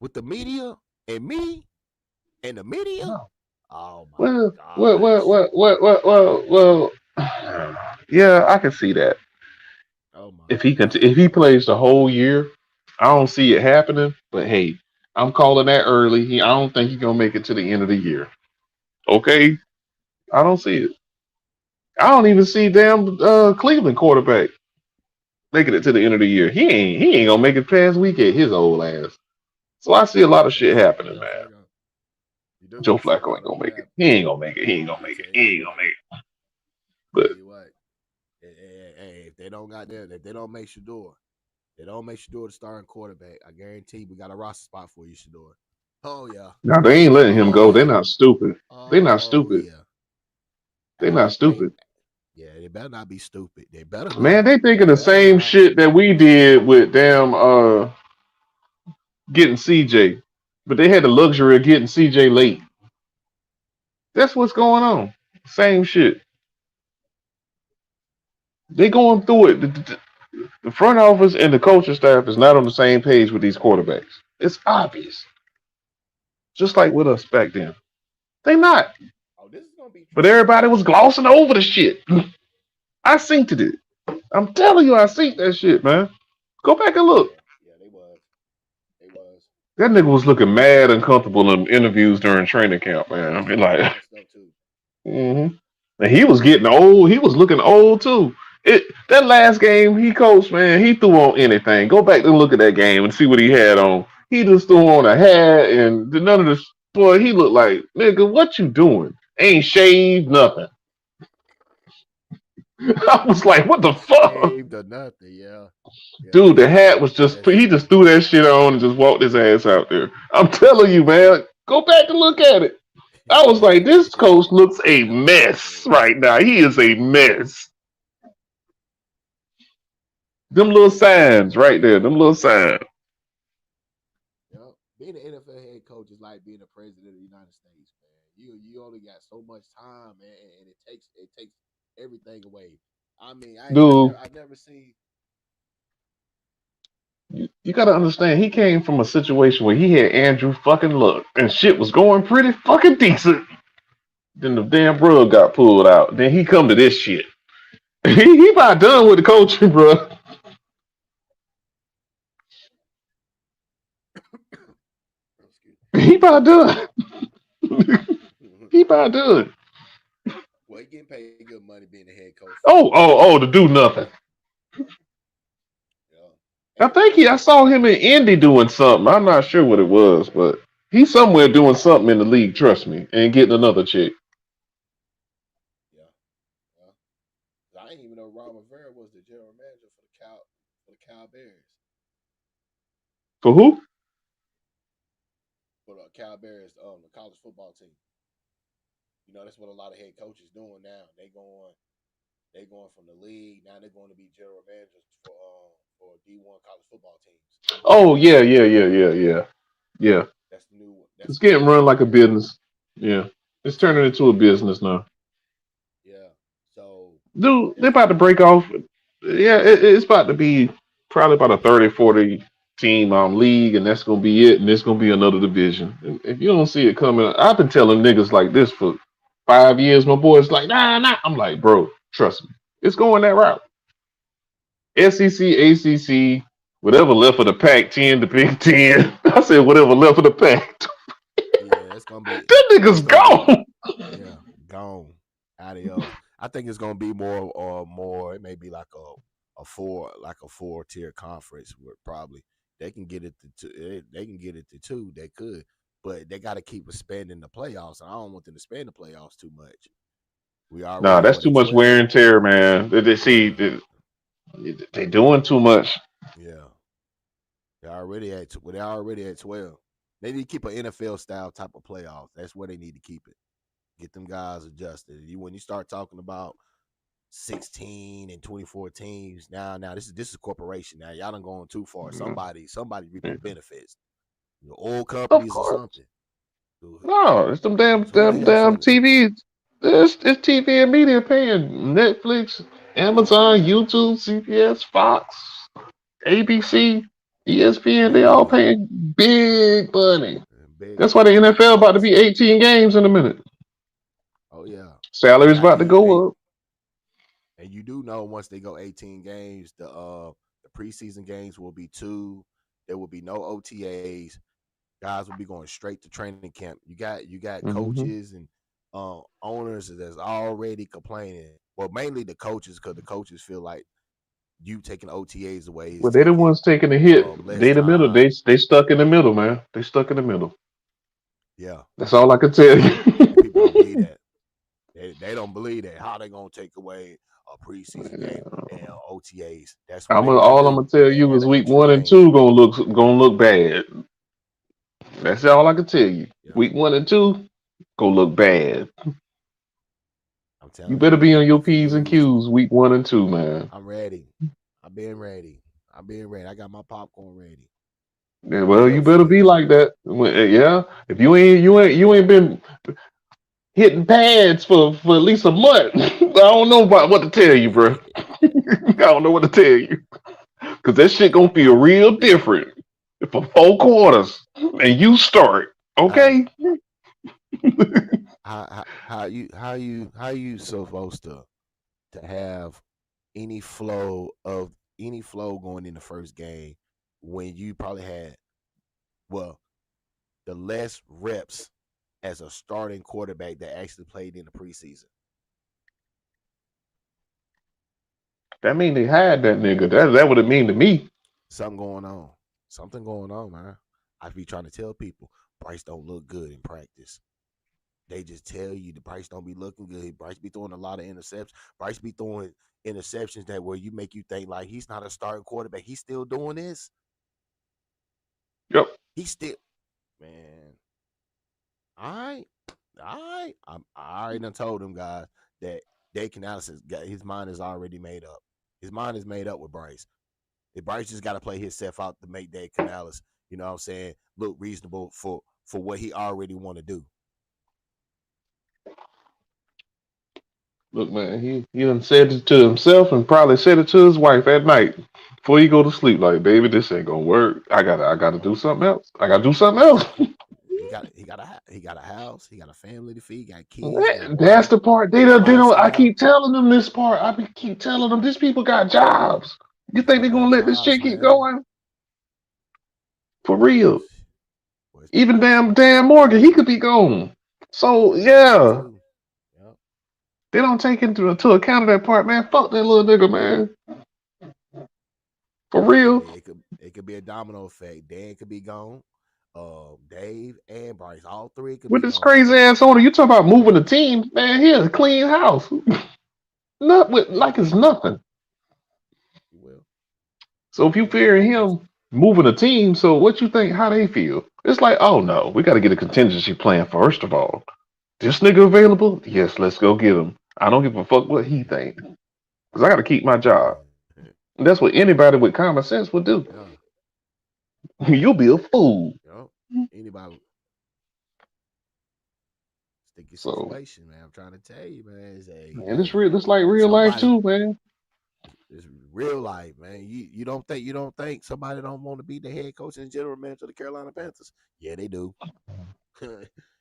With the media and me and the media. No. Oh my God. Well. Yeah, I can see that. Oh my. If he plays the whole year, I don't see it happening. But hey, I'm calling that early. I don't think he's gonna make it to the end of the year. Okay, I don't see it. I don't even see damn Cleveland quarterback. making it to the end of the year. He ain't gonna make it past week at his old ass. So I see a lot of shit happening, man. Joe Flacco ain't gonna make it. He ain't gonna make it. He ain't gonna make it. He ain't gonna make it. But tell you what, hey, if they don't got there, if they don't make Shador, they don't make Shador the starting quarterback, I guarantee we got a roster spot for you, Shador. Oh yeah. now they ain't letting him go. They're not stupid. They're not Oh stupid. yeah. They're not stupid. Yeah, they better not be stupid. They better not. Man, they thinking They the better same not. shit that we did with damn getting CJ, but they had the luxury of getting CJ late. That's what's going on. Same shit. They going through it. The front office and the coaching staff is not on the same page with these quarterbacks. It's obvious. Just like with us back then. They not. Oh, this is gonna be. But everybody was glossing over the shit. I synced it. I'm telling you, I synced that shit, man. Go back and look. Yeah, they was. They was. That nigga was looking mad uncomfortable in interviews during training camp, man. I mean, like, and he was getting old. He was looking old too. That last game he coached, man, he threw on anything. Go back and look at that game and see what he had on. He just threw on a hat and none of this. Boy, he looked like, nigga, what you doing? Ain't shaved, nothing. I was like, what the fuck? Shaved or nothing, yeah. Dude, the hat was just, he just threw that shit on and just walked his ass out there. I'm telling you, man, go back and look at it. I was like, this coach looks a mess right now. He is a mess. Them little signs right there, them little signs. Yep. Being an NFL head coach is like being a president of the United States, man. You only got so much time, man, and it takes everything away. I mean, I've never seen. You got to understand, he came from a situation where he had Andrew fucking Luck, and shit was going pretty fucking decent. Then the damn rug got pulled out. Then he come to this shit. he about done with the coaching, bro. He about done. He about done. Well, he getting paid good money being a head coach. Oh, to do nothing. I saw him in Indy doing something. I'm not sure what it was, but he's somewhere doing something in the league, trust me, and getting another check. I didn't even know Ron Rivera was the general manager for the Cal Bears. For who? For the Cal Bears, the college football team. You know, that's what a lot of head coaches doing now. They going from the league, now they're going to be general managers for D1 college football teams. Oh yeah. That's the new one. It's getting run like a business. Yeah. It's turning into a business now. Yeah. So dude, they're about to break off. Yeah, it's about to be probably about a 30-40 team league, and that's gonna be it, and it's gonna be another division. And if you don't see it coming, I've been telling niggas like this for 5 years. My boy's like, nah. I'm like, bro, trust me, it's going that route. SEC, ACC, whatever left of the Pac-10, the Big Ten. I said whatever left of the Pac. Yeah, it's gonna be. That nigga's gone. Yeah, gone. Adios. I think it's gonna be more. It may be like a 4-tier conference where probably they can get it to 2. They can get it to 2. They could, but they got to keep expanding the playoffs. And I don't want them to expand the playoffs too much. Nah, that's too much wear and tear, man. They doing too much. Yeah, they're already at 12. They need to keep an NFL style type of playoffs. That's where they need to keep it. Get them guys adjusted. When you start talking about 16 and 24 teams, now this is a corporation. Now y'all done going too far. Somebody reaping benefits. Oil companies or something. No, it's them damn TVs. It's TV and media paying Netflix, Amazon, YouTube, CBS, Fox, ABC, ESPN. They all paying big money. That's why the NFL about to be 18 games in a minute. Oh yeah, salary's about to go up. And you do know once they go 18 games, the preseason games will be 2. There will be no OTAs. Guys will be going straight to training camp. You got coaches and owners that's already complaining. Well, mainly the coaches, because the coaches feel like you taking OTAs away is Well, they the taking ones taking the hit. less They the middle. time. They stuck in the middle, man. They stuck in the middle. Yeah, That's all I can tell you. and people don't believe that. They don't believe that. How they gonna take away a preseason game and OTAs? That's what they gonna All I'm do. gonna tell They you add is an week extra 1 and 2 game. gonna look bad. That's all I can tell you. Yeah, Week 1 and 2 gonna look bad. I'm You telling you, better be on man. your If you P's and lose, Q's week 1 and 2, man. I'm ready. I'm being ready. I'm being ready. I got my popcorn ready. Yeah, What's well, you up, better be Flex? like that. Yeah, if you ain't been hitting pads for at least a month, I don't know about what to tell you, bro. I don't know what to tell you because that shit gonna feel real different for 4 quarters and you start. How Okay, how you supposed to have any flow going in the first game when you probably had well the less reps as a starting quarterback that actually played in the preseason. that mean they had that nigga. That what it mean to me. Something going on. Something going on, man. I be trying to tell people Bryce don't look good in practice. They just tell you the Bryce don't be looking good. Bryce be throwing a lot of interceptions. Bryce be throwing interceptions that where you make you think like he's not a starting quarterback. He's still doing this. Yep. He's still man. I I already done told them guys that Dave Canales got his mind is already made up. His mind is made up with Bryce. If Bryce just got to play himself out to make Dave Canales, you know what I'm saying, look reasonable for what he already want to do. Look, man, he done said it to himself and probably said it to his wife at night before he go to sleep. Like, baby, this ain't gonna work. I gotta do something else. I gotta do something else. Exactly. He got a house. He got a family to feed. Got kids. Got a That's wife. the part they don't. I Lifestyle. keep telling them this part. Keep telling them these people got jobs. You think People they're gonna got let this jobs, shit keep man. going for real? Boys, Even Dan Morgan, he could be gone. So he could be yeah, too. Yep. they don't take into account of that part, man. Fuck that little nigga, man. For real. It could be a domino effect. Dan could be gone. Dave and Bryce, all three could With be this gone. crazy ass owner, you talk about moving the team, man. He has a clean house, not with like it's And nothing. you will. So if you Yeah. fearing That's him moving a team, so what you think? How they feel? It's like, oh no, we got to get a contingency plan first of all. This nigga available? Yes, let's go get him. I don't give a fuck what he think, cause I got to keep my job. And that's what anybody with common sense would do. yeah. You'll be a fool. Yep. Anybody sticky So situation, man. I'm trying to tell you, man. Is a man, it's hey, real. It's like real life somebody. too, man. It's real life, man. You don't think somebody don't want to be the head coach and general manager of the Carolina Panthers? Yeah, they do.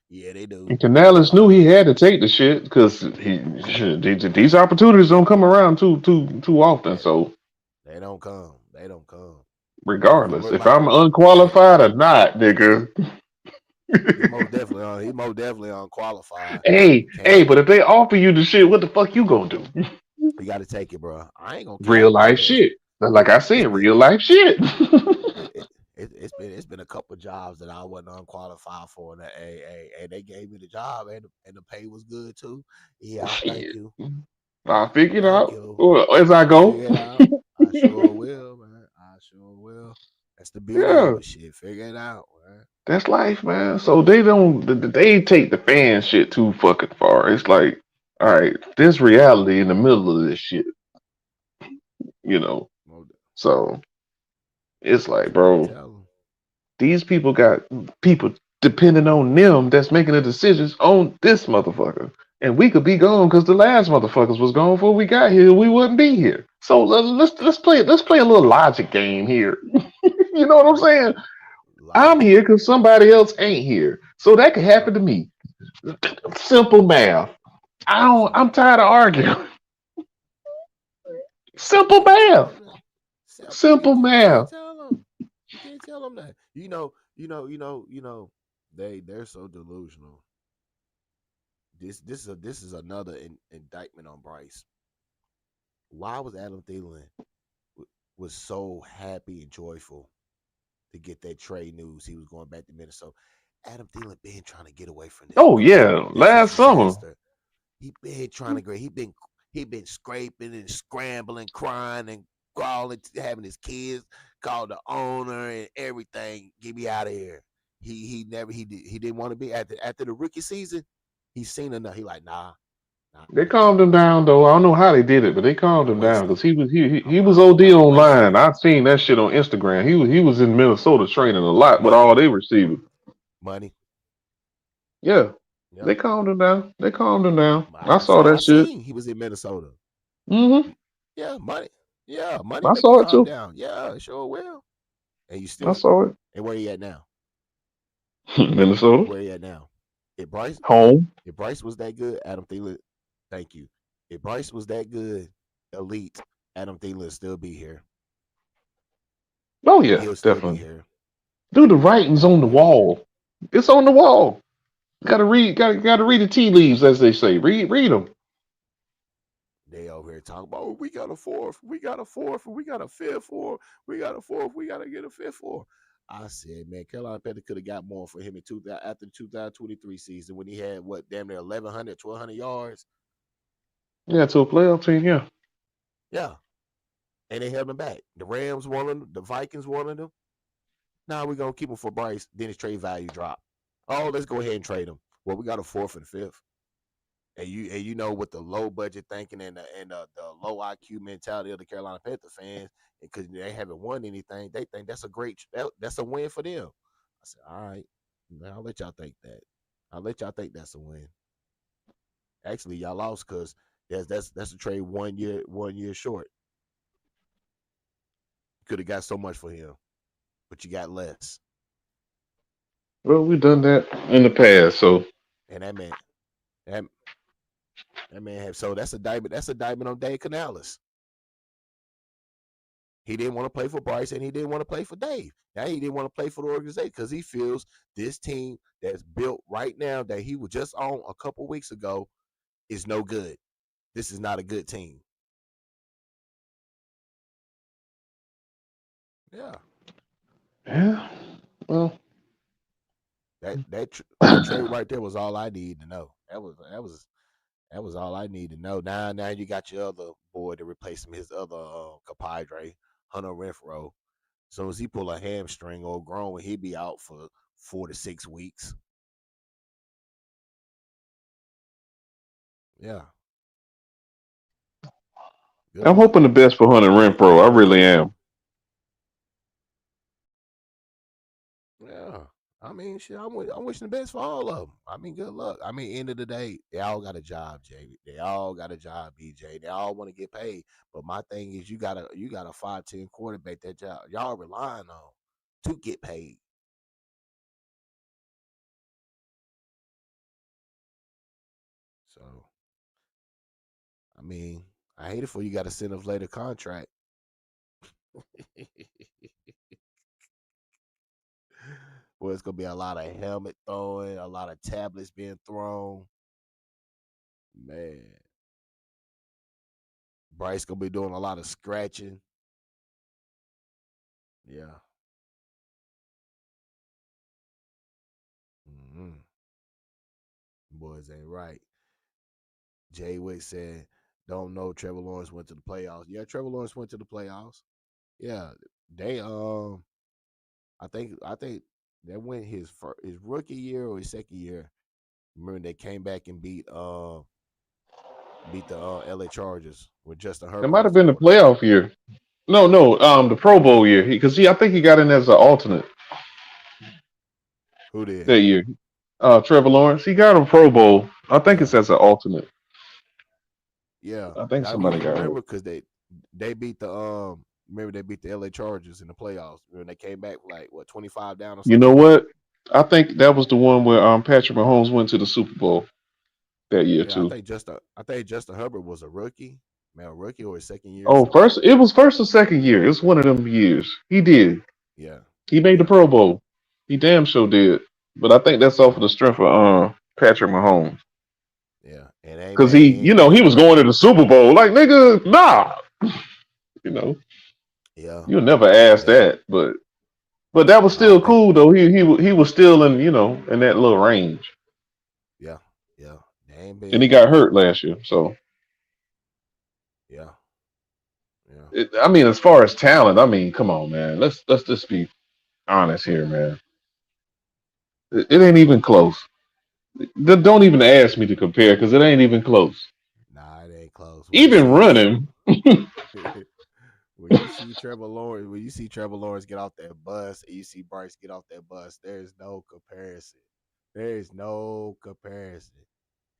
Yeah, they do. And Let's be Canales knew he honest. had to take the shit because these opportunities don't come around too often. They So they don't come. They don't come. If it regardless, look if like I'm hey, unqualified or not, nigga. he most definitely unqualified. Hey, Can't but if they offer you the shit, what the fuck you gonna do? you got to take it, bro. I ain't gonna Real cap, life brother. shit. Like I It's said, been real life shit. it's been a couple jobs that I wasn't unqualified for, and they gave me the job, and the pay was good too. Yeah, thank Shit. you, I'll figure it thank out you. well, as I go. Figure it out. I sure will, man. I sure will. That's the beauty Yeah, of it. Shit, figure it out, man. that's life, man. So they don't. They take the fan shit too fucking far. It's like, all right, there's reality in the middle of this shit, you know. Mo, So it's like, Mo bro, tell them. these people got people depending on them that's making the decisions on this motherfucker. And we could be gone because the last motherfuckers was gone before we got here. We wouldn't be here. So let's play a little logic game here. You know what I'm saying? I'm Logic. here because somebody else ain't here. So that could happen to me. Simple math. I'm tired of arguing. Simple Can't tell math. them that. Simple. Simple You can't math. tell them. You can't tell them that. They're so delusional. This is another indictment on Bryce. Why was Adam Thielen was so happy and joyful to get that trade news. He was going back to Minnesota. Adam Thielen been trying to get away from this. Oh yeah, This is last summer. disaster. He been trying to get. He been scraping and scrambling, crying and crawling, having his kids call the owner and everything. Get me out of here. He never he didn't want to be after the rookie season. He's seen enough. He like nah. They calmed him down though. I don't know how they did it, but they calmed him down because he was OD online. I've seen that shit on Instagram. He was in Minnesota training a lot with all they receivers. Money. Yeah, Yep. they calmed him down. They calmed him down. I That's saw all that I shit. seen. He was in Minnesota. Mm-hmm. Yeah, money. Yeah, money I make you saw it calm too. down. Yeah, sure will. And you I still. saw it. And where you at now? Minnesota. Where you at now? If Bryce Home. If Bryce was that good, Adam Thielen. Thank you. If Bryce was that good, elite, Adam Thielen would still be here. Oh yeah, He'll still be definitely. here. Dude, the writing's on the wall. It's on the wall. Gotta read. Gotta read the tea leaves, as they say. Read them. They over here talking about, oh, we got a fourth, we got a fourth, we got a fifth, or we got a fourth, we got to get a fifth, or I said, man, Carolina Panthers could have got more for him in after the 2023 season when he had what, damn near 1,100, 1,200 yards. Yeah, to a playoff team. Yeah. Yeah, and they held him back. The Rams wanted him, the Vikings wanted him. Now we're gonna keep him for Bryce. Then his trade value drop. Oh, let's go ahead and trade him. Well, we got a fourth and fifth. And you know, with the low budget thinking and the low IQ mentality of the Carolina Panther fans, because they haven't won anything, they think that's that's a win for them. I said, all right, man, I'll let y'all think that. I'll let y'all think that's a win. Actually, y'all lost because that's a trade 1 year short. You could have got so much for him, but you got less. Well, we've done that in the past, so. And that man have so that's a diamond on Dave Canales. He didn't want to play for Bryce and he didn't want to play for Dave. Now he didn't want to play for the organization because he feels this team that's built right now that he was just on a couple weeks ago is no good. This is not a good team. Yeah. Yeah. Well, that trade right there was all I needed to know. That was all I need to know. Now you got your other boy to replace him, his other compadre, Hunter Renfrow. So as he pull a hamstring or groin, he'd be out for 4 to 6 weeks. Yeah. Good I'm luck. hoping the best for Hunter Renfrow. I really am. Yeah. I mean, shit, I'm wishing the best for all of them. I mean, good luck. I mean, end of the day, they all got a job, JB. They all got a job, BJ. They all want to get paid. But my thing is, you got a 5'10" quarterback that y'all relying on to get paid. So, I mean, I hate it for you. Got to send a later contract. Well, it's gonna be a lot of helmet throwing, a lot of tablets being thrown. Man, Bryce gonna be doing a lot of scratching. Yeah. Mm-hmm. Boys ain't right. Jay Wick said, "Don't know Trevor Lawrence went to the playoffs." Yeah, Trevor Lawrence went to the playoffs. Yeah, they I think that went his rookie year or his second year. Remember they came back and beat the LA Chargers with Justin It Herbert might was have the been the quarterback. playoff year. No, the Pro Bowl year. Because I think he got in as an alternate Who did? that year. Trevor Lawrence. He got a Pro Bowl. I think Yeah. it's as an alternate. Yeah, I think I somebody got hurt. remember because they beat the remember they beat the LA Chargers in the playoffs. When they came back like 25 down or You something know like that. what? I think that was the one where Patrick Mahomes went to the Super Bowl that year Yeah, I too. think Justin Herbert was a rookie, man, a rookie or his second year or Oh, something. it was first or second year. It's one of them years. He did. Yeah, He made the Pro Bowl. He damn sure did. But I think that's off of the strength of Patrick Mahomes. Yeah, and hey Because man, he was going to the Super Bowl. Like, nigga, nah. You know. Yeah. You'll never ask Yeah. that, but that was No, I still think. cool though. He was still in in that little range, Yeah. Yeah. They ain't and he been. got hurt last year. So Yeah. Yeah. I mean, as far as talent, I mean, come on, man. Let's just be honest here, man. It ain't even close. Don't even ask me to compare because it ain't even close. Nah, it ain't close. Even running, When you see Trevor Lawrence get off that bus and you see Bryce get off that bus, there's no comparison. There is no comparison.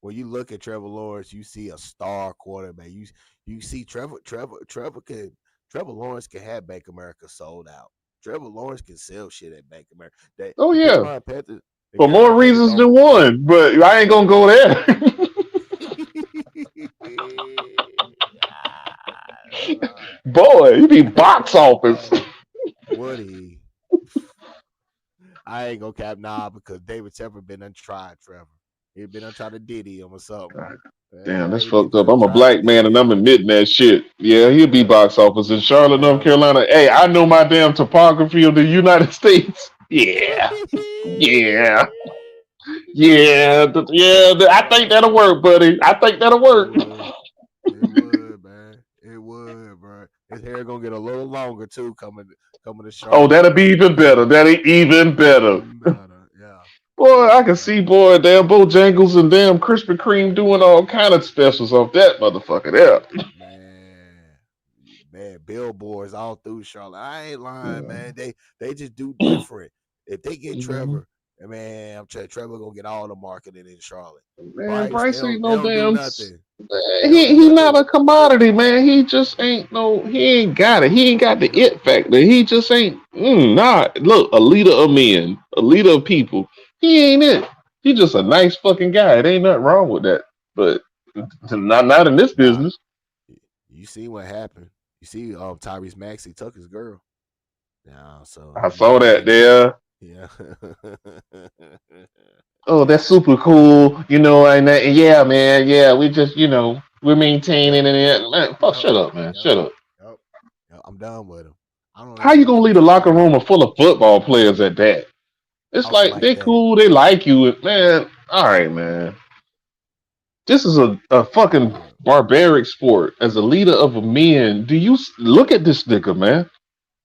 When you look at Trevor Lawrence, you see a star quarterback. You see Trevor Lawrence can have Bank America sold out. Trevor Lawrence can sell shit at Bank America. That oh the yeah, Carolina Panthers, the for more Carolina Panthers reasons than don't. one. But I ain't gonna go there. Boy, you be box office. Woody, I ain't gonna cap because David Tepper been untried Trevor. He been untried to Diddy him or something. Damn, that's He been fucked up. I'm a untried to black man and Diddy I'm him. admitting that shit. Yeah, he'll be Yeah, box office in Charlotte, North yeah. Carolina. Hey, I know my damn topography of the United States. Yeah, yeah, yeah, I think that'll work, buddy. I think that'll It work. would. It would, man. It would, bro. His hair gonna get a little longer too coming to Oh, Charlotte. that'll be even better. That'll be even better. Even better. Yeah. Boy, I can Yeah. see boy damn Bojangles and damn Krispy Kreme doing all kind of specials off that motherfucker there. Man. Man, billboards all through Charlotte. I ain't lying, man. They just do different. If they get Mhm. Trevor, man, Trevor gonna get all the marketing in Charlotte. Man, Bryce, they Bryce ain't don't they no don't do damn. nothing. Man, They don't do he not nothing. a commodity, man. He just ain't no. He ain't got it. He ain't got the it factor. He just ain't. Nah, look, a leader of men, a leader of people. He ain't it. He just a nice fucking guy. It ain't nothing wrong with that. But not in this Nah, business. you see what happened. You see, Tyrese Maxey took his girl. Yeah, so I you know saw he that ain't it. there. Yeah. Oh, that's super cool. Yeah, man. Yeah, we just we're Yep. maintaining man. Fuck, Yep. shut up, man. Yep. Shut up. Yep. Yep. I'm done with him. I don't How even you want gonna them leave a two locker together. room full of football players at that? It's Talking like like they that. cool, they like you, man. All right, man. This is a fucking Yeah. barbaric sport. As a leader of a men, do you look at this nigga, man?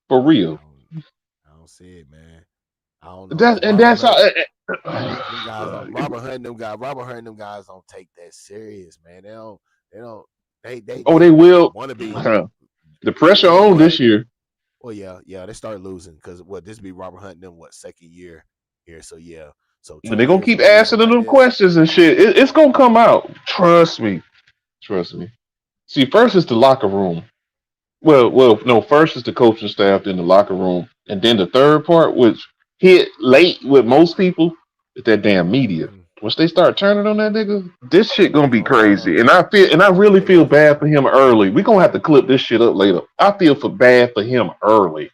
For real. I don't see it, man. I don't know That because and that's how. Robert Hunt, them guys don't take that serious, man. They don't. Oh, they They will. want to be. The pressure Well, on yeah, this year. well, yeah. They start losing because this be Robert Hunt, them second year here, so yeah. So When two they gonna years keep of losing asking like them this. questions and shit, it's gonna come out. Trust me. Trust me. See, first is the locker room. No. First is the coaching staff, then the locker room, and then the third part, which hit late with most people, is that damn media. Mm-hmm. Once they start turning on that nigga, this shit gonna be Oh yeah, crazy. And I really they feel definitely bad for him early. We gonna have to clip this shit up later. I feel bad for him early.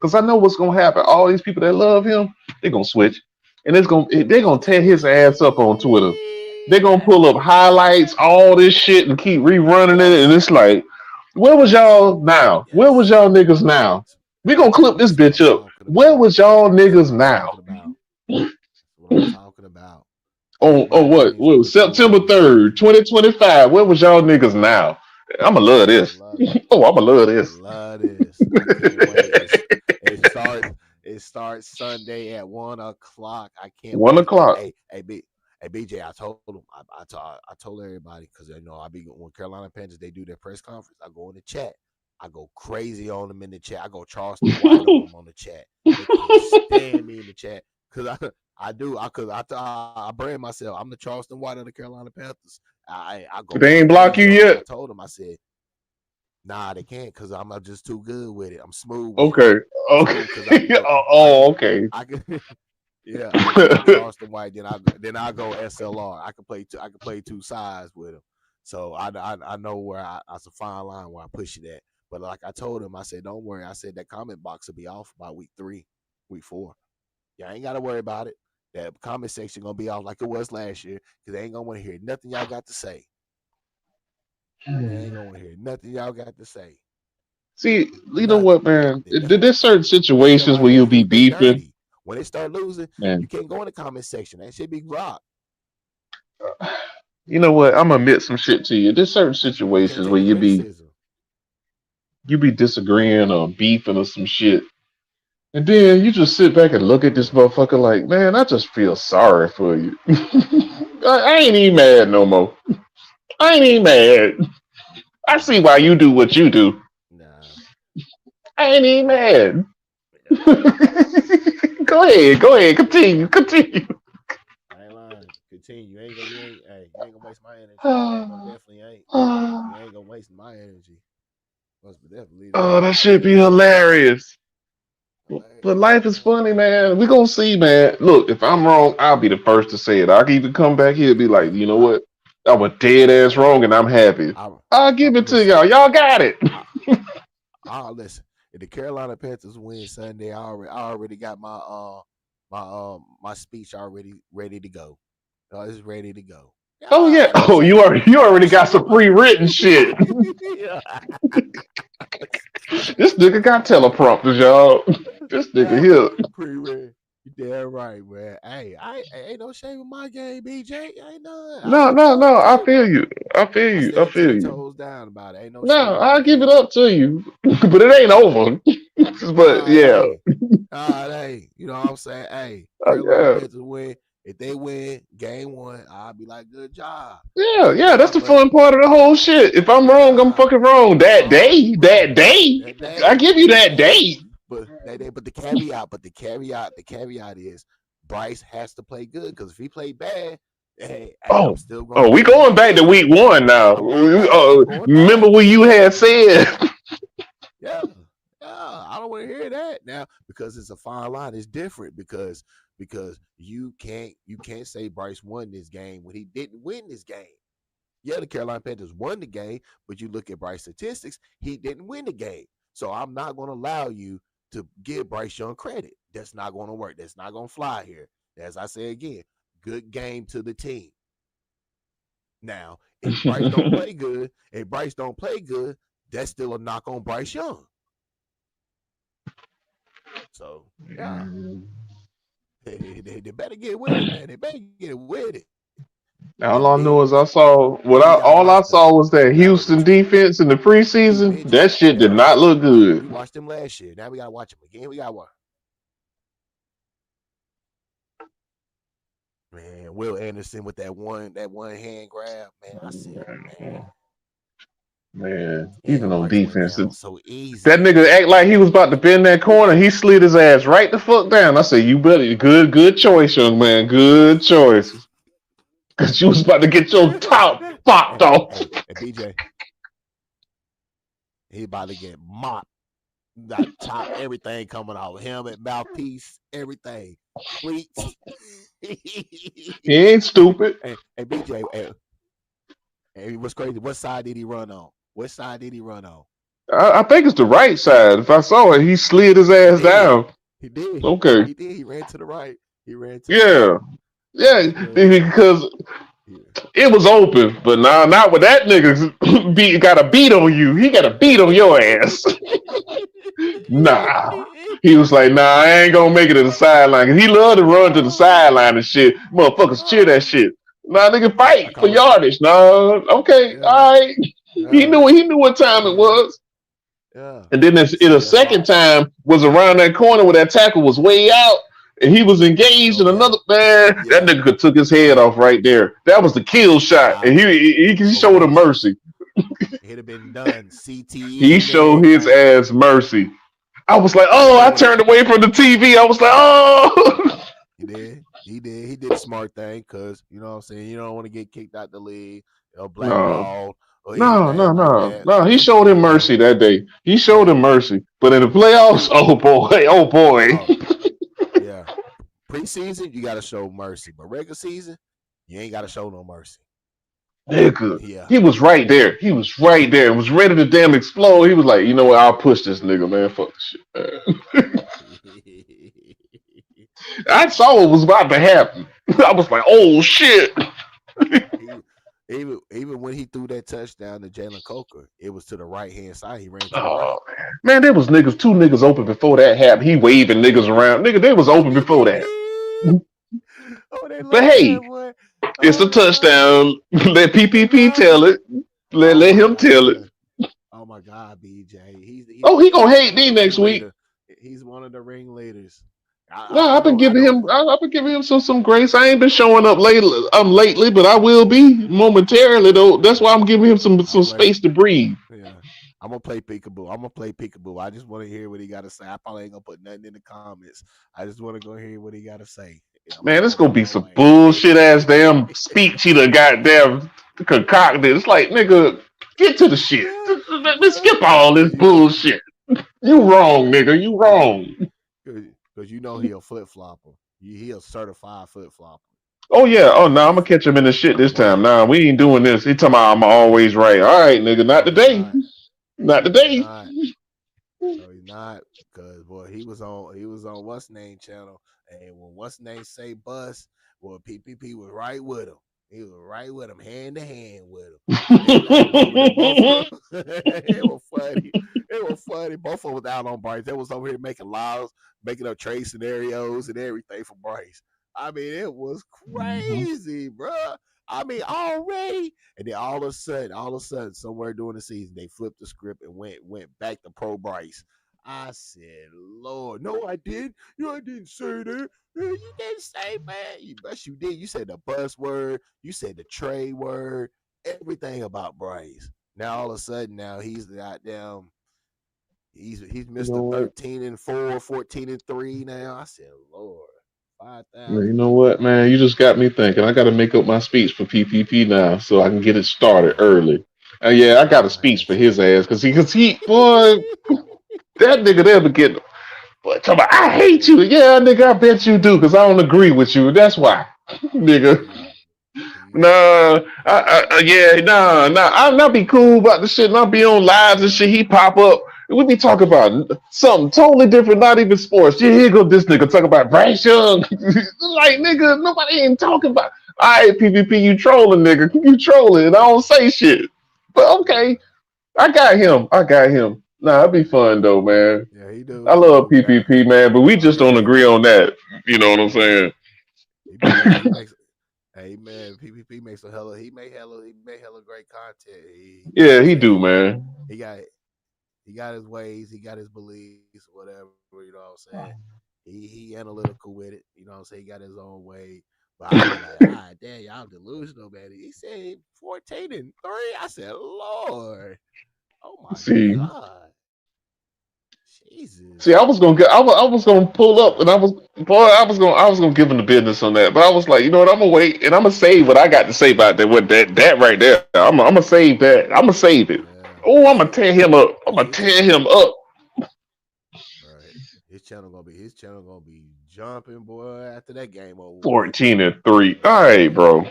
Cause I know what's gonna happen. All these people that love him, they're gonna switch. And they're gonna tear his ass up on Twitter. They're gonna pull up highlights, all this shit, and keep rerunning it. And yes, it's like, where was y'all now? Where was yes. y'all niggas now? We gonna clip this That's what I'm bitch up. talking Where about. was y'all That's what niggas I'm now? talking about. That's what I'm talking about. On LeBron what? James get the September protest. 3rd, 2025. Where was y'all niggas now? I'ma love I this. love it. Oh, I'ma love I this. love this. I can't wait. It starts. It starts Sunday at 1 o'clock. I can't One wait. o'clock. Hey, BJ. I told him. I told everybody because I be when Carolina Panthers they do their press conference. I go in the chat. I go crazy on them in the chat. I go Charleston White on them on the chat. They can't stand me in the chat because I brand myself. I'm the Charleston White of the Carolina Panthers. I go They ain't block you crazy on them. I yet? told them. I said, nah, they can't because I'm just too good with it. I'm smooth with it. Okay. I'm smooth because I can Okay. go. Okay. I can. Yeah, I can go Charleston White. Then I go S.L.R. I can play two sides with him. So I know where it's a fine line where I push it at. But like I told him, I said, don't worry. I said that comment box will be off by week 3, week 4. Y'all ain't got to worry about it. That comment section gonna be off like it was last year because they ain't gonna want to hear nothing y'all got to say. They ain't gonna want to hear nothing y'all got to say. See, you know Nothing. what, man? They never. There's certain The situations Carolina where you'll Panthers be they beefing, dirty. When they start losing, you man. can't go in the comment section. That shit be rock. You know what? I'm gonna admit some shit to you. There's certain You can't situations take where the criticism. you be disagreeing or beefing or some shit, and then you just sit back and look at this motherfucker like, man, I just feel sorry for you. I ain't even mad no more. I ain't even mad. I see why you do what you do. Nah. I ain't even mad. Yeah. Go ahead, continue. I ain't lying. Continue. You ain't gonna waste my energy. Most definitely ain't. You ain't gonna waste my energy. Most definitely that. Oh, that should be hilarious. But life is funny, man. We gonna see, man. Look, if I'm wrong, I'll be the first to say it. I can even come back here and be like, you know what? I was dead ass wrong, and I'm happy. I'll give it to Listen. y'all. Y'all got it. I'll listen. If the Carolina Panthers win Sunday, I already got my speech already ready to go. It's ready to go. Oh yeah. Ain't no Oh, shame. you Ain't no already got shame in some my pre-written shit. yeah. This nigga got teleprompters, y'all. This nigga here. Pre-read. You damn right, man. Hey, I ain't no shame in my game, BJ. Ain't none. No, no, no. I feel you. I feel I you. I stand feel 10 you. toes down about it. Ain't no No, shame in my I'll give it game. up to you. But it ain't over. But Nah, it yeah. ain't. Nah, it ain't. You know what I'm saying? Hey, Carolina Yeah. Panthers win. If they win game one, I'll be like, good job. Yeah, Good yeah, that's job, the but fun part of the whole shit. If I'm good wrong, I'm job. fucking wrong. That day, Right. that day, That I day, give you that that day. day. But the caveat is Bryce has to play good because if he play bad, hey, I'm Oh, still gonna oh, we give him going his back to money. week one now. I'm going back. I'm going Remember back. what you had said? Yeah. Yeah. I don't want to hear that now because it's a fine line. It's different because you can't say Bryce won this game when he didn't win this game. Yeah, the Carolina Panthers won the game, but you look at Bryce's statistics, he didn't win the game. So I'm not going to allow you to give Bryce Young credit. That's not going to work. That's not going to fly here. As I say again, good game to the team. Now, if Bryce don't play good, that's still a knock on Bryce Young. So, yeah. They better get with it, man. They better get with it. All And I know is then I saw then we got to all I watch saw was that now we Houston defense in the preseason. bitches. That shit did Yeah. not look good. We watched them last year. Now we got to watch them again. We got to watch. Man, Will Anderson with that one hand grab. Man, I said, Man, man, even on Bryce went defense, down so easy. that nigga act like he was about to bend that corner. He slid his ass right the fuck down. I said, you better, good choice, young man. Good choice. Because you was about to get your top popped off. Hey, BJ, he about to get mopped. That top, everything coming out. Helmet, mouthpiece, everything. Cleats. He ain't stupid. Hey, BJ, hey, what's crazy? What side did he run on? What side did he run on? I think it's the right side. If I saw it, he slid his He ass did. down. He did. Okay. He did. He ran to the right. He ran to the right. Yeah. Yeah, because it was open, but nah, not with that nigga got a beat on you. He got a beat on your ass. Nah. He was like, nah, I ain't gonna make it to the sideline. Cause he loved to run to the sideline and shit. Motherfuckers cheer that shit. Nah, nigga, I fight for call it. yardage. Nah, okay, Yeah. all right. He Yeah. knew what time it Yeah. was. Yeah. And then the That's second why. time was around that corner where that tackle was way out and he was engaged in Okay. another man. That Yeah. nigga took his head Yeah. off right there. That was the kill shot. Nah. And he For showed him real. mercy. It'd have been done. He CTE and showed his everything. ass mercy. I was like, That oh, boy I would have. turned away from the TV. I was like, oh. He did. He did. He did a smart thing because you know what I'm saying. You don't want to get kicked out the league, No. blackballed or No, no, anything like no, that. no. He showed him Yeah. mercy that day. He showed him Yeah. mercy. But in the playoffs, Pre. oh boy, oh boy. Oh yeah. Preseason, you got to show mercy, but regular season, you ain't got to show no mercy. Nigga. Yeah. He was right there. He was right there. Was ready to damn explode. He was like, you know what? I'll push this nigga, man. Fuck this shit, man. I saw what was about to happen. I was like, oh shit. Even when he threw that touchdown to Jalen Coker, it was to the right hand side. He ran to the right. Oh man, there was two niggas open before that happened. He waving niggas around. Nigga, they was open before that. Oh, they But love hey, that boy. it's a Oh, touchdown. Let PPP right. tell it. Oh Let my him tell it. God. Oh my God, BJ. Oh, he gonna He's hate one of me the next week. ringleader. He's one of the ringleaders. No, I know. I know. I've been giving him some grace. I ain't been showing up lately, but I will be momentarily though. That's why I'm giving him some I'm like, space to breathe. yeah. I'm gonna play peekaboo. I'm gonna play peekaboo. I just want to hear what he got to say. I probably ain't gonna put nothing in the comments. I just want to go hear what he got to say. I'm gonna Man, go it's gonna about be my some way. bullshit ass damn speech he done goddamn concocted. It's like, nigga, get to the shit. Let's skip all this Cause you know, bullshit. You wrong, nigga. You cause, wrong. cause you know he a flip flopper. He a certified flip flopper. Oh yeah. Oh no, I'm gonna Cause catch him in the shit this boy, time. Nah, we ain't doing this. He talking about I'm always right. All right, nigga. Not no, he today. not. Not No, he today. not. No, he's not. Cause boy, he was on what's name channel, and when what's name say bust, well, PPP was right with him. He was right with him, hand to hand with him. Both of them, it was funny. It was funny. Both of them was out on Bryce. They was over here making laws, making up trade scenarios and everything for Bryce. I mean, it was crazy, bro. I mean, already, and then all of a sudden, somewhere during the season, they flipped the script and went back to pro Bryce. I said, Lord, no, I did. No, I didn't say that. You didn't say, man. Yes, you did. You said the buzzword. You said the trade word. Everything about Bryce. Now all of a sudden, now he's goddamn. He's You Mr. know what? 13-4, 14-3 now. I said, Lord, You 5,000. know what, man? You just got me thinking. I got to make up my speech for PPP now, so I can get it started early. Yeah, I got a Oh, speech for his ass because boy, that nigga there be getting. Boy, talking about, I hate you. Yeah, nigga, I bet you do because I don't agree with you. That's why, nigga. Nah, yeah, nah. I'll not be cool about the shit, and I'll be on lives and shit. He pop up, and we be talking about something totally different, not even sports. Yeah, here go this nigga talking about Bryce Young. Like, nigga, nobody ain't talking about. All right, PvP, you trolling, nigga. You trolling, and I don't say shit. But okay, I got him. Nah, it'd be fun though, man. Yeah, he do. I He love do. Now, PPP, man, but we oh just yeah, don't agree on that. You know what I'm yeah. saying? He makes. Hey man, PPP makes a hella. He make hella great content. You know what Yeah, I'm he saying? do, man. He got he got his ways. He got his beliefs. Whatever. You know what I'm saying? He analytical with it. You know what I'm saying? He got his own way. But I'll be like, damn, y'all delusional, man. He said 14-3. I said, Lord, oh my See. God, See, Jesus. I was gonna get, I was gonna pull up, and I was gonna give him the business on that, but I was like, you know what, I'm gonna wait, and I'm gonna save what I got to say about that, what that right there. I'm gonna save that. I'm gonna save it. Yeah. Oh, I'm gonna tear him up. I'm Yeah, gonna tear him up. right. His channel gonna be jumping, boy, after that game over with. 14-3. All right, bro,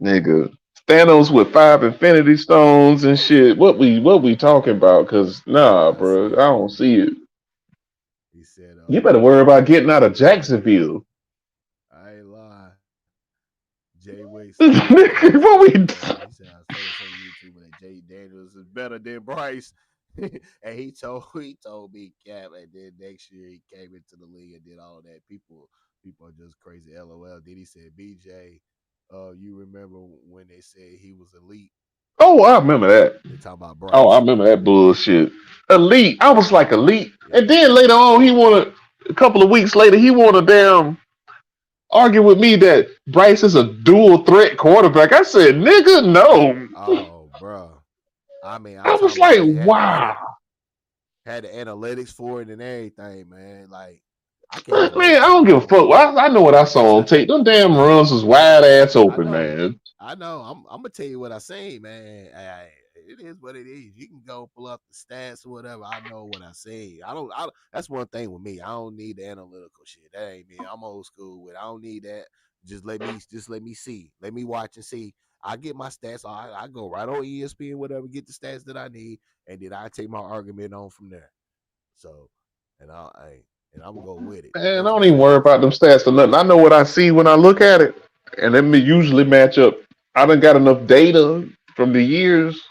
nigga. Thanos with 5 Infinity Stones and shit. What we talking about? Cause nah, I bro, I said don't see it. he said, You better worry about getting out of Jay Wicks. Jacksonville. I ain't lie. Jay Wicks told us What on we? he said I told us on YouTube that Jay Daniels is better than Bryce. And he told me Cap, and then next year he came into the league and did all of that. People are just crazy. LOL. Then he said, BJ, you remember when they said he was elite? Oh, I remember that. They talk about Oh, I Bryce. remember that bullshit. Elite. I was like elite. Yeah. And then later on, a couple of weeks later, he wanna damn argue with me that Bryce is a dual threat quarterback. I said, nigga, no. Oh, bro. I mean, I'm I was talking about like, had wow. the analytics for it and everything, man. Like I can't even Man, wait. I don't give a When fuck. I know what I saw on tape. Them damn runs was wide ass I open, know, man. I know. I'm gonna tell you what I seen, man. It is what it is. You can go pull up the stats or whatever. I know what I seen. I don't. That's one thing with me. I don't need the analytical shit. That ain't me. I'm old school with. I don't need that. Just let me see. Let me watch and see. I get my stats. I go right on ESPN, whatever. Get the stats that I need, and then I take my argument on from there. So, and I'm gonna go with it. Man, I That's don't what even it worry is. about them stats or nothing. I know what I see when I look at it. and them usually match up. I done got enough data from the years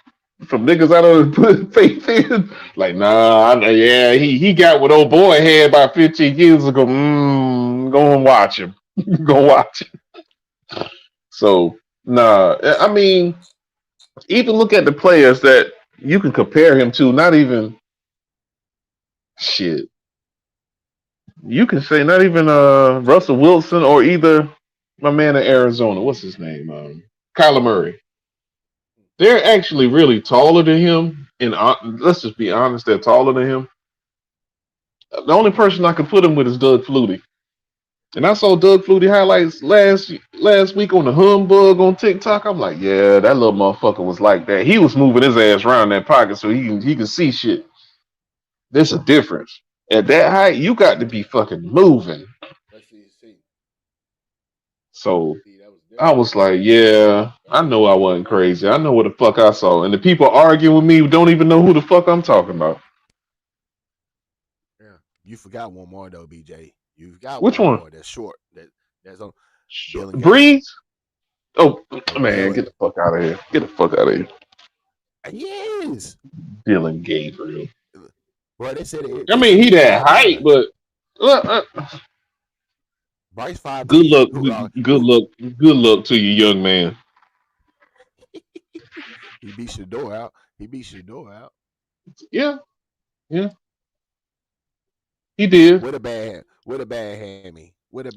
from niggas I done put faith in. Like, nah, yeah, he got what old boy had about 15 years ago. Go and watch him. Go watch him. So, nah, I mean, even look at the players that you can compare him to. Not even shit. You can say not even Russell Wilson or either my man in Arizona. What's his name? Kyler Murray. They're actually really taller than him. And let's just be honest, they're taller than him. The only person I can put him with is Doug Flutie. And I saw Doug Flutie highlights last week on the humbug on TikTok. I'm like, yeah, that little motherfucker was like that. He was moving his ass around that pocket so he can see shit. There's a difference. At that height, you got to be fucking moving. So I was like, yeah, I know I wasn't crazy. I know what the fuck I saw. And the people arguing with me don't even know who the fuck I'm talking about. Yeah. You forgot one more though, BJ. You've got Which one one? more that's short. That's on Breeze? Oh, man, Dylan. get the fuck out of here. Get the fuck out of here. Yes. Dylan Gabriel. Well, they said it. I mean, he that height, but Bryce 5'10". good luck to you, young man. He beat Shador out. Yeah. He did. With a bad hammy.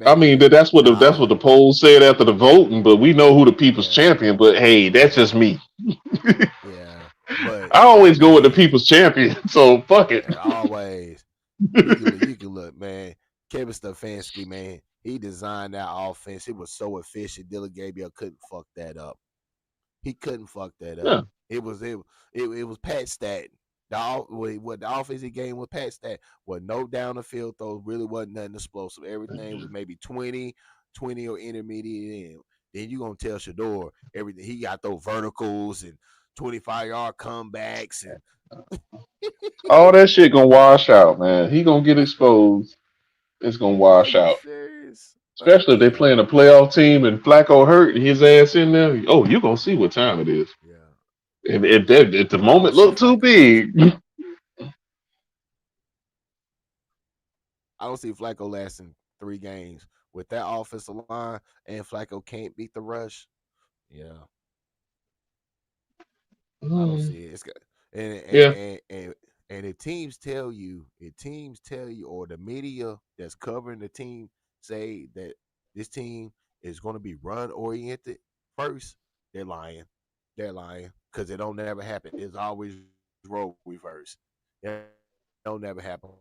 I mean, that's what the polls said after the voting, but we know who the people's champion. But hey, that's just me. Yeah. But I always go with the people's champion, so fuck it. Always. You can look, man. Kevin Stefanski, man. He designed that offense. It was so efficient. Dylan Gabriel couldn't fuck that up. He couldn't fuck that up. Yeah. It was Pat Stat. The offensive game was Pat Stat. With no down the field throws, really wasn't nothing explosive. Everything was maybe 20 or intermediate end. Then you gonna tell Shador everything. He got those verticals and 25-yard comebacks and all that shit gonna wash out, man. He gonna get exposed. It's gonna wash out. Serious? Especially if they playing a playoff team and Flacco hurt and his ass in there. Oh, you gonna see what time it is. Yeah. And if the moment look too big. I don't see Flacco lasting 3 games. With that offensive line and Flacco can't beat the rush. Yeah. I don't see it. It's good. And the teams tell you, or the media that's covering the team say that this team is going to be run oriented first. They're lying. Because it don't never happen. It's always role reverse. It don't never happen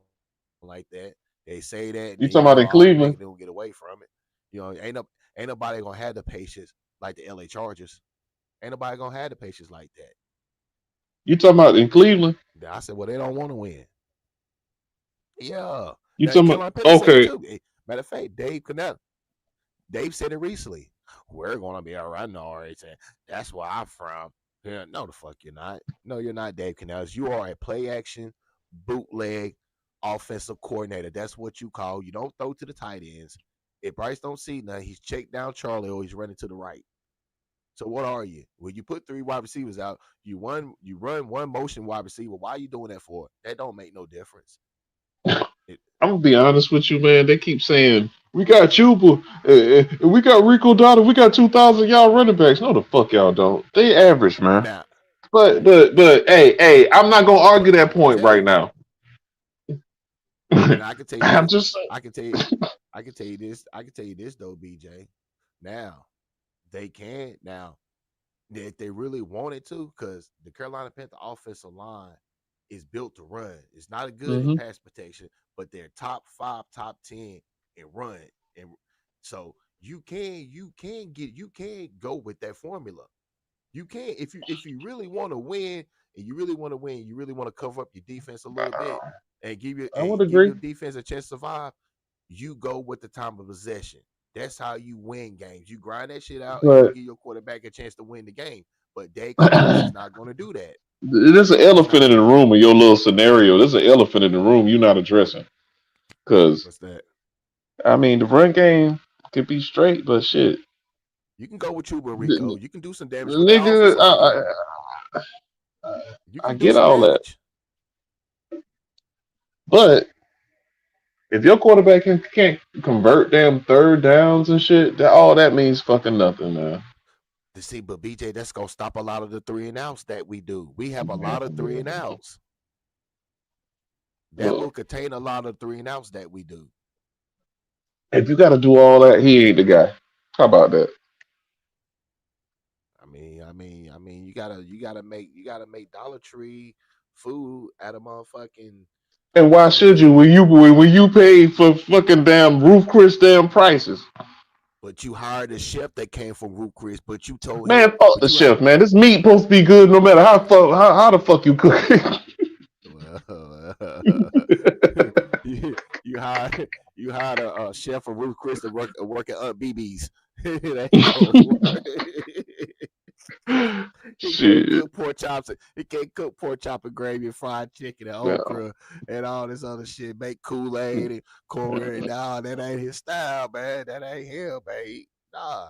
like that. They say that. You talking about in Cleveland? They don't get away from it. You know, ain't nobody gonna have the patience like the LA Chargers. Ain't nobody gonna have the patience like that. You talking about in Cleveland? I said, well, they don't want to win. Yeah. You talking about okay? Matter of fact, Dave said it recently. We're gonna be all right. No, that's where I'm from. Yeah, no, the fuck you're not. No, you're not Dave Canales. You are a play action, bootleg, offensive coordinator. That's what you call. You don't throw to the tight ends. If Bryce don't see nothing, he's checked down Charlie or he's running to the right. So what are you? When you put 3 wide receivers out, you run one motion wide receiver. Why are you doing that for? That don't make no difference. I'm gonna be honest with you, man. They keep saying we got Chuba, we got Rico Dotto, we got 2,000 y'all running backs. No, the fuck y'all don't. They average, man. Nah. But hey, I'm not gonna argue that point right now. And I can tell you, I can tell you this though, BJ. Now. They can now if they really wanted to, because the Carolina Panther offensive line is built to run. It's not a good in pass protection, but they're top 5, top 10 in run. And so you can go with that formula. You can if you really want to win, and you really want to cover up your defense a little bit and give your defense a chance to survive. You go with the time of possession. That's how you win games. You grind that shit out and you give your quarterback a chance to win the game. But Dave is not going to do that. There's an elephant in the room in your little scenario. There's an elephant in the room you're not addressing. Because, what's that? I mean, the run game could be straight, but shit. You can go with Chuba and Rico. You can do some damage with that Nigga, offensive line. You I can do get some all that, damage. but if your quarterback can't convert damn third downs and shit, all that means fucking nothing, man. See, but BJ, that's gonna stop a lot of the 3-and-outs that we do. We have a lot of 3-and-outs. That will Look, contain a lot of 3-and-outs that we do. if you got to do all that, he ain't the guy. How about that? I mean, you gotta make Dollar Tree food at a motherfucking And why at a should you food. when you pay for fucking damn roof Chris damn prices? But you hired a chef that came from Root Chris, but you told him, Man, fuck but the you had chef, man. This meat supposed to be good no matter how the fuck you cook it. you hired a chef from Root Chris to work at Aunt BB's. It ain't gonna work. He can't Shit. cook pork chops. He can't cook pork chop and gravy and fried chicken and No. okra and all this other shit. Make Kool-Aid and corn. Nah, that ain't his style, man. That ain't him, babe. Nah,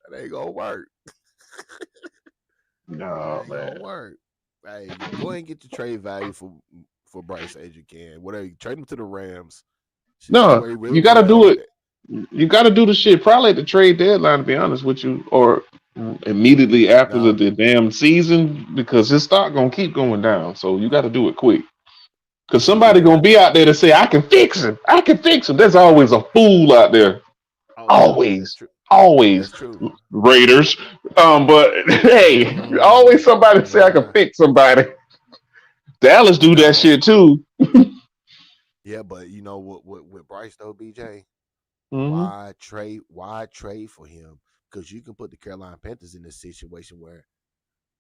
that ain't gonna work. No, That ain't man. gonna work. Hey, go ahead and get the trade value for Bryce as you can. Whatever, you trade him to the Rams. See No, where he really you got to well do with it. it. You got to do the shit probably at the trade deadline, to be honest with you, or immediately after Nah, the damn season, because his stock gonna keep going down. So you got to do it quick. Because see, somebody yeah. gonna be out there to say, "I can fix him. I can fix him." There's always a fool out there. Oh yeah, that's Always, true. always That's true. Raiders. But hey, always somebody say I can Nah, fix somebody. Dallas do that no. shit too. Yeah, but you know what? With Bryce though, BJ, Hmm. Why trade for him? Because you can put the Carolina Panthers in this situation where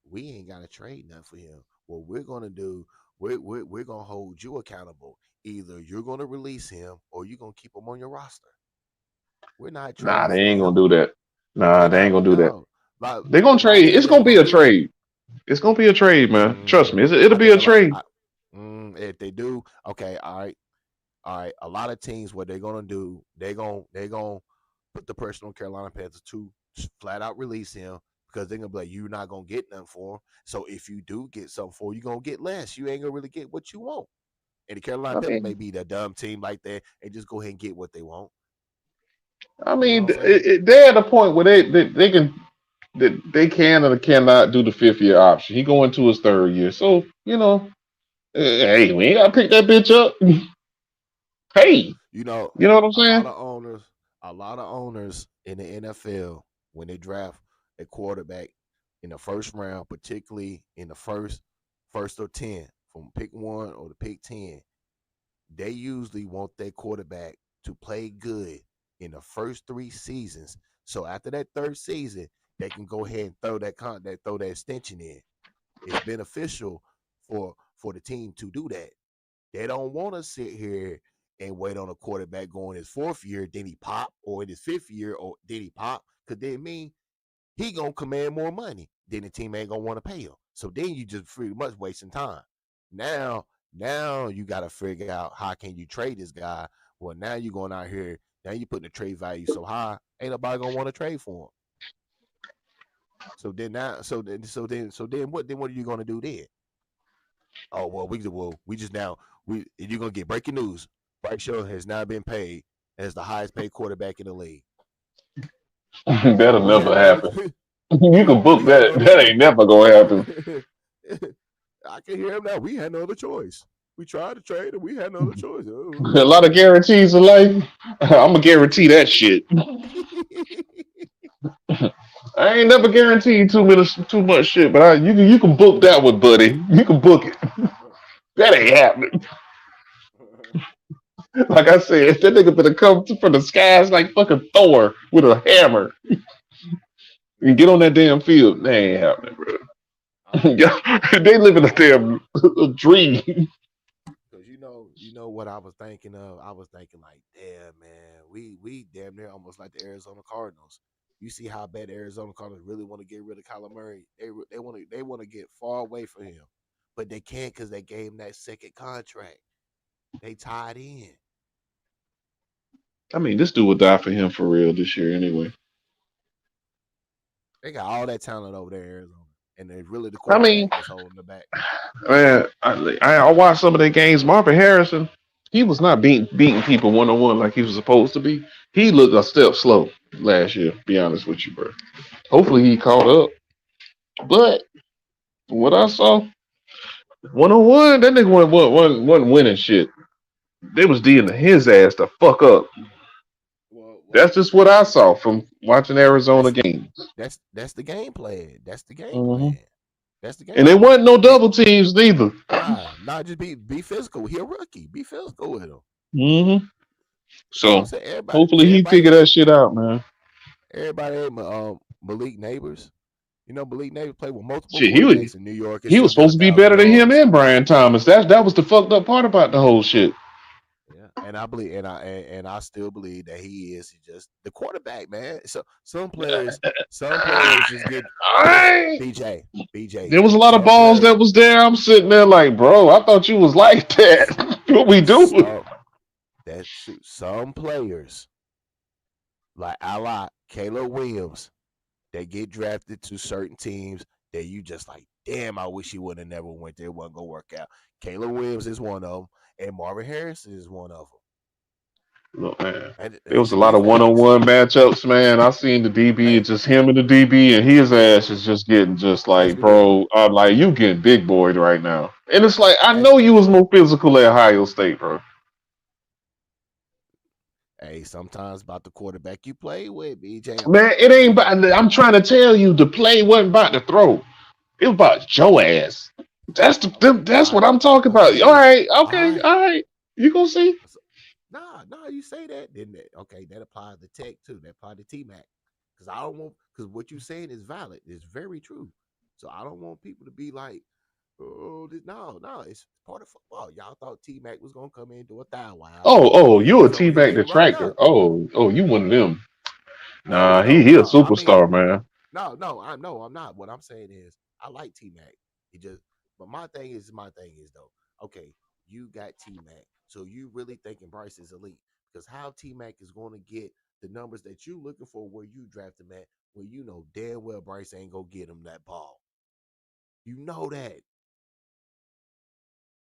we ain't got to trade nothing for him. What we're gonna do, we're gonna hold you accountable. Either you're gonna release him or you're gonna keep him on your roster. We're not Nah, trading they for ain't gonna him. do that. Nah, They're they ain't not. gonna do that. No, like They're gonna I trade. think It's what they're gonna be gonna a do. trade. It's gonna be a trade, man. Trust me. It'll I be think a a lot. trade. If they do, okay, all right. A lot of teams, what they're gonna do, they gonna put the pressure on Carolina Panthers to flat out release him because they're gonna be like, you're not gonna get nothing for him. So if you do get something for him, you're gonna get less. You ain't gonna really get what you want. And the Carolina I Panthers may mean, be the dumb team like that and just go ahead and get what they want. I You know mean, what I'm saying? they're at a point where they can they can or cannot do the 5th year option. He going to his 3rd year, so hey, we ain't gotta pick that bitch up. Hey, You know, you know what I'm a lot saying? of owners, a lot of owners in the NFL when they draft a quarterback in the first round, particularly in the first or 10, from pick 1 or the pick 10, they usually want their quarterback to play good in the first 3 seasons. So after that 3rd season, they can go ahead and throw that extension in. It's beneficial for the team to do that. They don't want to sit here and wait on a quarterback going his 4th year, then he pop, or in his 5th year, or then he pop, because then mean he gonna command more money. Then the team ain't gonna want to pay him. So then you just pretty much wasting time. Now, now you got to figure out how can you trade this guy. Well, now you're going out here. Now you putting the trade value so high, ain't nobody gonna want to trade for him. So then now, what are you gonna do then? Oh we just now you're gonna get breaking news. Bryce Young has now been paid as the highest paid quarterback in the league. That'll We never had no other. happen. You can book We had that. no other That choice. ain't never gonna happen. I can hear him now. We had no other choice. We tried to trade and we had no other choice. A lot of guarantees in life. I'm gonna guarantee that shit. I ain't never guaranteed too much shit, but you can book that one, buddy. You can book it. That ain't happening. Like I said, that nigga better come from the skies like fucking Thor with a hammer and get on that damn field. That ain't happening, bro. They live in a damn dream. Because you know what I was thinking of. I was thinking like, damn man, we damn near almost like the Arizona Cardinals. You see how bad the Arizona Cardinals really want to get rid of Kyler Murray. They want to get far away from him, but they can't because they gave him that second contract. They tied in. I mean, this dude would die for him for real this year anyway. They got all that talent over there in Arizona, and it's really the I mean, quarterback that's holding the back. man, I watched some of their games. Marvin Harrison, he was not beating people 1-on-1 like he was supposed to be. He looked a step slow last year. To be honest with you, bro. Hopefully he caught up. But from what I saw, 1-on-1, that nigga wasn't winning shit. They was D'ing his ass to fuck up. That's just what I saw from watching Arizona That's games. that's the game plan. That's the game hmm plan. That's the game And there plan. wasn't no double teams neither. Nah, just be physical. He a rookie. Be physical with him. hmm That's what I'm So saying. hopefully he figure that shit out, man. Everybody ain't Malik Neighbors. You know, Malik Neighbors played with multiple Shit, quarterbacks in New York and he was still got supposed a to be thousand better than him yards. and Brian Thomas. That was the fucked up part about the whole shit. Yeah, and I believe, and I still believe that he is just the quarterback, man. So some players just get Alright. BJ. There was a lot of Some balls players, that was there. I'm sitting there like, bro, I thought you was like that. What we doing? some players like a lot Caleb Williams, they get drafted to certain teams that you just like, damn, I wish he would have never went there. It wasn't gonna work out. Caleb Williams is one of them, and Marvin Harrison is one of them. Look, man, there And was to a be lot of facts. one-on-one matchups, man. I seen the DB, Hey, just him and the DB, and his ass is just getting just yes, like, we did. bro, I'm like, you getting big boyed right now. And it's like, I Hey, know you was more physical at Ohio State, bro. hey, sometimes about the quarterback you play with, BJ. I'm Man, telling it ain't. you. I'm trying to tell you, the play wasn't about to throw. It was about your ass. That's what I'm talking about. All Okay, right, all okay, right. all right. You gonna see? Nah, you say that, didn't it? Okay, that applies to Tech too. That applies to T-Mac. Because I don't want, because what you're saying is valid. It's very true. So I don't want people to be like, oh, no, it's part of football. Y'all thought T-Mac was gonna come in and do a thigh wow, Oh, and you a he's over here T-Mac getting right detractor. now. Oh, you one of them. No, Nah, no, he a no. I mean, superstar, man. I'm not. What I'm saying is, I like T Mac. He just, but my thing is though. Okay, you got T Mac, so you really thinking Bryce is elite? Because how T Mac is going to get the numbers that you looking for where you draft him at, where you know damn well Bryce ain't gonna get him that ball. You know that.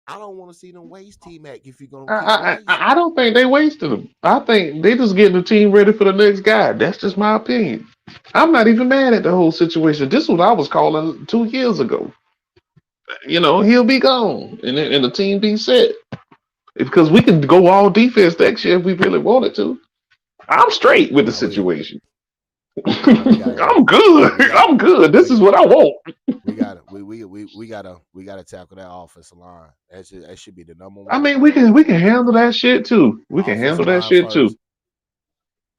I don't want to see them waste T Mac if you're gonna keep Bryce. I don't think they wasted him. I think they just getting the team ready for the next guy. That's just my opinion. I'm not even mad at the whole situation. This is what I was calling 2 years ago. You know, he'll be gone, and the team be set because we can go all defense next year if we really wanted to. I'm straight with the No, situation. we gotta, I'm good. we got, I'm good. This we is what I want. we gotta tackle that offensive line. That should be the number I one mean, we can priority. handle that shit too. We can handle Offensive that line shit too. first,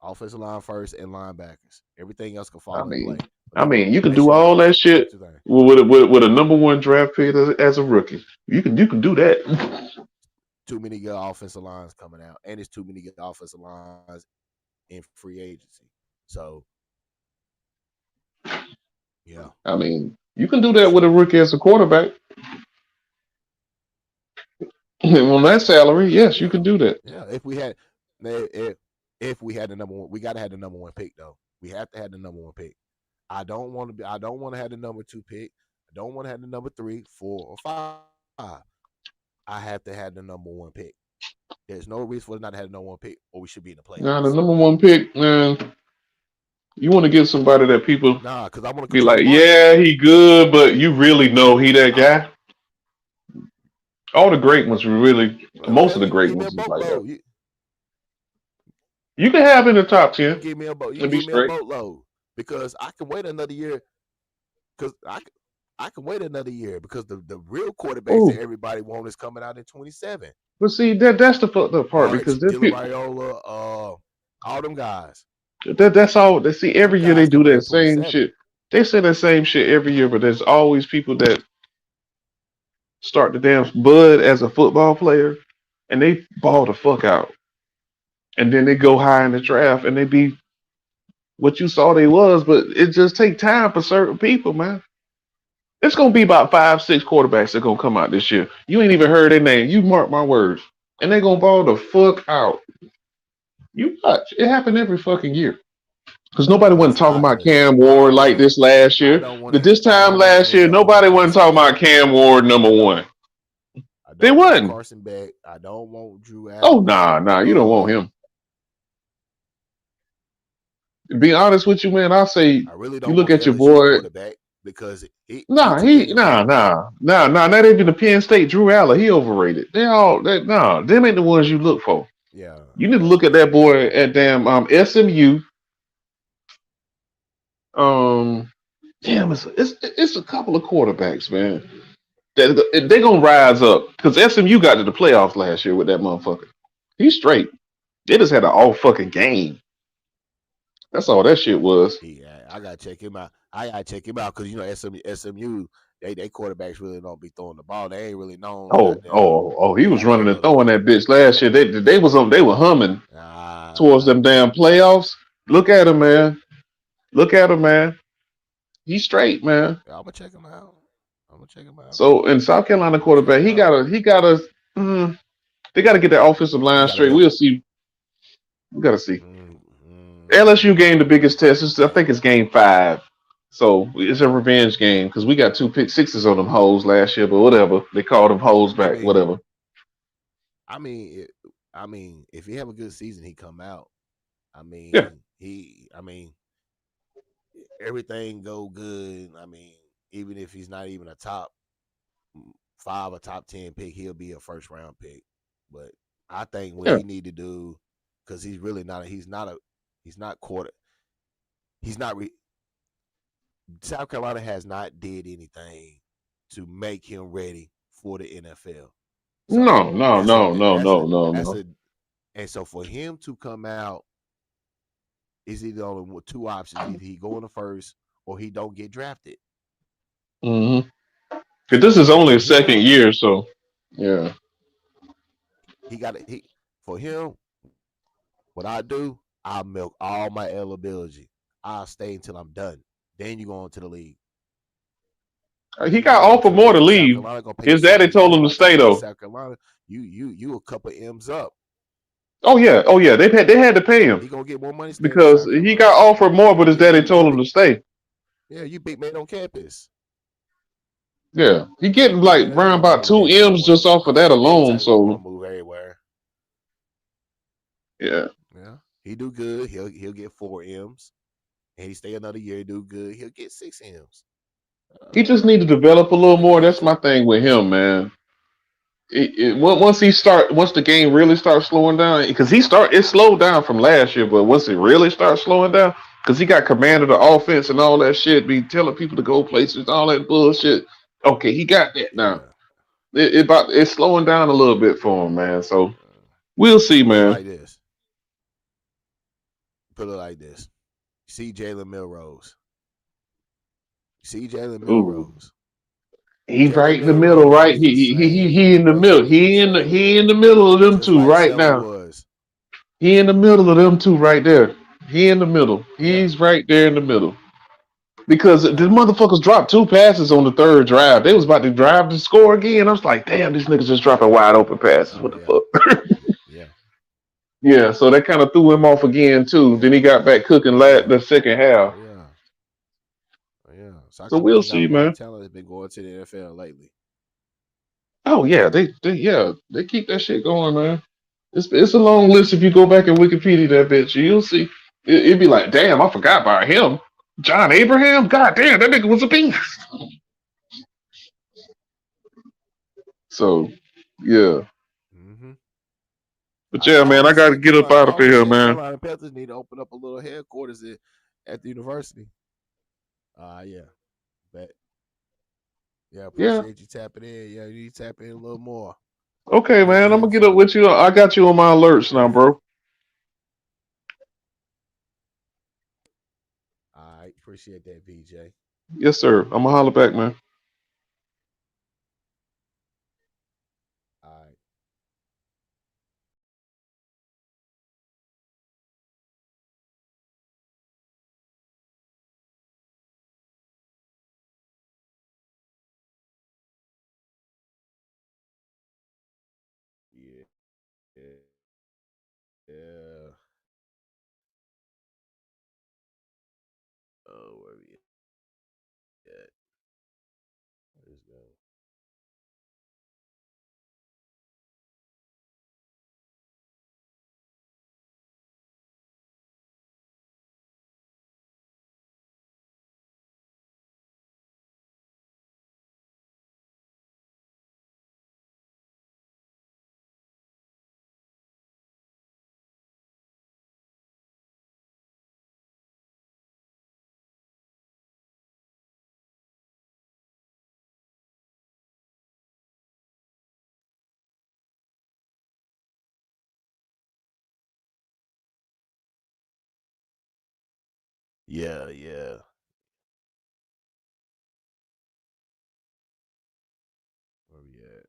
offensive line first, and linebackers. Everything else can I fall in mean, play. But you can that do should be all that number shit two thing. with a number one draft pick as a rookie. You can do that. Too many good offensive lines coming out, and it's too many good offensive lines in free agency. So yeah, I mean, you can do that with a rookie as a quarterback. On that salary, yes, you yeah, can do that. yeah. If we had the number one, we got to have the number one pick though. We have to have the number one pick. I don't want to be. I don't want to have the number two pick. I don't want to have the number 3, 4, or 5. I have to have the number one pick. There's no reason for us not to have the number one pick, or we should be in the Now, the playoffs. number one pick, man, you want to get somebody that people Nah, because I want to be control like, the market. yeah, he good, but you really know he that guy. All the great ones were really, most Okay, of the you can great give me a ones is like that. boatload. You can have in the top You 10 can give me a boat. You can and be give me a straight. boatload because I can wait another year. Because I can wait another year because the real quarterbacks that Oh, everybody wants is coming out in 27. but see, that's the fucked up part Arch, because them Dylan people, Raiola, all them guys. that's all they see Them every year. They guys do coming out in that same 27. shit. They say that same shit every year, but there's always people that start the damn bud as a football player and they ball the fuck out, and then they go high in the draft and they be what you saw they was, but it just take time for certain people, man. It's gonna be about 5, 6 quarterbacks that gonna come out this year. You ain't even heard their name. You mark my words, and they gonna ball the fuck out. You watch. It happen every fucking year. Because nobody wasn't It's talking not about because Cam I Ward don't like want to. this last I year. don't want But to. this I time don't want to last year, end up on nobody wasn't Carson talking Beck. about Cam Ward number one. I They don't want wasn't. Carson Beck. I don't want Drew Oh Aller. nah, you don't want him. To be honest with you, man, I say I really you don't look want at your LSU boy. quarterback because he Nah, took an advantage. not even the Penn State Drew Aller. He overrated. Them ain't the ones you look for. Yeah, You need to look at that boy at damn SMU. Um, damn, it's a couple of quarterbacks, man. They gonna rise up because SMU got to the playoffs last year with that motherfucker. He's straight. They just had an all fucking game. That's all that shit was. I gotta check him out. I gotta check him out because SMU they quarterbacks really don't be throwing the ball. They ain't really known for goddamn. He They was got no running and little. throwing that bitch last year. They were humming towards Uh, them damn playoffs. Look at him, man. Look at him, man. He's straight, man. I'm gonna check him out. I'm gonna check him out. So in South Carolina I'm gonna check quarterback, him out. they gotta get that offensive He line got a straight. good. We'll see. We gotta see. Mm, LSU game the biggest test. I think it's game 5. So it's a revenge game because we got 2 pick sixes on them hoes last year, but whatever. They called them hoes I back, mean, whatever. I mean, if he have a good season, he come out. Yeah. I mean, everything go good. I mean, even if he's not even a top 5 or top 10 pick, he'll be a first round pick. But I think what Yeah. he need to do, because he's really not. He's not quarter. He's not. South Carolina has not did anything to make him ready for the NFL. So No, no, that's a no, no, that's no, a no, that's no. a and so for him to come out is either only 2 options: either he go in the first or he don't get drafted. Mm-hmm. Because this So is only for a second him, year, so yeah. he got he for him. What I do, I milk all my eligibility. I'll stay until I'm done. Then you go on to the league. He You got go offered to the more to league. South leave. Carolina gonna pay you His daddy told him to by the time stay you get to though. South Carolina, you a couple M's up. Oh yeah. They had to pay him He gonna get more money staying in because South he Carolina. got offered more, but his daddy You told him big, to stay. yeah, you big man on campus. Yeah, he You getting big like man. He around don't want about to move 2 M's everywhere. just off of that He ain't the alone. type gonna want So to move everywhere. yeah, Yeah, he do good. He'll get 4 M's, and he stay another year. Do good. He'll get 6 M's. he just need to develop a little He'll more. get That's my thing with him, man. Once the game really starts slowing down, because it slowed down from last year, but once it really starts slowing down, because he got command of the offense and all that shit, be telling people to go places, all that bullshit. Okay, he got that now. yeah. It's slowing down a little bit for him, man. So we'll see, Put it man. like this. Put it like this. See Jalen Milrose. See Jalen Ooh, Milrose. he right Jalen in the middle, Milrose right? was the He same. in the middle. He was the same. He in the middle of them Just two like right S.L.R now. was. He in the middle of them two right there. He in the middle. Yeah. He's right there in the middle. Because the Yeah. motherfuckers dropped 2 passes on the third drive. They was about to drive to score again. I was like, damn, these niggas just dropping wide open passes. Oh What the yeah. fuck? Yeah. Yeah, so that kind of threw him off again too. Then Yeah. he got back cooking Yeah. the second half. Oh yeah. Oh yeah. South So we'll Carolina got see, a lot of man. talent that's been going to the NFL lately. Oh yeah, they keep that shit going, man. It's a long list if you go back and Wikipedia that bitch. You'll see. It'd be like, damn, I forgot about him. John Abraham? God damn, that nigga was a beast. So yeah. Mm-hmm. But yeah, man, I gotta get up out I of always here, said man. Carolina Panthers need to open up a little headquarters at the university. Yeah. Bet. Yeah, Yeah. appreciate you tapping in. Yeah, you need to tap in a little more. Okay, Get man. the I'm gonna get up info. with you. I got you on my alerts now, bro. All right, appreciate that, VJ. Yes, sir. I'm gonna holler back, man. All right. Yeah. Yeah. Yeah. Where we at? Let's go. Yeah, yeah. Where we at?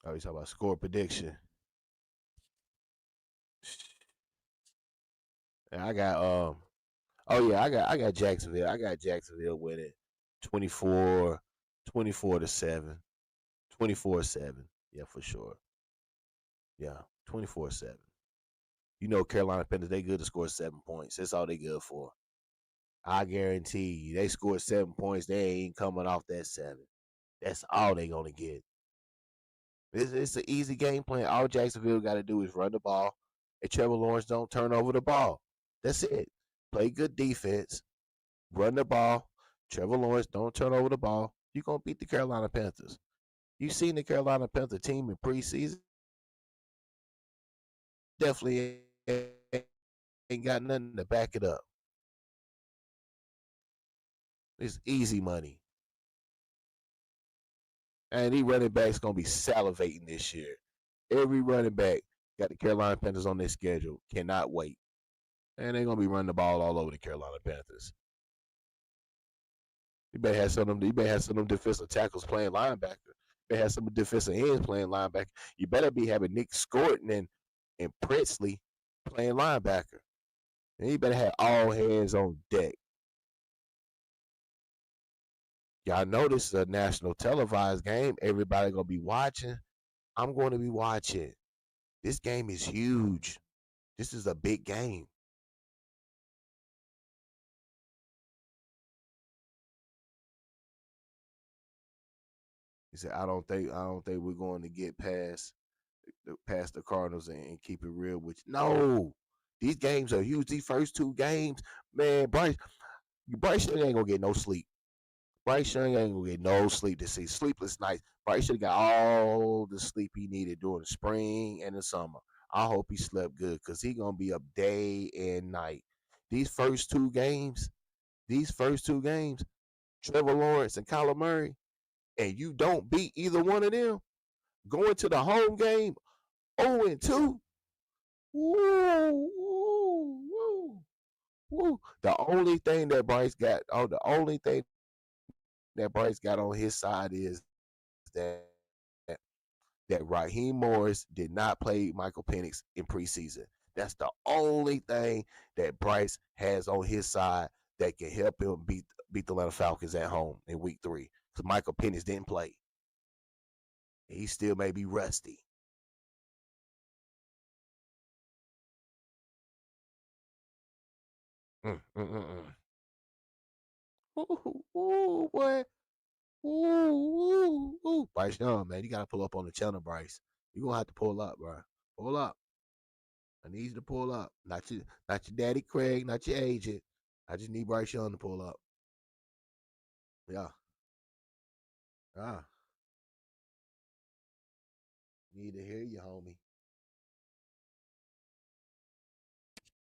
Oh, you talking about score prediction? And I got oh yeah, I got Jacksonville. I got Jacksonville winning 24 24-7. 24-7. Yeah, for sure. Yeah, 24-7. You know Carolina Panthers, they good to score 7 points. That's all they good for. I guarantee you, they score 7 points, they ain't coming off that 7. That's all they gonna get. It's an easy game plan. All Jacksonville got to do is run the ball, and Trevor Lawrence don't turn over the ball. That's it. Play good defense, run the ball. Trevor Lawrence don't turn over the ball. You're gonna beat the Carolina Panthers. You seen the Carolina Panther team in preseason? Definitely ain't got nothing to back it up. It's easy money. And these running backs gonna be salivating this year. Every running back got the Carolina Panthers on their schedule. Cannot wait. And they're gonna be running the ball all over the Carolina Panthers. You better have some of them. You better have some of them defensive tackles playing linebacker. You better have some defensive ends playing linebacker. You better be having Nick Scorton and Pritzley playing linebacker. And you better have all hands on deck. Y'all know this is a national televised game. Everybody gonna be watching. I'm going to be watching. This game is huge. This is a big game. He said, I don't think we're going to get past the Cardinals and keep it real with you. No. These games are huge. These first two games, man, Bryce Young ain't gonna get no sleep. Bryce Young ain't gonna get no sleep this season. Sleepless nights. Bryce should have got all the sleep he needed during the spring and the summer. I hope he slept good because he gonna be up day and night. These first two games, Trevor Lawrence and Kyler Murray, and you don't beat either one of them, going to the home game 0-2. Woo, woo, woo, woo. The only thing that Bryce got, on his side is that that Raheem Morris did not play Michael Penix in preseason. That's the only thing that Bryce has on his side that can help him beat the Atlanta Falcons at home in Week 3. Because Michael Penix didn't play. He still may be rusty. Ooh, boy. Ooh. Bryce Young, man, you got to pull up on the channel, Bryce. You're going to have to pull up, bro. Pull up. I need you to pull up. Not your daddy Craig, not your agent. I just need Bryce Young to pull up. Yeah. Need to hear you, homie.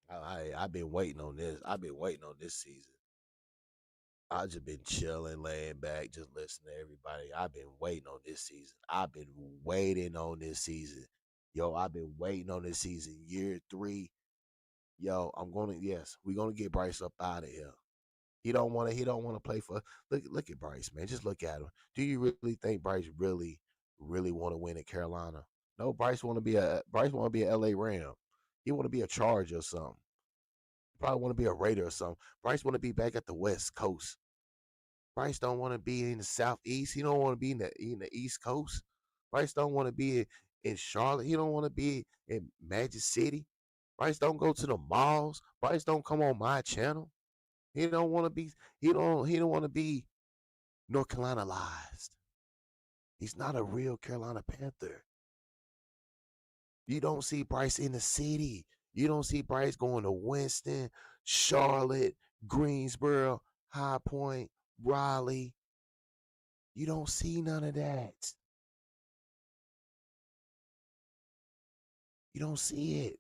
I've been waiting on this. I've been waiting on this season. I just been chilling, laying back, just listening to everybody. I've been waiting on this season. I've been waiting on this season. Yo, I've been waiting on this season. Year 3. Yo, we're gonna get Bryce up out of here. He don't wanna play for look at Bryce, man. Just look at him. Do you really think Bryce really want to win at Carolina? No, Bryce wanna be a LA Ram. He wanna be a Charger or something. Probably want to be a Raider or something. Bryce want to be back at the West Coast. Bryce don't want to be in the Southeast. He don't want to be in the East Coast. Bryce don't want to be in Charlotte. He don't want to be in Magic City. Bryce don't go to the malls. Bryce don't come on my channel. He don't want to be. He don't want to be North Carolina-ized. He's not a real Carolina Panther. You don't see Bryce in the city. You don't see Bryce going to Winston, Charlotte, Greensboro, High Point, Raleigh. You don't see none of that. You don't see it.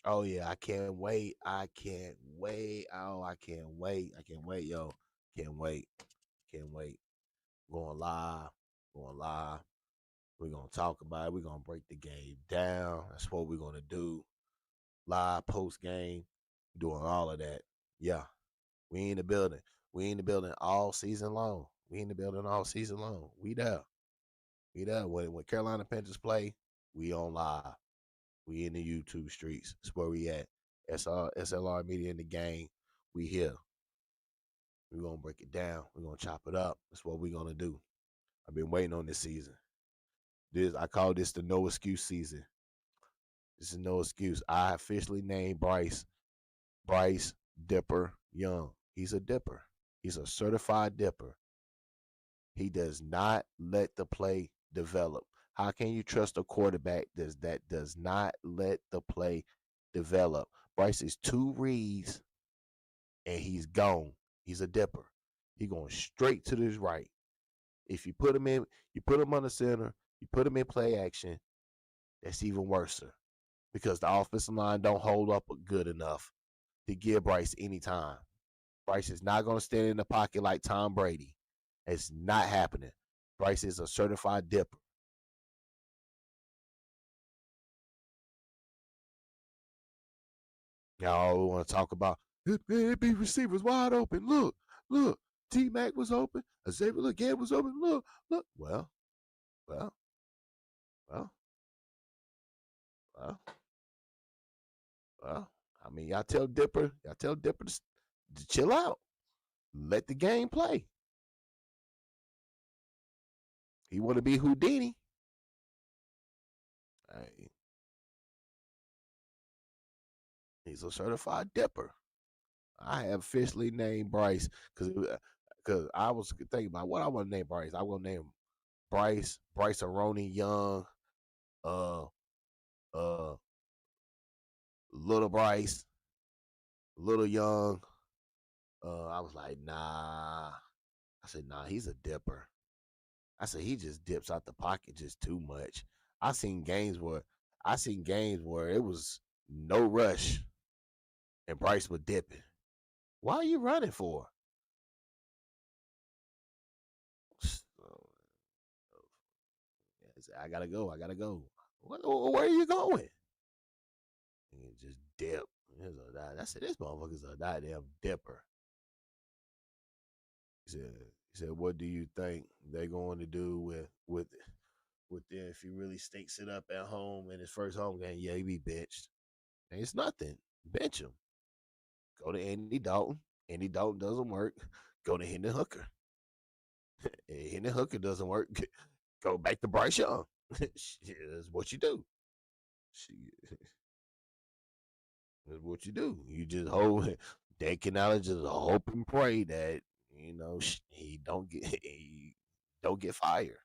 Oh yeah, I can't wait. I can't wait. Oh, I can't wait. I can't wait, yo. Can't wait. Can't wait. Going live. Going live. We're gonna talk about it. We're gonna break the game down. That's what we're gonna do. Live post game. Doing all of that. Yeah. We in the building. We in the building all season long. We in the building all season long. We there. We there. When Carolina Panthers play, we on live. We in the YouTube streets. That's where we at. S.L.R. Media in the game. We here. We're gonna break it down. We're gonna chop it up. That's what we're gonna do. I've been waiting on this season. I call this the no excuse season. This is no excuse. I officially named Bryce Dipper Young. He's a dipper. He's a certified dipper. He does not let the play develop. How can you trust a quarterback that does not let the play develop? Bryce is 2 reads and he's gone. He's a dipper. He going straight to his right. If you put him in, you put him on the center, you put him in play action, that's even worse because the offensive line don't hold up good enough to give Bryce any time. Bryce is not going to stand in the pocket like Tom Brady. It's not happening. Bryce is a certified dipper. Y'all we want to talk about be receivers wide open. Look. T-Mac was open. Xavier again was open. Look. Well. I mean, y'all tell Dipper to chill out. Let the game play. He want to be Houdini. Hey. He's a certified dipper. I have officially named Bryce because I was thinking about what I want to name Bryce. I will name Bryce Aroni Young, Little Bryce, Little Young. I was like, nah. I said, nah, he's a dipper. I said he just dips out the pocket just too much. I seen games where it was no rush and Bryce was dipping. Why are you running for? I gotta go. Where are you going? And just dip. I said, this motherfucker's a goddamn dipper. He said, what do you think they're going to do with them if he really stinks it up at home in his first home game? Yeah, he be benched. And it's nothing. Bench him. Go to Andy Dalton. Andy Dalton doesn't work. Go to Hendon Hooker. Hendon Hooker doesn't work. Go back to Bryce Young. That's what you do. That's what you do. You just hold. Dan Canales just hope and pray that he don't get fired.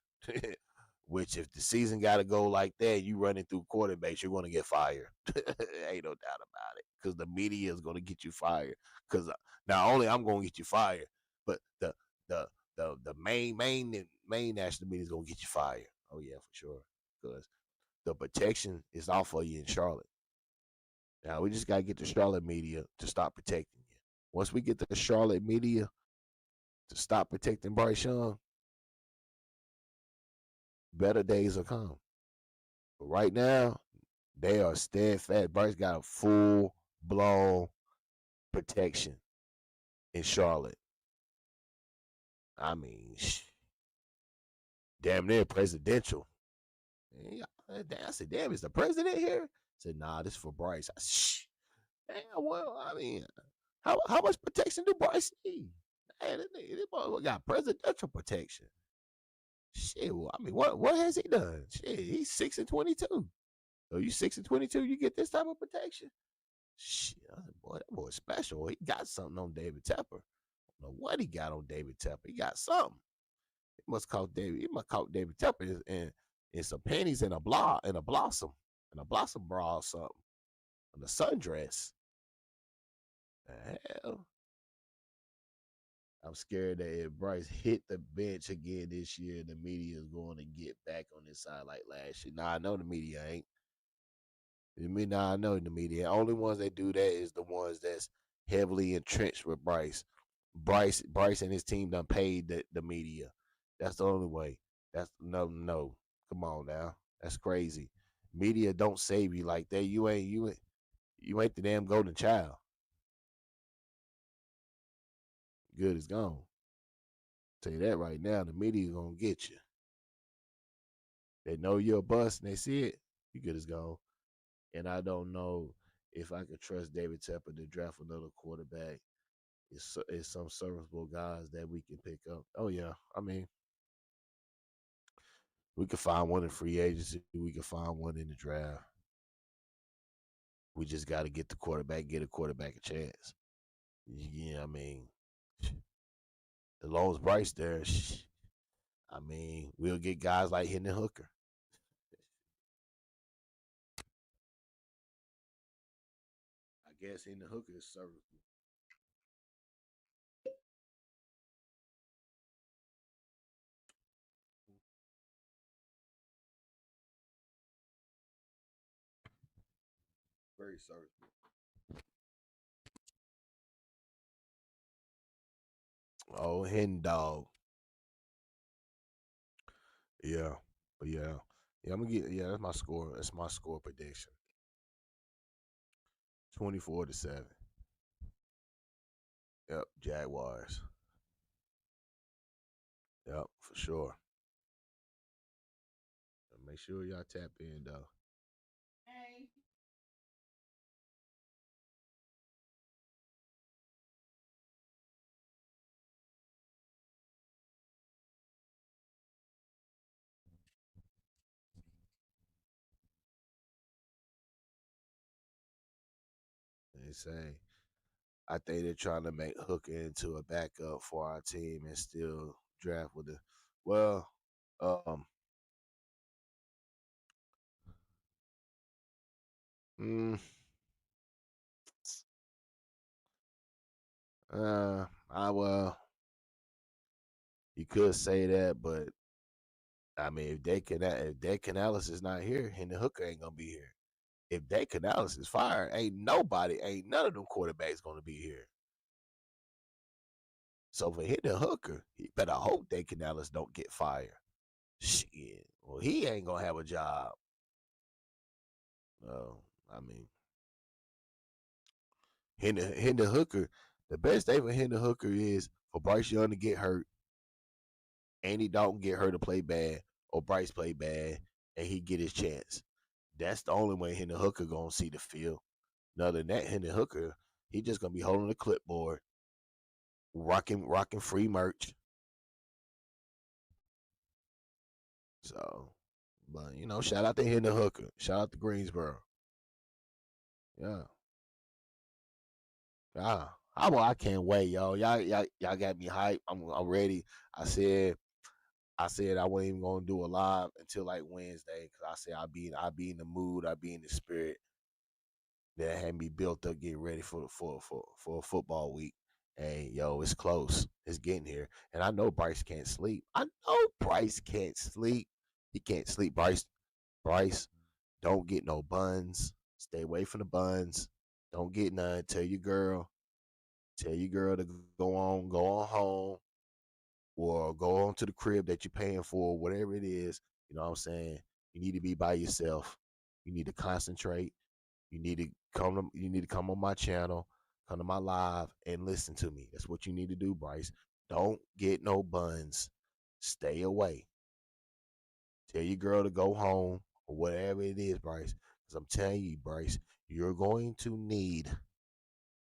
Which, if the season got to go like that, you running through quarterbacks, you're going to get fired. Ain't no doubt about it. Because the media is going to get you fired. Because not only I'm going to get you fired, but the main national media is going to get you fired. Oh yeah, for sure. Because the protection is off for you in Charlotte. Now we just got to get the Charlotte media to stop protecting you. Once we get the Charlotte media to stop protecting Bryce Young, better days will come. But right now, they are steadfast. Bryce got a full-blown protection in Charlotte. I mean, damn near presidential. I said, damn, is the president here? I said, nah, this is for Bryce. Damn, well, I mean, How much protection do Bryce need? Man, this boy got presidential protection. Shit, well, I mean, what has he done? Shit, he's 6-22. So you 6-22, you get this type of protection. Shit, that boy's special. He got something on David Tepper. I don't know what he got on David Tepper. He got something. He must caught David Tepper in some panties and a blossom bra or something, and a sundress. The hell. I'm scared that if Bryce hit the bench again this year, the media is going to get back on his side like last year. Nah, I know the media ain't. I know the media. Only ones that do that is the ones that's heavily entrenched with Bryce. Bryce and his team done paid the media. That's the only way. That's no. Come on now. That's crazy. Media don't save you like that. You ain't the damn golden child. Good is gone. Tell you that right now, the media gonna get you. They know you're a bust and they see it, you good as gone. And I don't know if I could trust David Tepper to draft another quarterback. It's some serviceable guys that we can pick up. Oh yeah, I mean, we could find one in free agency. We could find one in the draft. We just got to get a quarterback a chance. Yeah, I mean, as long as Bryce there, I mean, we'll get guys like Hendon Hooker. I guess Hendon Hooker is serviceable. Very serviceable. Oh, hen dog. Yeah, but yeah. I'm gonna get. Yeah, that's my score. That's my score prediction. 24-7. Yep, Jaguars. Yep, for sure. Make sure y'all tap in though. They say I think they're trying to make Hooker into a backup for our team and still draft with the. Well, um, mm, you could say that, but I mean, if Dave Canales is not here, and the Hooker ain't gonna be here. If Dave Canales is fired, ain't none of them quarterbacks gonna be here. So for hitting Hooker, he better hope Dave Canales don't get fired. Shit, well, he ain't gonna have a job. I mean, Hendon Hooker, the best thing for Hendon Hooker is for Bryce Young to get hurt, Andy Dalton get hurt to play bad, or Bryce play bad, and he get his chance. That's the only way Hendon Hooker gonna see the field. Other than that, Hendon Hooker, he just gonna be holding the clipboard, rocking free merch. So, but shout out to Hendon Hooker. Shout out to Greensboro. Yeah. I can't wait, y'all. Y'all got me hyped. I'm ready. I said I wasn't even gonna do a live until like Wednesday because I said I'll be in the mood, I'll be in the spirit that had me built up, getting ready for a football week. And yo, it's close. It's getting here. And I know Bryce can't sleep. I know Bryce can't sleep. He can't sleep. Bryce, don't get no buns. Stay away from the buns. Don't get none. Tell your girl to go on home or go on to the crib that you're paying for, whatever it is. You know what I'm saying? You need to be by yourself. You need to concentrate. You need to come on my channel, come to my live and listen to me. That's what you need to do, Bryce. Don't get no buns. Stay away. Tell your girl to go home or whatever it is, Bryce. Because I'm telling you, Bryce, you're going to need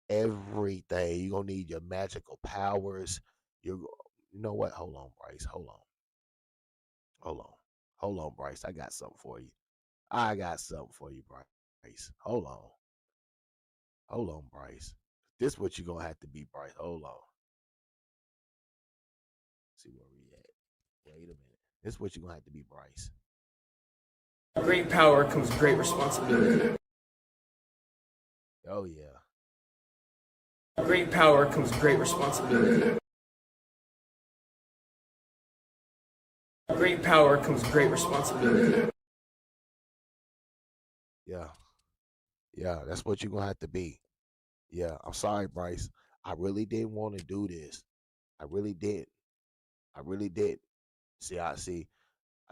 everything. You're gonna need your magical powers. You know what? Hold on, Bryce. Hold on. Hold on, Bryce. I got something for you. I got something for you, Bryce. Hold on. Hold on, Bryce. This what you're gonna have to be, Bryce. Hold on. See where we at. Wait a minute. This what you're gonna have to be, Bryce. Great power comes great responsibility. Oh yeah. Great power comes great responsibility. Great power comes great responsibility. Yeah. Yeah, that's what you're gonna have to be. Yeah, I'm sorry, Bryce. I really didn't want to do this. I really did. I really did. See. I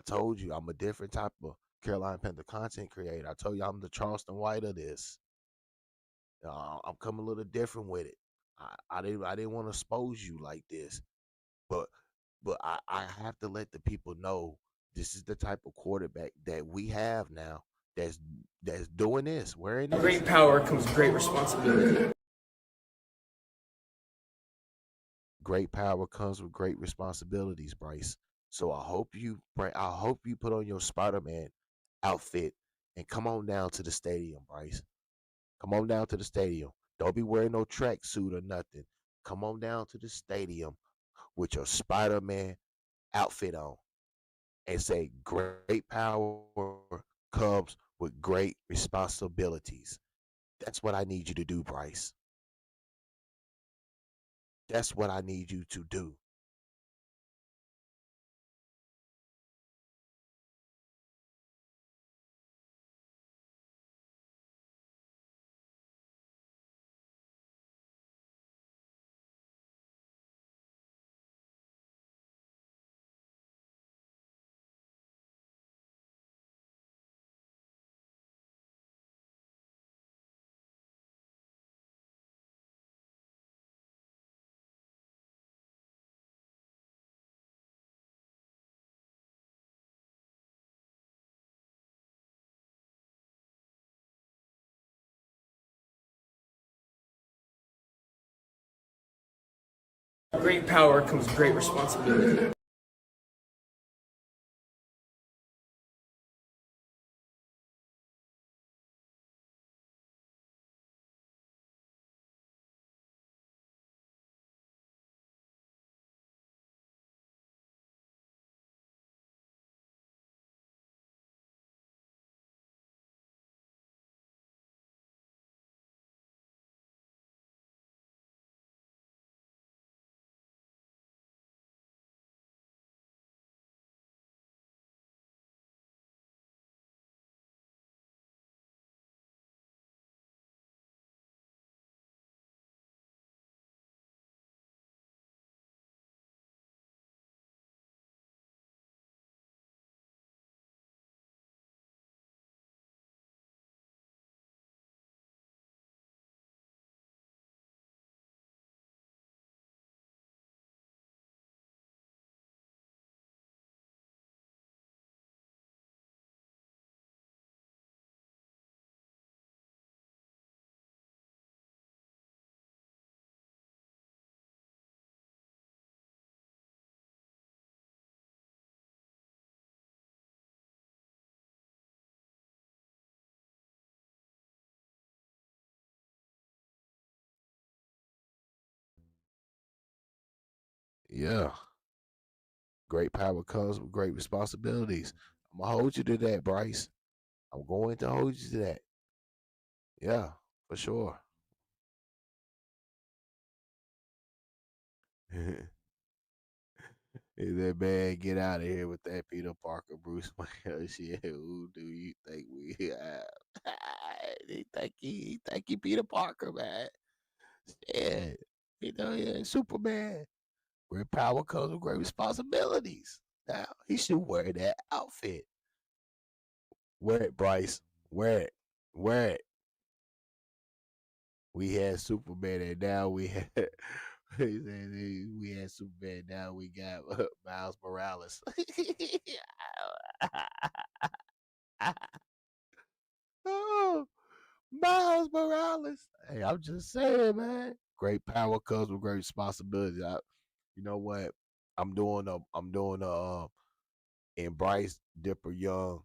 told you I'm a different type of Carolina Panther content creator. I told you I'm the Charleston White of this. I'm coming a little different with it. I didn't want to expose you like this, but I have to let the people know this is the type of quarterback that we have now. That's doing this, wearing this. Great power comes great responsibility. Great power comes with great responsibilities, Bryce. So I hope you put on your Spider-Man outfit and come on down to the stadium, Bryce. Come on down to the stadium. Don't be wearing no tracksuit or nothing. Come on down to the stadium with your Spider-Man outfit on and say, great power comes with great responsibilities. That's what I need you to do, Bryce. That's what I need you to do. Great power comes great responsibility. Yeah. Great power comes with great responsibilities. I'm gonna hold you to that, Bryce. I'm going to hold you to that. Yeah, for sure. That man, get out of here with that Peter Parker, Bruce Wayne shit. Who do you think we have? He think he Peter Parker, man. Yeah, yeah, Superman. Great power comes with great responsibilities. Now he should wear that outfit. Wear it, Bryce. Wear it. Wear it. We had Superman, and now we had we had Superman. Now we got Miles Morales. Oh, Miles Morales. Hey, I'm just saying, man. Great power comes with great responsibility. You know what? I'm doing a in Bryce Dipper Young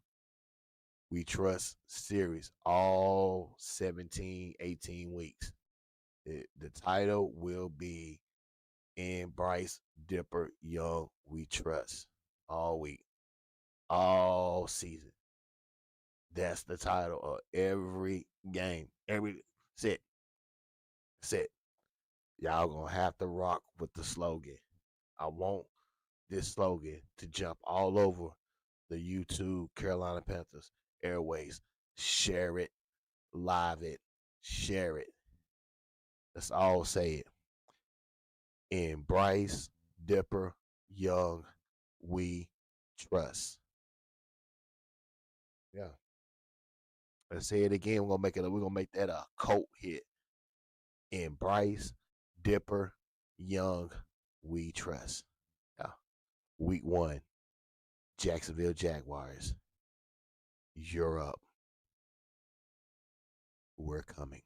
We Trust series all 17, 18 weeks. The title will be in Bryce Dipper Young We Trust all week, all season. That's the title of every game. Every sit. Sit. Y'all gonna have to rock with the slogan. I want this slogan to jump all over the YouTube Carolina Panthers airways. Share it, live it, share it. Let's all say it. In Bryce Dipper Young, we trust. Yeah. Let's say it again. We're gonna make that a cult hit. In Bryce Dipper Young, we trust. Yeah. Week 1, Jacksonville Jaguars. You're up. We're coming.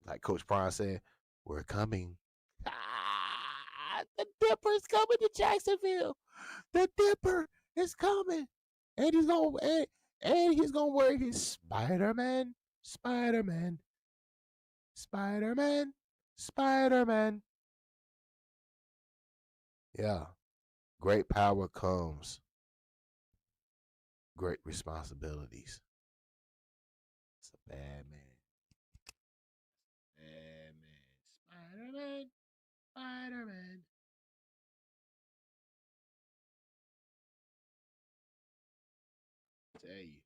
Like Coach Prime said, we're coming. The Dipper is coming to Jacksonville. The Dipper is coming. And he's gonna wear his Spider-Man. Spider-Man. Spider-Man. Spider-Man. Yeah. Great power comes great responsibilities. It's a bad man. Bad man. Spider-Man. Spider-Man. Tell you.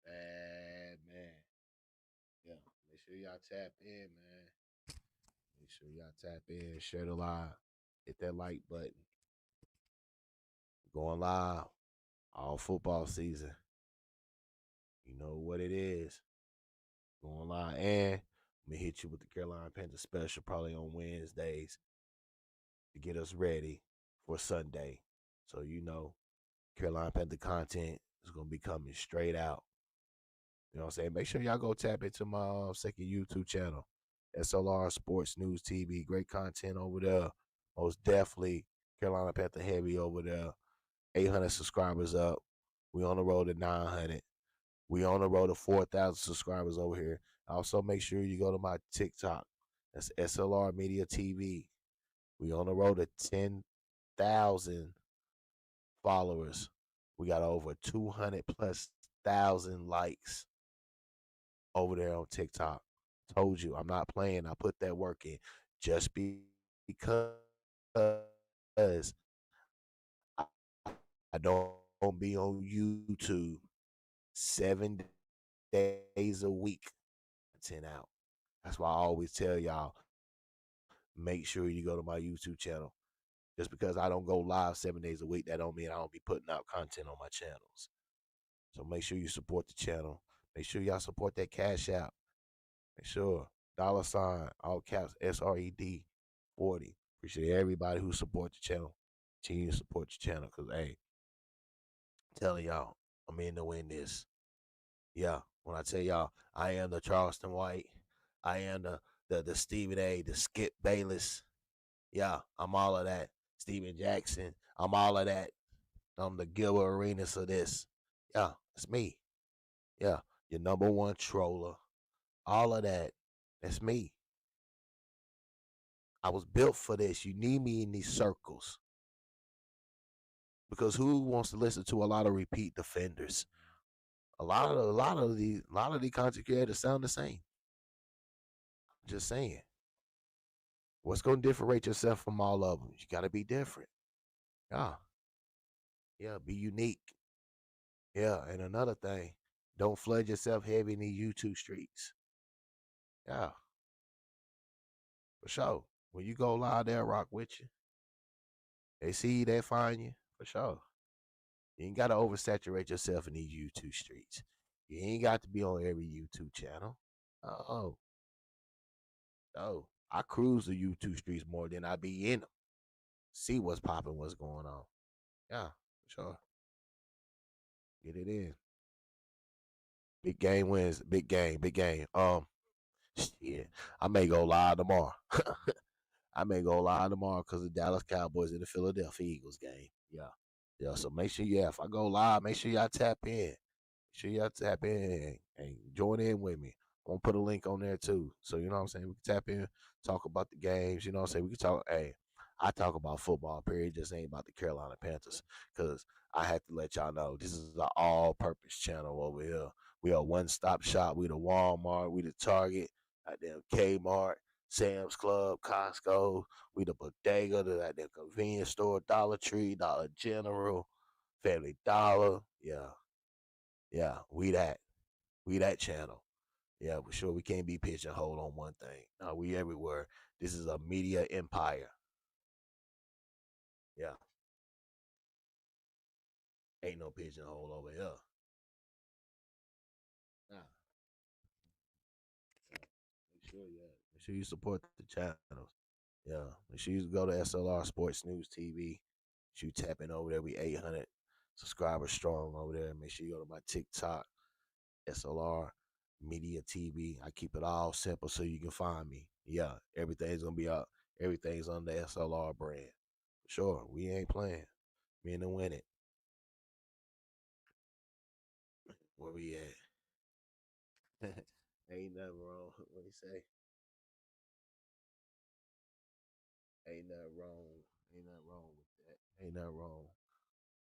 Bad man. Yeah. Make sure y'all tap in, man. Make sure y'all tap in. Share the live. Hit that like button. Going live all football season. You know what it is. Going live. And I'm going to hit you with the Carolina Panthers special probably on Wednesdays to get us ready for Sunday. So, Carolina Panther content is going to be coming straight out. You know what I'm saying? Make sure y'all go tap into my second YouTube channel, S.L.R Sports News TV. Great content over there. Most definitely Carolina Panther heavy over there. 800 subscribers up. We on the road to 900. We on the road to 4,000 subscribers over here. Also, make sure you go to my TikTok. That's S.L.R Media TV. We on the road to 10,000 followers. We got over 200 plus thousand likes over there on TikTok. Told you, I'm not playing. I put that work in just because I don't be on YouTube 7 days a week, 10 out. That's why I always tell y'all, make sure you go to my YouTube channel. Just because I don't go live 7 days a week, that don't mean I don't be putting out content on my channels. So make sure you support the channel. Make sure y'all support that Cash App. Make sure $, all caps, SRED 40. Appreciate everybody who supports the channel. Continue to support your channel because, hey, I'm telling y'all, I'm in to win this. Yeah, when I tell y'all, I am the Charleston White. I am the Stephen A., the Skip Bayless. Yeah, I'm all of that. Steven Jackson. I'm all of that. I'm the Gilbert Arenas of this. Yeah, it's me. Yeah, your number one troller. All of that. That's me. I was built for this. You need me in these circles. Because who wants to listen to a lot of repeat defenders? A lot of the content creators sound the same. Just saying. What's going to differentiate yourself from all of them? You got to be different. Yeah. Yeah, be unique. Yeah, and another thing, don't flood yourself heavy in the YouTube streets. Yeah, for sure. When you go live, they'll rock with you. They see you, they find you, for sure. You ain't got to oversaturate yourself in these YouTube streets. You ain't got to be on every YouTube channel. Oh, no. I cruise the YouTube streets more than I be in them. See what's popping, what's going on. Yeah, for sure. Get it in. Big game wins. Big game. Big game. Shit. I may go live tomorrow. I may go live tomorrow because the Dallas Cowboys and the Philadelphia Eagles game. Yeah. Yeah. So make sure, if I go live, make sure y'all tap in. Make sure y'all tap in and join in with me. I'm gonna put a link on there too. So you know what I'm saying? We can tap in, talk about the games, you know what I'm saying? We can talk, hey, I talk about football, period. Just ain't about the Carolina Panthers. Cause I have to let y'all know this is an all purpose channel over here. We are one stop shop. We the Walmart, we the Target, goddamn Kmart, Sam's Club, Costco, we the bodega, the convenience store, Dollar Tree, Dollar General, Family Dollar. Yeah. Yeah. We that channel. Yeah, for sure. We can't be pigeonholed on one thing. No, we everywhere. This is a media empire. Yeah. Ain't no pigeonhole over here. Nah. Make sure you support the channels. Yeah. Make sure you go to S.L.R Sports News TV. Make sure you tap in over there. We 800 subscribers strong over there. Make sure you go to my TikTok, S.L.R Media TV. I keep it all simple so you can find me. Yeah. Everything's gonna be up. Everything's on the S.L.R brand. Sure, we ain't playing. We in to win it. Where we at? Ain't nothing wrong. What he say? Ain't nothing wrong. Ain't nothing wrong with that. Ain't nothing wrong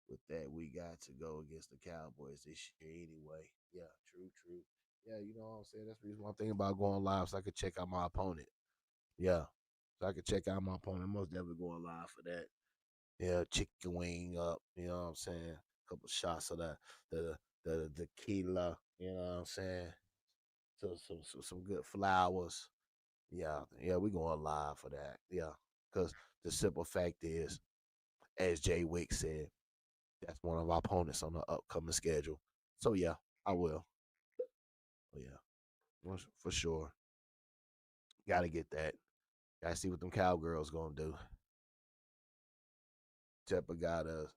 with that. We got to go against the Cowboys this year anyway. Yeah, true, true. Yeah, you know what I'm saying? That's the reason one thing about going live so I could check out my opponent. Yeah. So I could check out my opponent. I'm most definitely going live for that. Yeah, chicken wing up, you know what I'm saying? A couple shots of the tequila, you know what I'm saying? So some good flowers. Yeah, yeah, we going live for that. Yeah, because the simple fact is, as Jay Wick said, that's one of our opponents on the upcoming schedule. So yeah, I will. Oh, yeah, for sure. Got to get that. Got to see what them cowgirls gonna do. Tepper got us.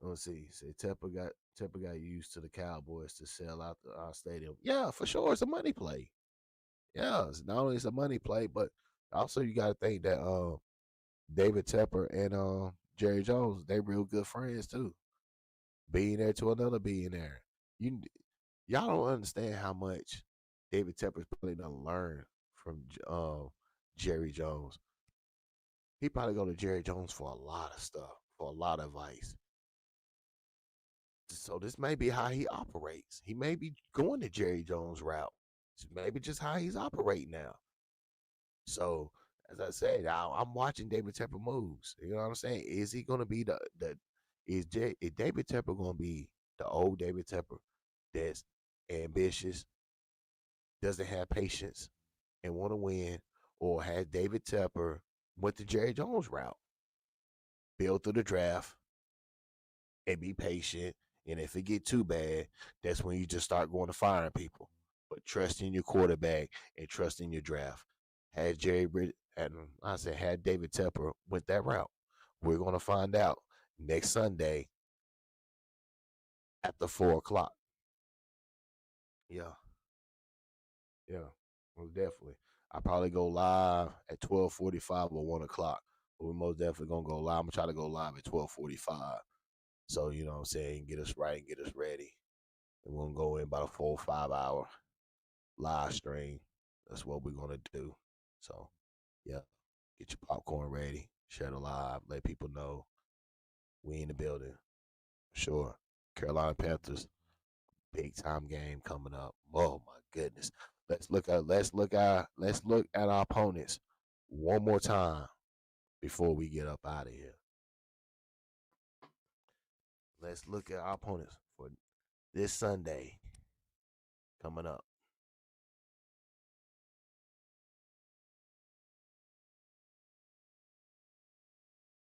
Let's see. Say Tepper got used to the Cowboys to sell out our stadium. Yeah, for sure. It's a money play. Yeah, it's not only it's a money play, but also you got to think that David Tepper and Jerry Jones, they real good friends too. Billionaire to another billionaire. You y'all don't understand how much David Tepper's probably done learn from Jerry Jones. He probably go to Jerry Jones for a lot of stuff, for a lot of advice. So this may be how he operates. He may be going the Jerry Jones route. It's maybe just how he's operating now. So as I said, I'm watching David Tepper moves. You know what I'm saying? Is he going to be is David Tepper going to be the old David Tepper that's ambitious, doesn't have patience, and want to win, or has David Tepper went the Jerry Jones route, build through the draft, and be patient. And if it get too bad, that's when you just start going to firing people. But trust in your quarterback and trust in your draft. Had had David Tepper went that route. We're gonna find out next Sunday after 4 o'clock. Yeah, yeah, most definitely. I probably go live at 12:45 or 1 o'clock. But we're most definitely gonna go live. I'm gonna try to go live at 12:45. So you know what I'm saying, get us right and get us ready. And we're gonna go in about a 4 or 5 hour live stream. That's what we're gonna do. So yeah, get your popcorn ready, share the live, let people know we in the building. Sure. Carolina Panthers, big time game coming up. Oh my goodness. Let's look at our opponents one more time before we get up out of here. Let's look at our opponents for this Sunday coming up.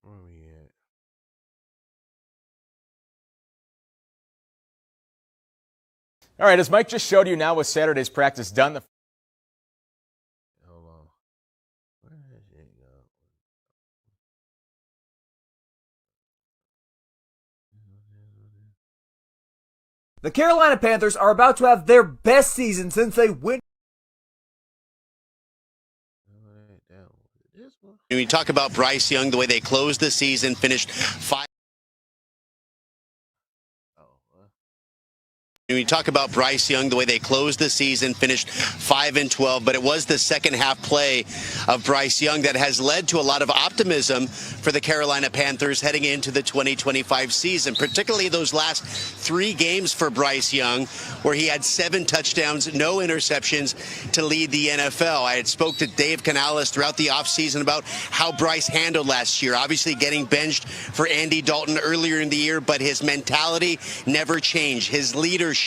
Where we at? All right, as Mike just showed you now with Saturday's practice done, the Hold on. Where did it go? The Carolina Panthers are about to have their best season since they went. When you talk about Bryce Young, the way they closed the season, finished 5. When you talk about Bryce Young, the way they closed the season, finished 5-12, but it was the second half play of Bryce Young that has led to a lot of optimism for the Carolina Panthers heading into the 2025 season, particularly those last 3 games for Bryce Young, where he had 7 touchdowns, no interceptions to lead the NFL. I had spoke to Dave Canales throughout the offseason about how Bryce handled last year, obviously getting benched for Andy Dalton earlier in the year, but his mentality never changed. His leadership,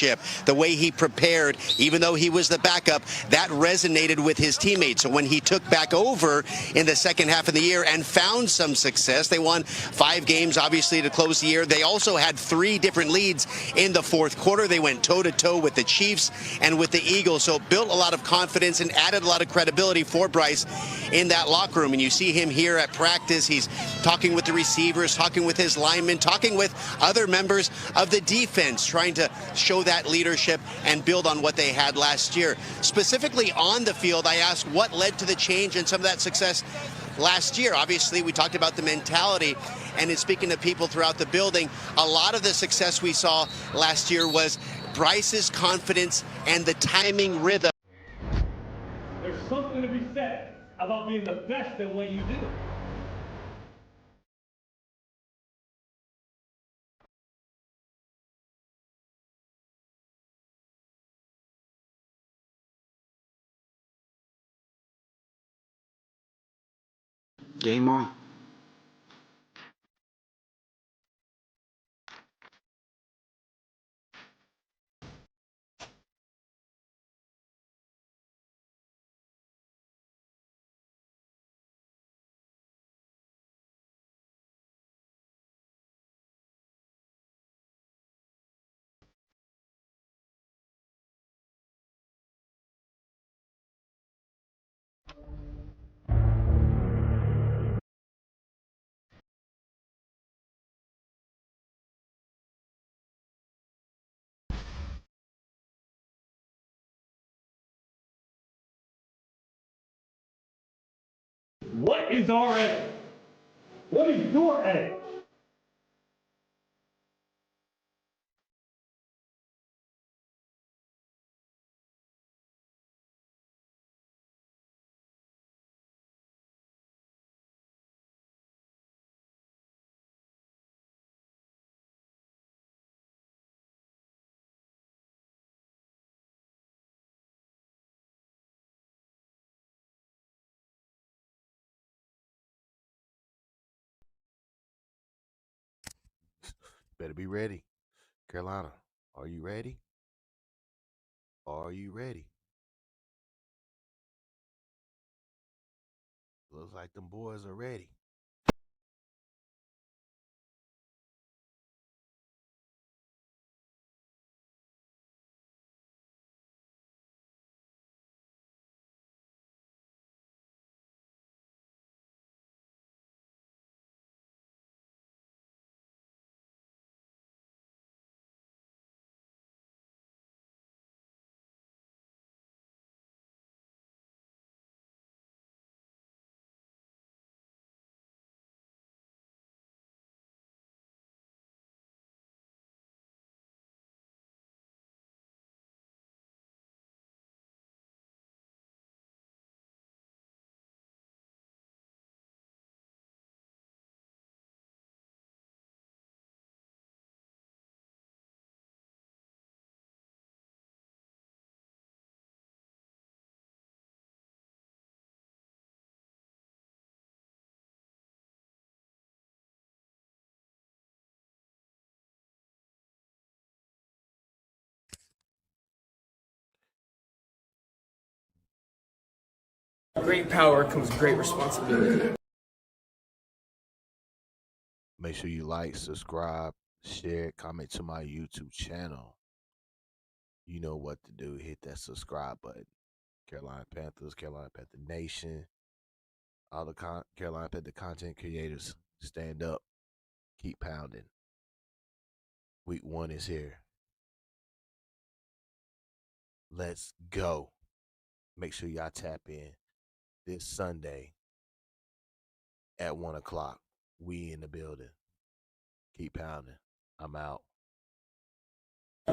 the way he prepared, even though he was the backup, that resonated with his teammates. So when he took back over in the second half of the year and found some success, they won 5 games, obviously, to close the year. They also had 3 different leads in the fourth quarter. They went toe-to-toe with the Chiefs and with the Eagles, so built a lot of confidence and added a lot of credibility for Bryce in that locker room. And you see him here at practice. He's talking with the receivers, talking with his linemen, talking with other members of the defense, trying to show that leadership and build on what they had last year. Specifically on the field, I asked what led to the change and some of that success last year. Obviously, we talked about the mentality, and in speaking to people throughout the building, a lot of the success we saw last year was Bryce's confidence and the timing rhythm. There's something to be said about being the best at what you do. Game on. What is our A? What is your A? Better be ready. Carolina, are you ready? Are you ready? Looks like them boys are ready. Great power comes great responsibility. Make sure you like, subscribe, share, comment to my YouTube channel. You know what to do. Hit that subscribe button. Carolina Panthers, Carolina Panther Nation, all the Carolina Panther content creators, stand up, keep pounding. Week 1 is here. Let's go. Make sure y'all tap in this Sunday at 1 o'clock. We in the building. Keep pounding. I'm out.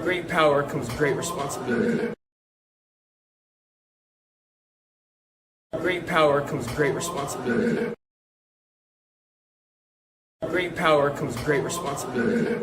Great power comes great responsibility. Great power comes great responsibility. Great power comes great responsibility.